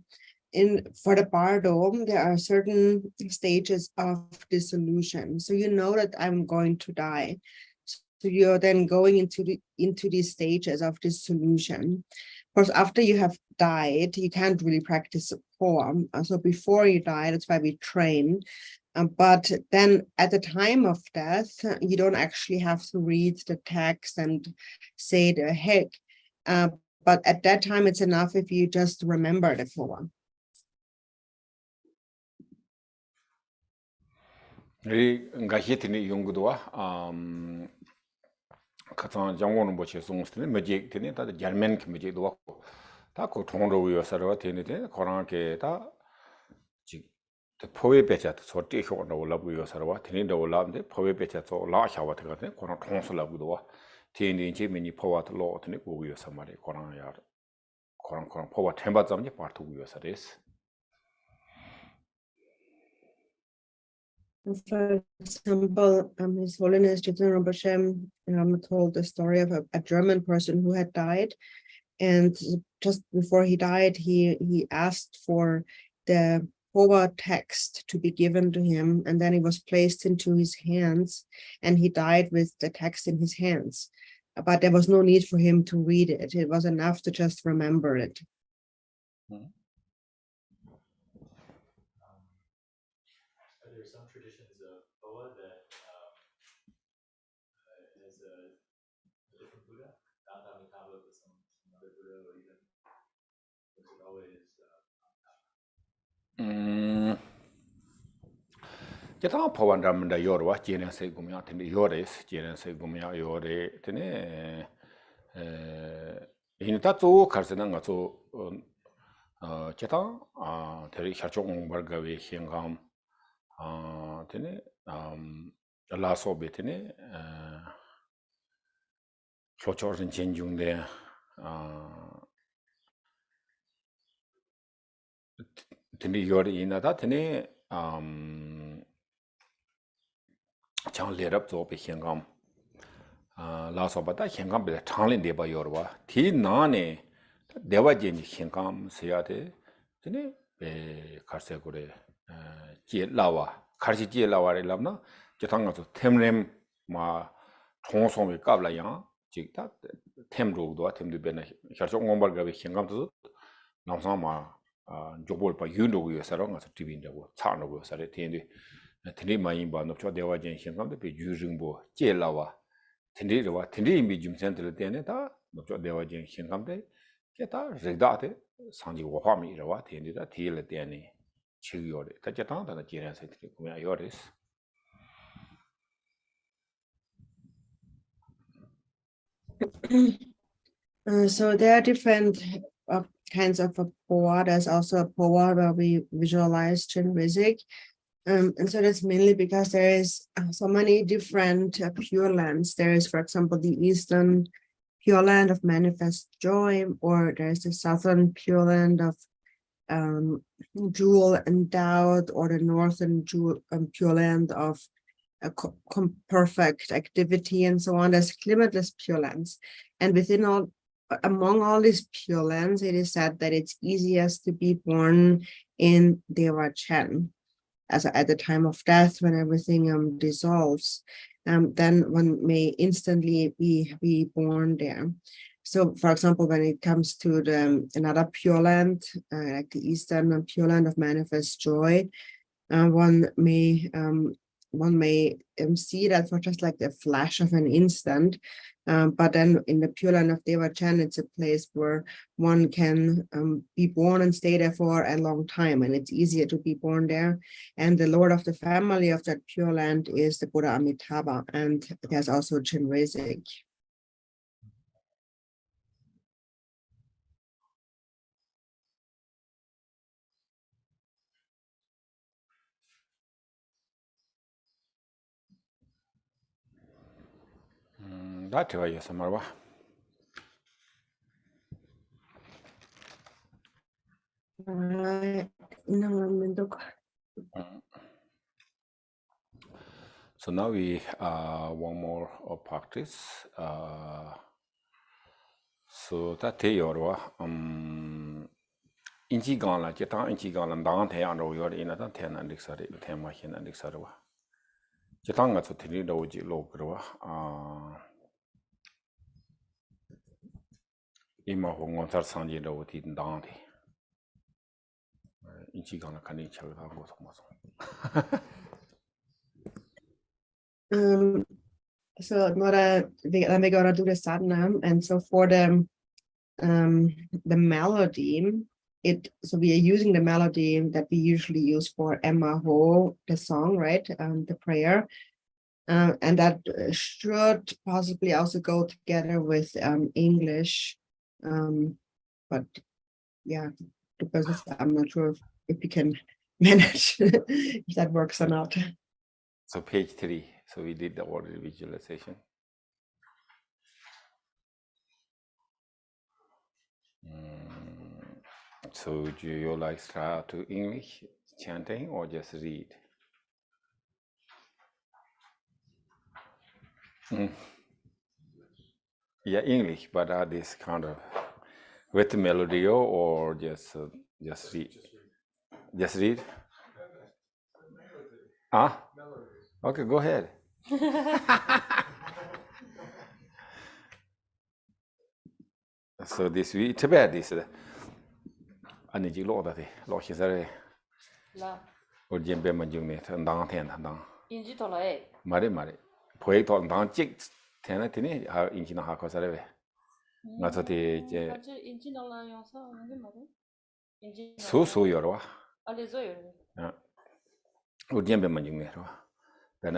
for the Bardo, there are certain stages of dissolution. So you know that I'm going to die. So you're then going into these stages of dissolution. Of course, after you have died, you can't really practice Phowa. So before you die, that's why we train. But then at the time of death, you don't actually have to read the text and say the heck. But at that time, it's enough if you just remember the Phowa. Katsan Jangwon Boche Songstene, Magic Tene, the German Magic Wako, Taco Tondo, Sarah Tene, Koranke, the Phowa Bechat, so take on the Labu Sarva, Tin the Olam, the Phowa Bechat, or La Shawat, Koran Consul Labudua, Tin in Jimmy Phowa to Law, and Ugu somebody, Koran Yard, Koran Phowa Tembazam, the part of US is. For example, His Holiness Drikung Rinpoche told the story of a German person who had died, and just before he died, he asked for the Phowa text to be given to him, and then it was placed into his hands, and he died with the text in his hands. But there was no need for him to read it. It was enough to just remember it. Are there some traditions of Phowa that has a different Buddha, not Amitabha, but some other Buddha, or even was it always Jatan Phowa Dharma Yorwa, Jenen say Gumya, and the Yores, Jenen say Gumya Yore, Tene in Tatsu, Karsenanga, so Jatan, Terry Hachong Bargawe, Hingam, Tene, Lasso Betene, Flochors and Chenjung there, Tene Yori in that, Tene, Chang lit up to Hingam. Lasso Bata Hingam be the Tanglin de Bayorwa, T Nane, Devajan Hingam Siate, Tene, Karsegore, Jet Lawa, Karsi Jet Lawa Lamna, Jatanga to Temrem Ma Tonson with Kabla Yang, Jigta, Temro, do Tem de Ben, Hachong with Hingam to Namsama, Jobol by Yundo, Sarong as a TV in the Tarno, Saretendi, Tenima Imba, no Devajan Hingam, the using Bo, Jet Lawa. Tindiriwa, Tindi Medium Central Teneta, Dr. Devajan Hingamde, Geta, Redate, Sanji Wahami Rawa, Tindida, Til Deni, Chiliore, Tajatan, and the Jiran Centric Yoris. So there are different kinds of Phowa. There's also a Phowa where we visualize Chinrizic. And so that's mainly because there is so many different Pure Lands. There is, for example, the Eastern Pure Land of Manifest Joy, or there's the Southern Pure Land of Jewel Endowed, or the Northern Pure Land of perfect activity, and so on. There's limitless Pure Lands. And among all these Pure Lands, it is said that it's easiest to be born in Dewa Chen. As at the time of death, when everything dissolves, then one may instantly be born there. So, for example, when it comes to another Pure Land, like the Eastern Pure Land of Manifest Joy, one may see that for just like the flash of an instant. But then in the Pure Land of Deva Chan, it's a place where one can be born and stay there for a long time, and it's easier to be born there. And the Lord of the family of that Pure Land is the Buddha Amitabha, and there's also Chinrizic. That's why you Samarwa. So now we one more practice. So that Yorwa Inchi Gala, Jeta Inchi Galan Dante and Royor in a 10 and Dixari, 10 machine and Dixarwa. Jetanga to Tinidoji Logrova. Ima Hongontar Sanji do Tin Dante. Inchi Gala can each other go to So then we're gonna do the sadhana, and so for the melody, so we are using the melody that we usually use for Emma Ho, the song, right? The prayer, and that should possibly also go together with English, but yeah, because I'm not sure if we can manage if that works or not. So page 3. So we did the order visualization. So do you like start to English chanting or just read? Yeah, English, but this kind of with melody or just read? Just read? Ah? Okay, go ahead. So this week, Tibet is Aniji Lo that Lo Shizare La. or Jimbe Majumit and Dang Ten and Dang. 인지 돌아에. Mari Mari. Poet on Dang Chik Tenatini, how Inchina Hakosare. Not that 아주 인지 날라여서 이게 말이야. 인지. so Yorwa. 알려줘요. Or Jimbe Majumit. Then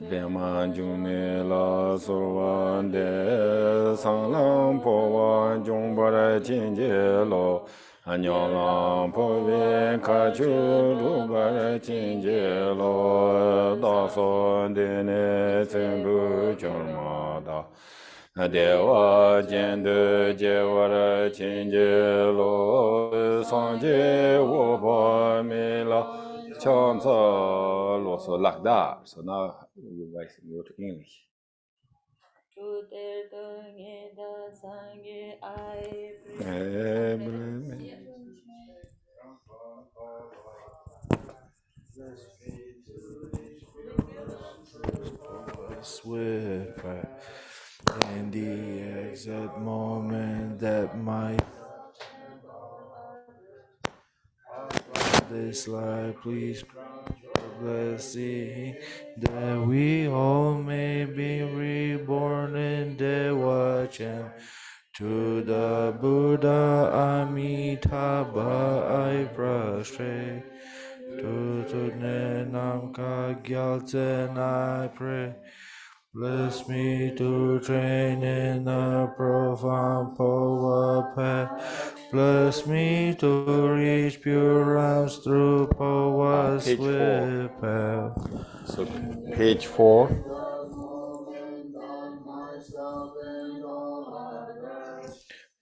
Bemanjune la sorwan de sanglang Phowa Jongbara Chinje lo Anyolang Pove Kachu Rubara Chinje lo Dason Dene Tsengu Chormada Dewa Jende Jewara Chinje lo Sanje Woba Mela Chance also like that. So now you guys go to English. With in the exact moment that my this life, please blessing that we all may be reborn in Dewachan. To the Buddha Amitabha I prostrate. To Namka Gyalten I pray. Bless me to train in the profound Phowa path. Bless me to reach pure realms through Phowa's swift path. So page 4.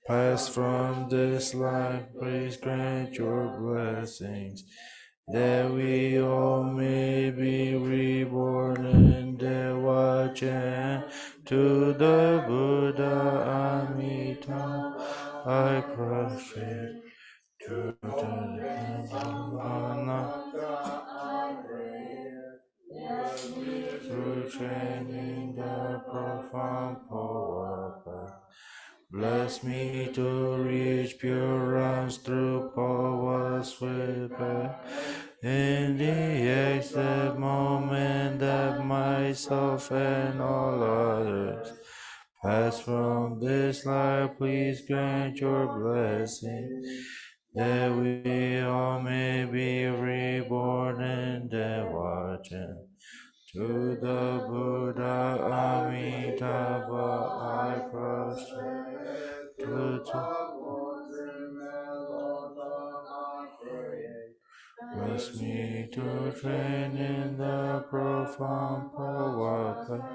Pass from this life, please grant your blessings, that we all may be reborn in Dewachan. To the Buddha Amitabha I prostrate. To the through training the profound Phowa path. Bless me to reach pure realms through Phowa's swift path. In the exact moment that myself and all others pass from this life, please grant your blessing, that we all may be reborn in Devachan. To the Buddha Amitabha I prostrate. Bless me to train in the profound Phowa path.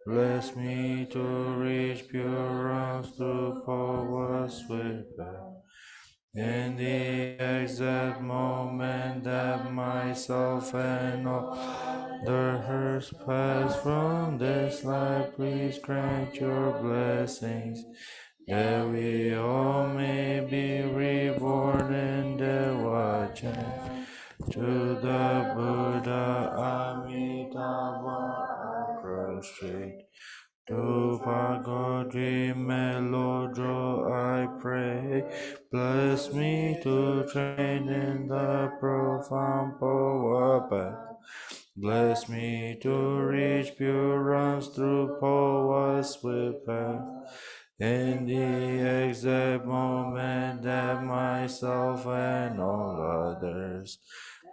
Bless me to reach pure realms through Phowa's swift path. In the exact moment that myself and all others pass from this life, please grant your blessings, that we all may be reborn in Devachan. To the Buddha Amitabha I prostrate. To Pagodri Melodro I pray. Bless me to train in the profound Phowa path. Bless me to reach pure realms through Phowa's swift path. In the exact moment that myself and all others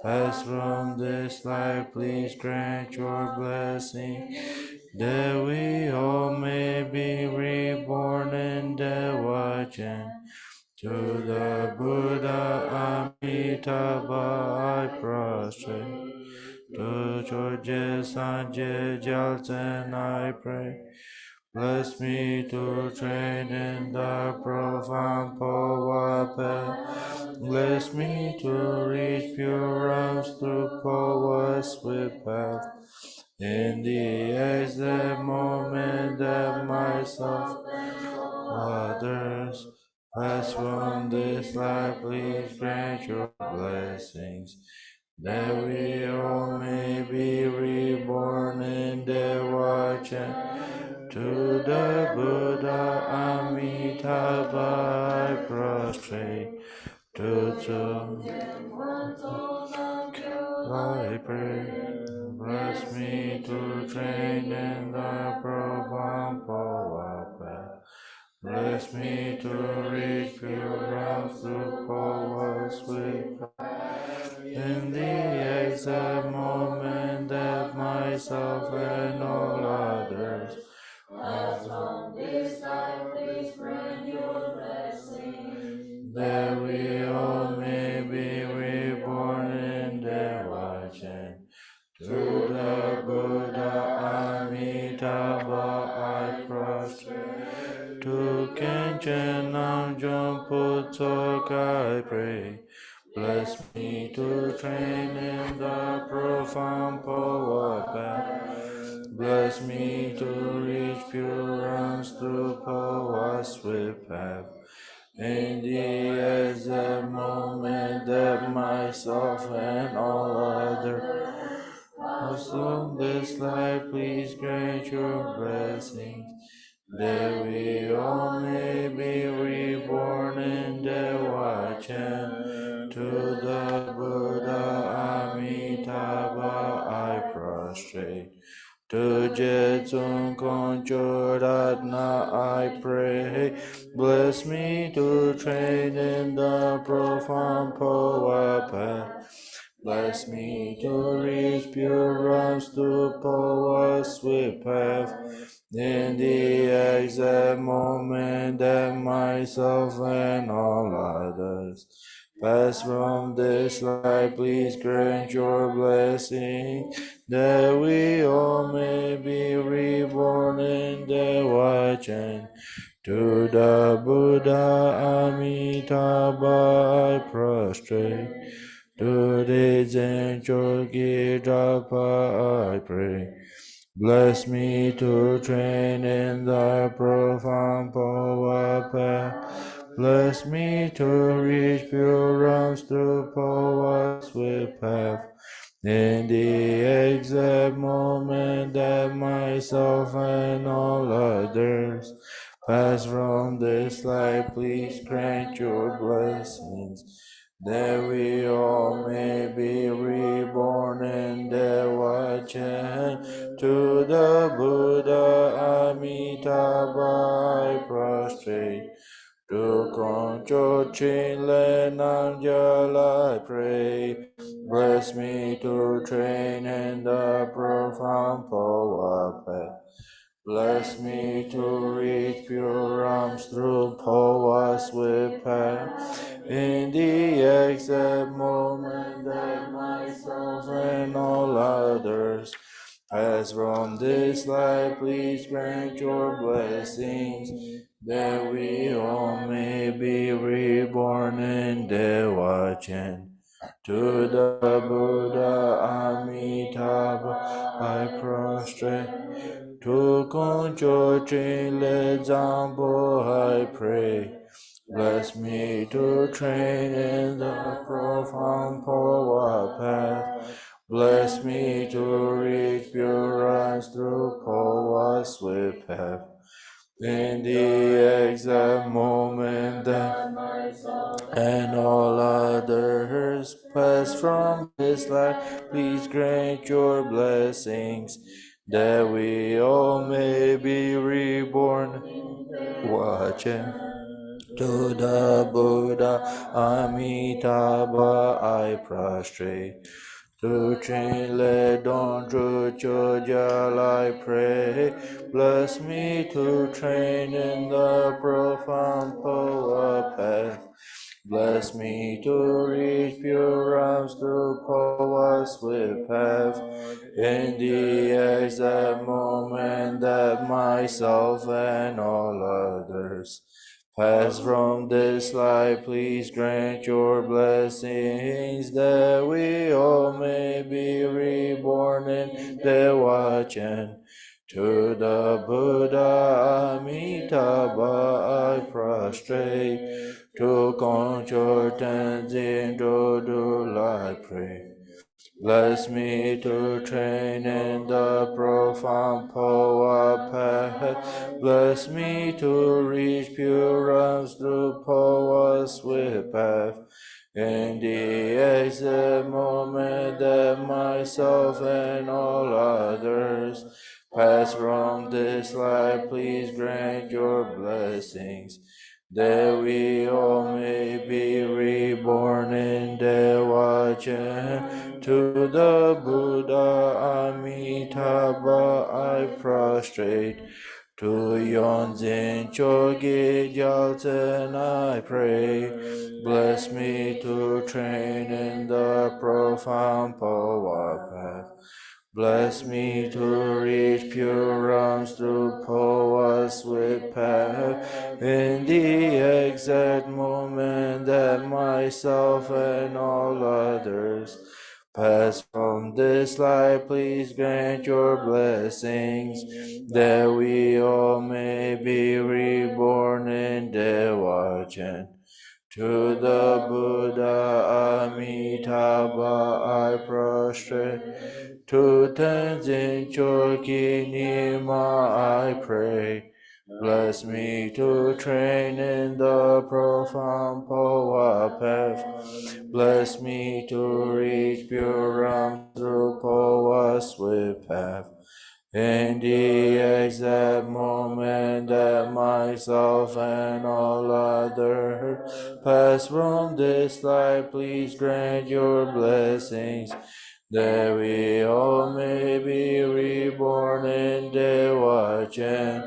pass from this life, please grant your blessing, that we all may be reborn in Devachan. To the Buddha Amitabha I prostrate. To George Sanjay Jalten I pray. Bless me to train in the profound Phowa path. Bless me to reach pure realms through Phowa's swift path. In the exact moment that myself and others pass from this life, please grant your blessings, that we all may be reborn in Devachan. To the Buddha Amitabha I prostrate. To I pray. Bless me to train in the profound Phowa path. Bless me to reach pure realms through Phowa's sweet path. In the exact moment that myself and all others pass from this life, please grant your blessing, that we all may be reborn in Devachan. To the Buddha Amitabha I prostrate. To Kenchen Namjom Putok I pray. Bless me to train in the profound Phowa path. Bless me to reach pure realms through Phowa's swift path. In the exact moment that myself and all others pass from this life, please grant your blessings, that we all may be reborn in Devachan. To the Buddha Amitabha I prostrate. To Jetsun Koncho Ratna I pray. Bless me to train in the profound Phowa path. Bless me to reach pure realms through Phowa's sweet path. In the exact moment that myself and all others pass from this life, please grant your blessing, that we all may be reborn in Devachan. To the Buddha Amitabha I prostrate. To the Zen Chogi Drapa I pray. Bless me to train in the profound Phowa path. Bless me to reach pure realms through Phowa's swift path. In the exact moment that myself and all others pass from this life, please grant your blessings, that we all may be reborn in Devachan. To the Buddha Amitabha I prostrate. To Concho Chinle Namjal I pray. Bless me to train in the profound Phowa path. Bless me to reach pure realms through Phowa's swift path. In the exact moment that myself and all others pass from this life, please grant your blessings, that we all may be reborn in Devachan. To the Buddha Amitabha I prostrate. To Concho Chinle Zambo I pray. Bless me to train in the profound Phowa path. Bless me to reach pure realms through Phowa's swift path. In the exact moment that myself and all others pass from this life, please grant your blessings, that we all may be reborn. Watching. To the Buddha Amitabha I prostrate. To Chinle Don Chojal I pray. Bless me to train in the profound Phowa path. Bless me to reach pure realms through Phowa's swift path. In the exact moment that myself and all others pass from this life, please grant your blessings that we all may be reborn in Dewachen. To the Buddha Amitabha I prostrate, to conjure Tenzin Dodul I pray. Bless me to train in the profound Phowa path. Bless me to reach pure realms through Phowa's swift path. In the exact moment that myself and all others pass from this life, please grant your blessings that we all may be reborn in Dewachen. To the Buddha Amitabha I prostrate. To Yonzin Chogi Gyalten I pray. Bless me to train in the profound Phowa path. Bless me to reach pure realms through Phowa's swift path. In the exact moment that myself and all others pass from this life, please grant your blessings that we all may be reborn in Dewachen. To the Buddha Amitabha I prostrate. To Tenzin Choki Nima I pray. Bless me to train in the profound Phowa path. Bless me to reach pure realms through Phowa's swift path. In the exact moment that myself and all others pass from this life, please grant your blessings that we all may be reborn in Dewachen.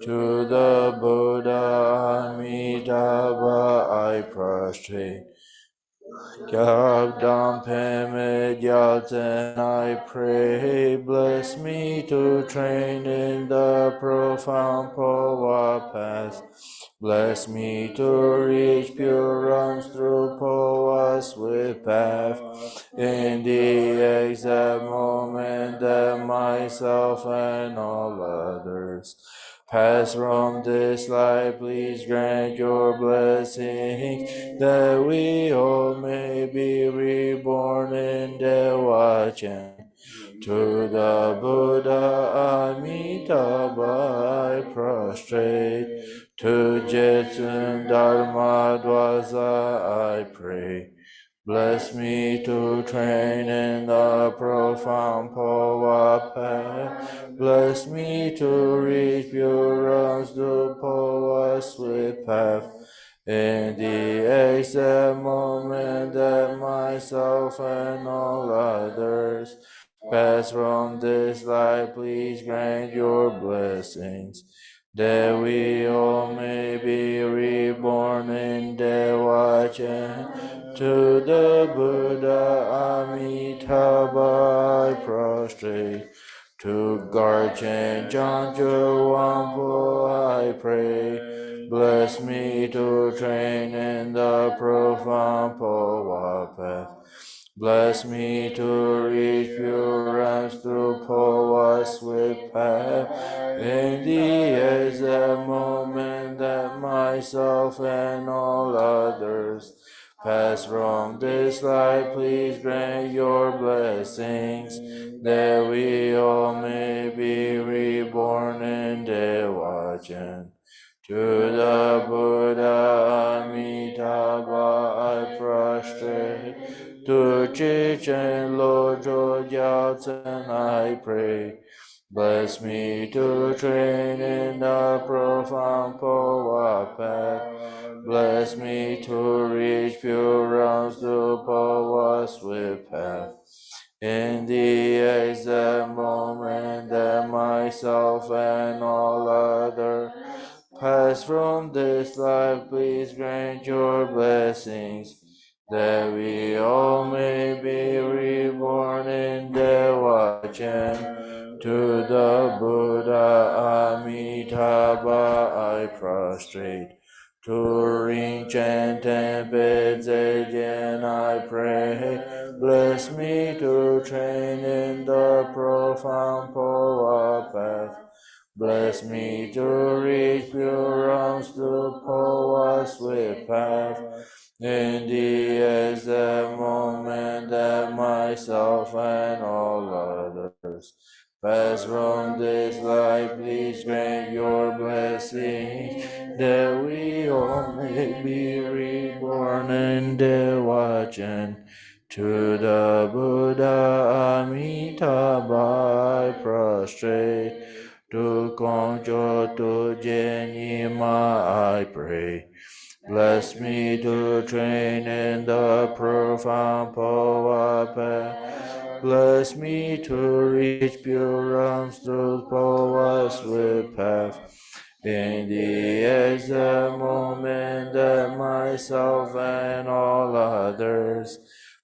To the Buddha Amitabha I prostrate. Kyabdam Peme Gyalten I pray. Bless me to train in the profound Phowa path. Bless me to reach pure realms through Phowa's swift path. In the exact moment that myself and all others pass from this life, please grant your blessing that we all may be reborn in Dewachen. To the Buddha Amitabha I prostrate. To Jetsun Dharma Dwaza I pray. Bless me to train in the profound Phowa path. Bless me to reach pure realms through Phowa's swift path. In the exact moment that myself and all others pass from this life, please grant your blessings that we all may be reborn in Dewachen. To the Buddha Amitabha I prostrate. To Garchen Changchub Wangpo I pray. Bless me to train in the profound Phowa path. Bless me to reach pure realms through Phowa's swift path. In the exact moment that myself and all others pass from this life, please grant your blessings that we all may be reborn in Dewachen. To the Buddha Amitabha I prostrate. To Chichen Lojo Gyaltsen I pray. Bless me to train in the profound Phowa path. Bless me to reach pure realms through Phowa's swift path. In the exact moment that myself and all others pass pass from this life, please grant your blessings, that we all may be reborn in Devachan. To the Buddha Amitabha I prostrate. To Rinchen Tempe Zegen I pray. Bless me to train in the profound Phowa path. Bless me to reach pure realms through Phowa's swift path. Indeed, is the moment that myself and all others pass from this life, please grant your blessing, that we all may be reborn in Devachan. To the Buddha Amitabha I prostrate. To Kongjo to Jenima I pray. Bless me to train in the profound Phowa path. Bless me to reach pure realms through Phowa's swift path. In the exact moment that myself and all others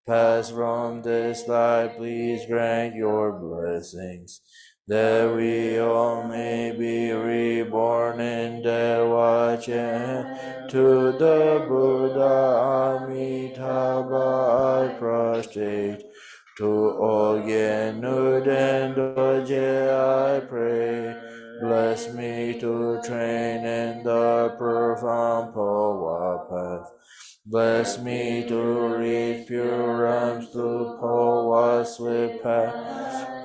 pass from this life, please grant your blessings, that we all may be reborn in Devachan. To the Buddha Amitabha I prostrate. To Ogyen Nuden Doje I pray. Bless me to train in the profound Phowa path. Bless me to reach pure realms through Phowa's swift path.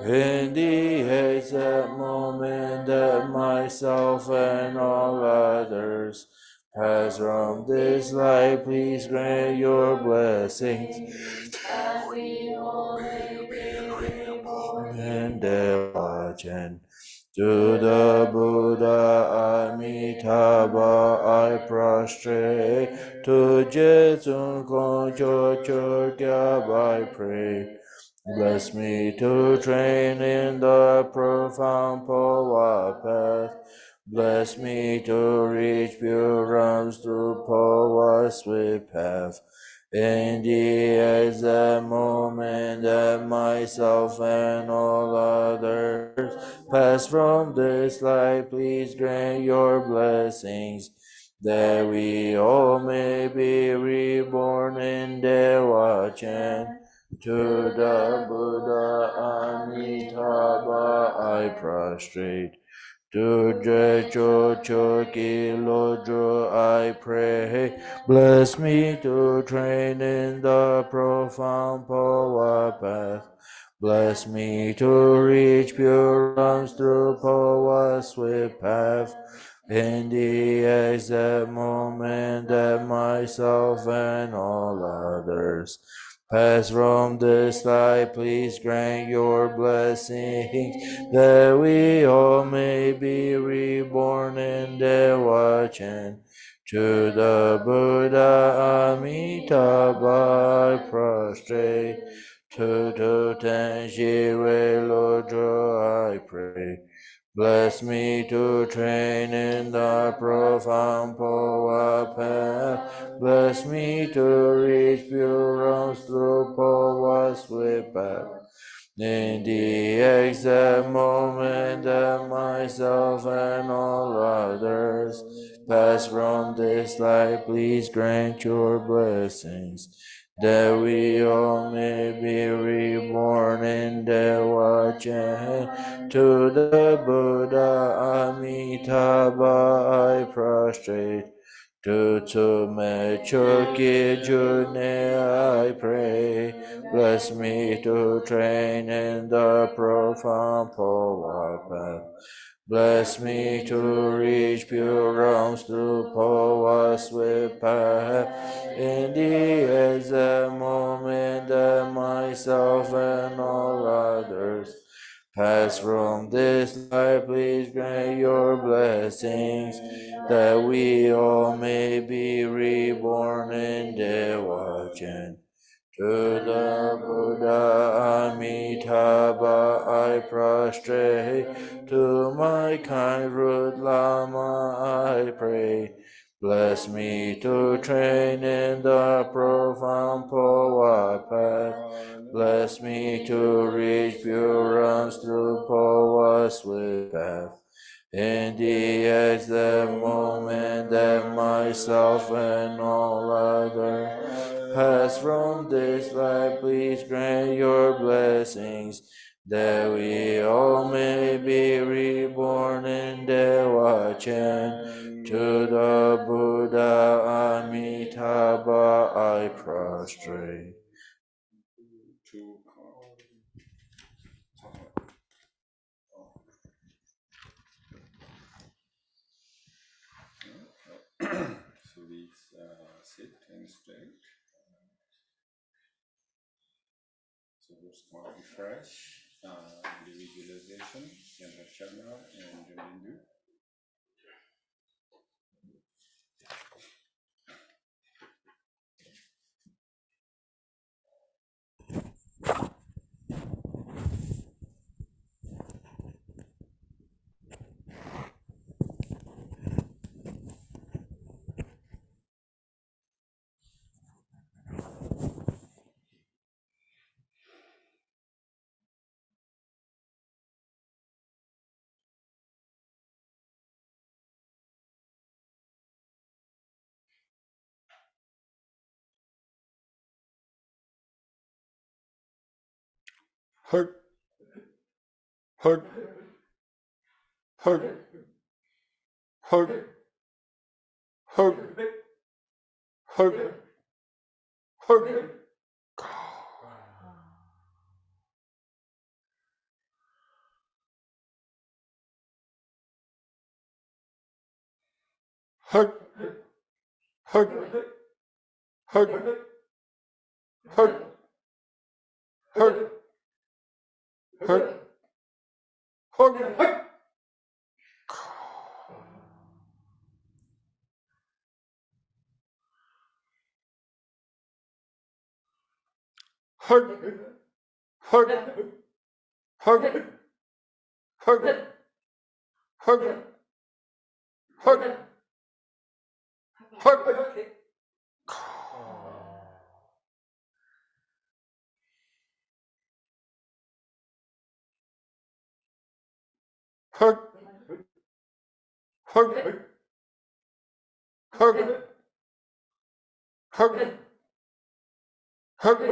In the exact moment that myself and all others pass from this life, please grant your blessings, and Devachan. To the Buddha Amitabha I prostrate. To Jetsun Kongcho Chogyab I pray. Bless me to train in the profound Phowa path. Bless me to reach pure realms through Phowa's swift path. In the exact moment that myself and all others pass from this life, please grant your blessings, that we all may be reborn in Devachan. To the Buddha Amitabha I prostrate. To Drecho Choki Lodro I pray. Bless me to train in the profound Phowa path. Bless me to reach pure realms through Phowa's swift path. In the exact moment that myself and all others pass from this life, please grant your blessings, that we all may be reborn in Devachan. To the Buddha Amitabha I prostrate. To Tenshi Lodro I pray. Bless me to train in the profound Phowa path. Bless me to reach pure realms through Phowa's swift path. In the exact moment that myself and all others pass from this life, please grant your blessings, that we all may be reborn in Devachan. To the Buddha Amitabha I prostrate. To me choki june I pray. Bless me to train in the profound Phowa path. Bless me to reach pure realms through Phowa's swift path. In the exact moment that myself and all others pass from this life, please grant your blessings, that we all may be reborn in Devachan. To the Buddha Amitabha I prostrate, to my kind root Lama I pray. Bless me to train in the profound Phowa path. Bless me to reach pure runs through Phowa's swift path. In the exact moment that myself and all other pass from this life, please grant your blessings, that we all may be reborn in Dewa Chen. To the Buddha Amitabha I prostrate. So we sit and straight. So we're small refresh, the visualization, Yandra Sharma and Jamindu. Hug, hug, hug, hug, hug, hug, hug. Hug, hug, hug, hug, hug, hug, hug, hug, hug, hug, hug, hug, hug, hug. Hug, hug, hug, hug, hug, hug, hug, hug. Hug, hug, hug, hug, hug, hug,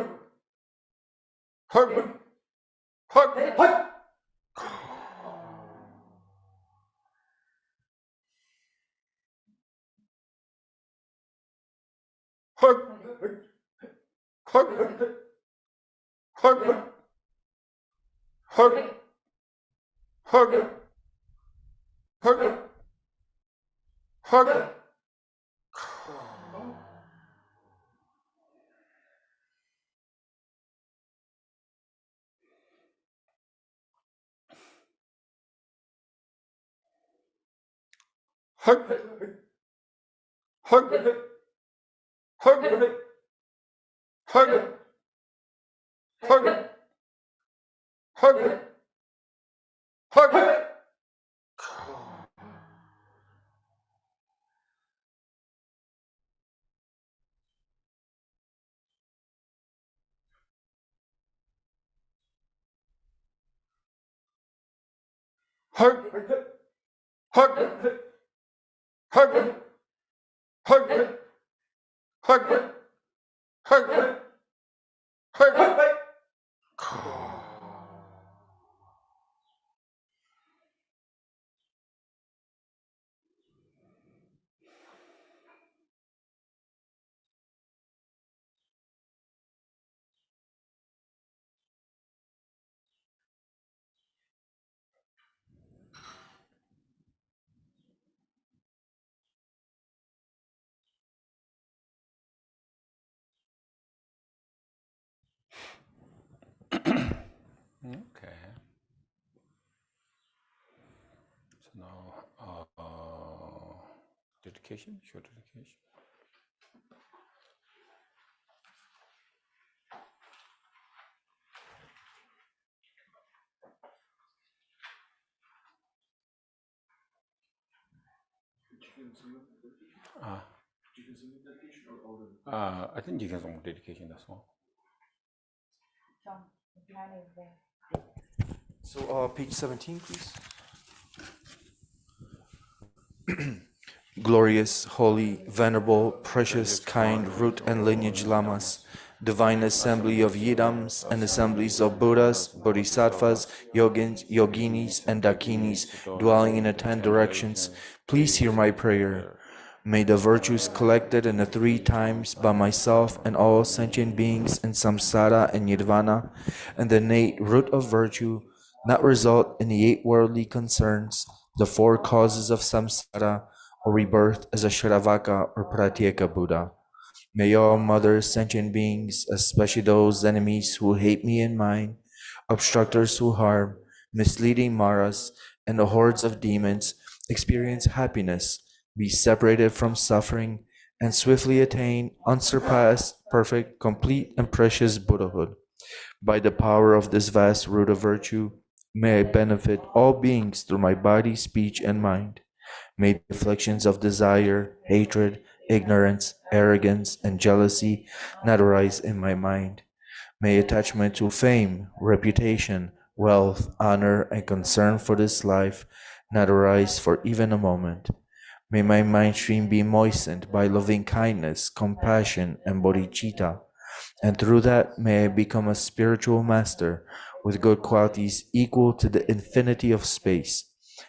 hug. Hug, hug, hug, hug, hug, hug, hug. Hug, hug, hug, hug, hug, hug, hug. Okay. So now, dedication, short dedication. I think Jikensong dedication, that's all. Behind is there. So, page 17, please. Glorious, holy, venerable, precious, kind, root and lineage lamas, divine assembly of yidams and assemblies of Buddhas, Bodhisattvas, Yogins, Yoginis, and Dakinis dwelling in the 10 directions, please hear my prayer. May the virtues collected in the 3 times by myself and all sentient beings in samsara and nirvana, and the innate root of virtue, not result in the 8 worldly concerns, the 4 causes of samsara, or rebirth as a Shravaka or Pratyeka Buddha. May all mothers, sentient beings, especially those enemies who hate me and mine, obstructors who harm, misleading Maras, and the hordes of demons, experience happiness, be separated from suffering, and swiftly attain unsurpassed, perfect, complete, and precious Buddhahood. By the power of this vast root of virtue, may I benefit all beings through my body, speech, and mind. May the afflictions of desire, hatred, ignorance, arrogance, and jealousy not arise in my mind. May attachment to fame, reputation, wealth, honor, and concern for this life not arise for even a moment. May my mind stream be moistened by loving kindness, compassion, and bodhicitta, and through that may I become a spiritual master with good qualities equal to the infinity of space.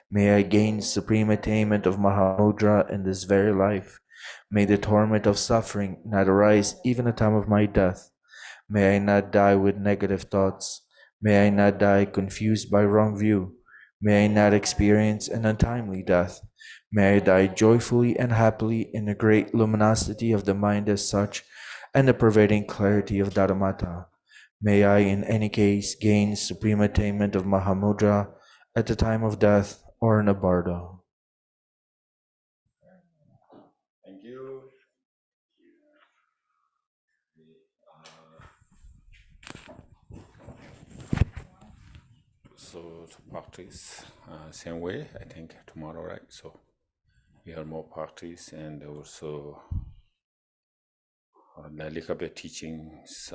May I gain supreme attainment of Mahamudra in this very life. May the torment of suffering not arise even at the time of my death. May I not die with negative thoughts. May I not die confused by wrong view. May I not experience an untimely death. May I die joyfully and happily in the great luminosity of the mind as such, and the pervading clarity of Dharmata. May I, in any case, gain supreme attainment of Mahamudra at the time of death or in a bardo. Thank you. So to practice same way, I think tomorrow, right? So we have more practice and also the little bit teachings.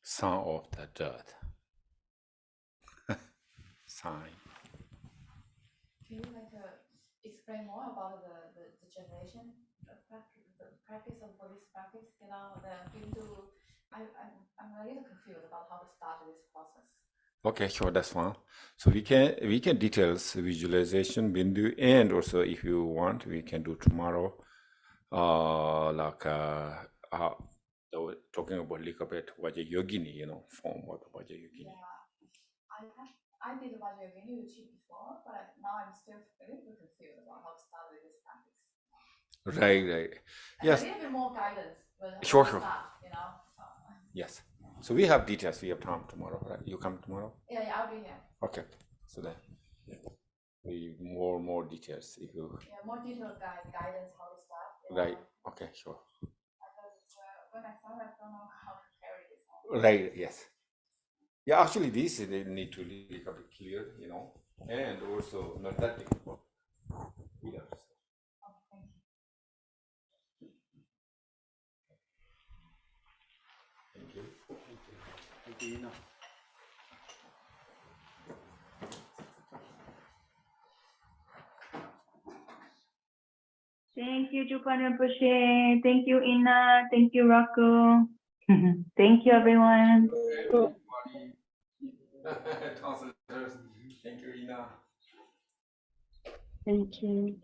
Son of the dirt. Sign. Can you explain more about the generation, the practice of Buddhist practice? I'm a little confused about how to start this process. Okay, sure, that's fine. So we can details visualization bindu, and also if you want, we can do tomorrow. Talking about little bit Vaja Yogini, form of Vaja Yogini. Yeah, I did Vaja Yogini retreat before, but now I'm still a little confused about how to start with this practice. Right. Yes. A little bit more guidance when Sure. start, Yes. So we have details. We have time tomorrow, right? You come tomorrow? Yeah, I'll be here. Okay. So then we more details if you. Yeah, more detailed guidance how to start. Right. Okay. Sure. Because when I start, I don't know how to carry this on. Right. Yes. Yeah. Actually, this they need to be a bit clear, and also not that difficult. Yeah. Thank you. Thank you. Thank you, Drupon Rinpoche. Thank you, Ina. Thank you, Rocco. Thank you, everyone. Translators. Thank you, Ina. Thank you.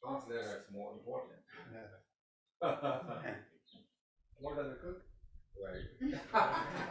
Translator is more important. More than the cook. Right.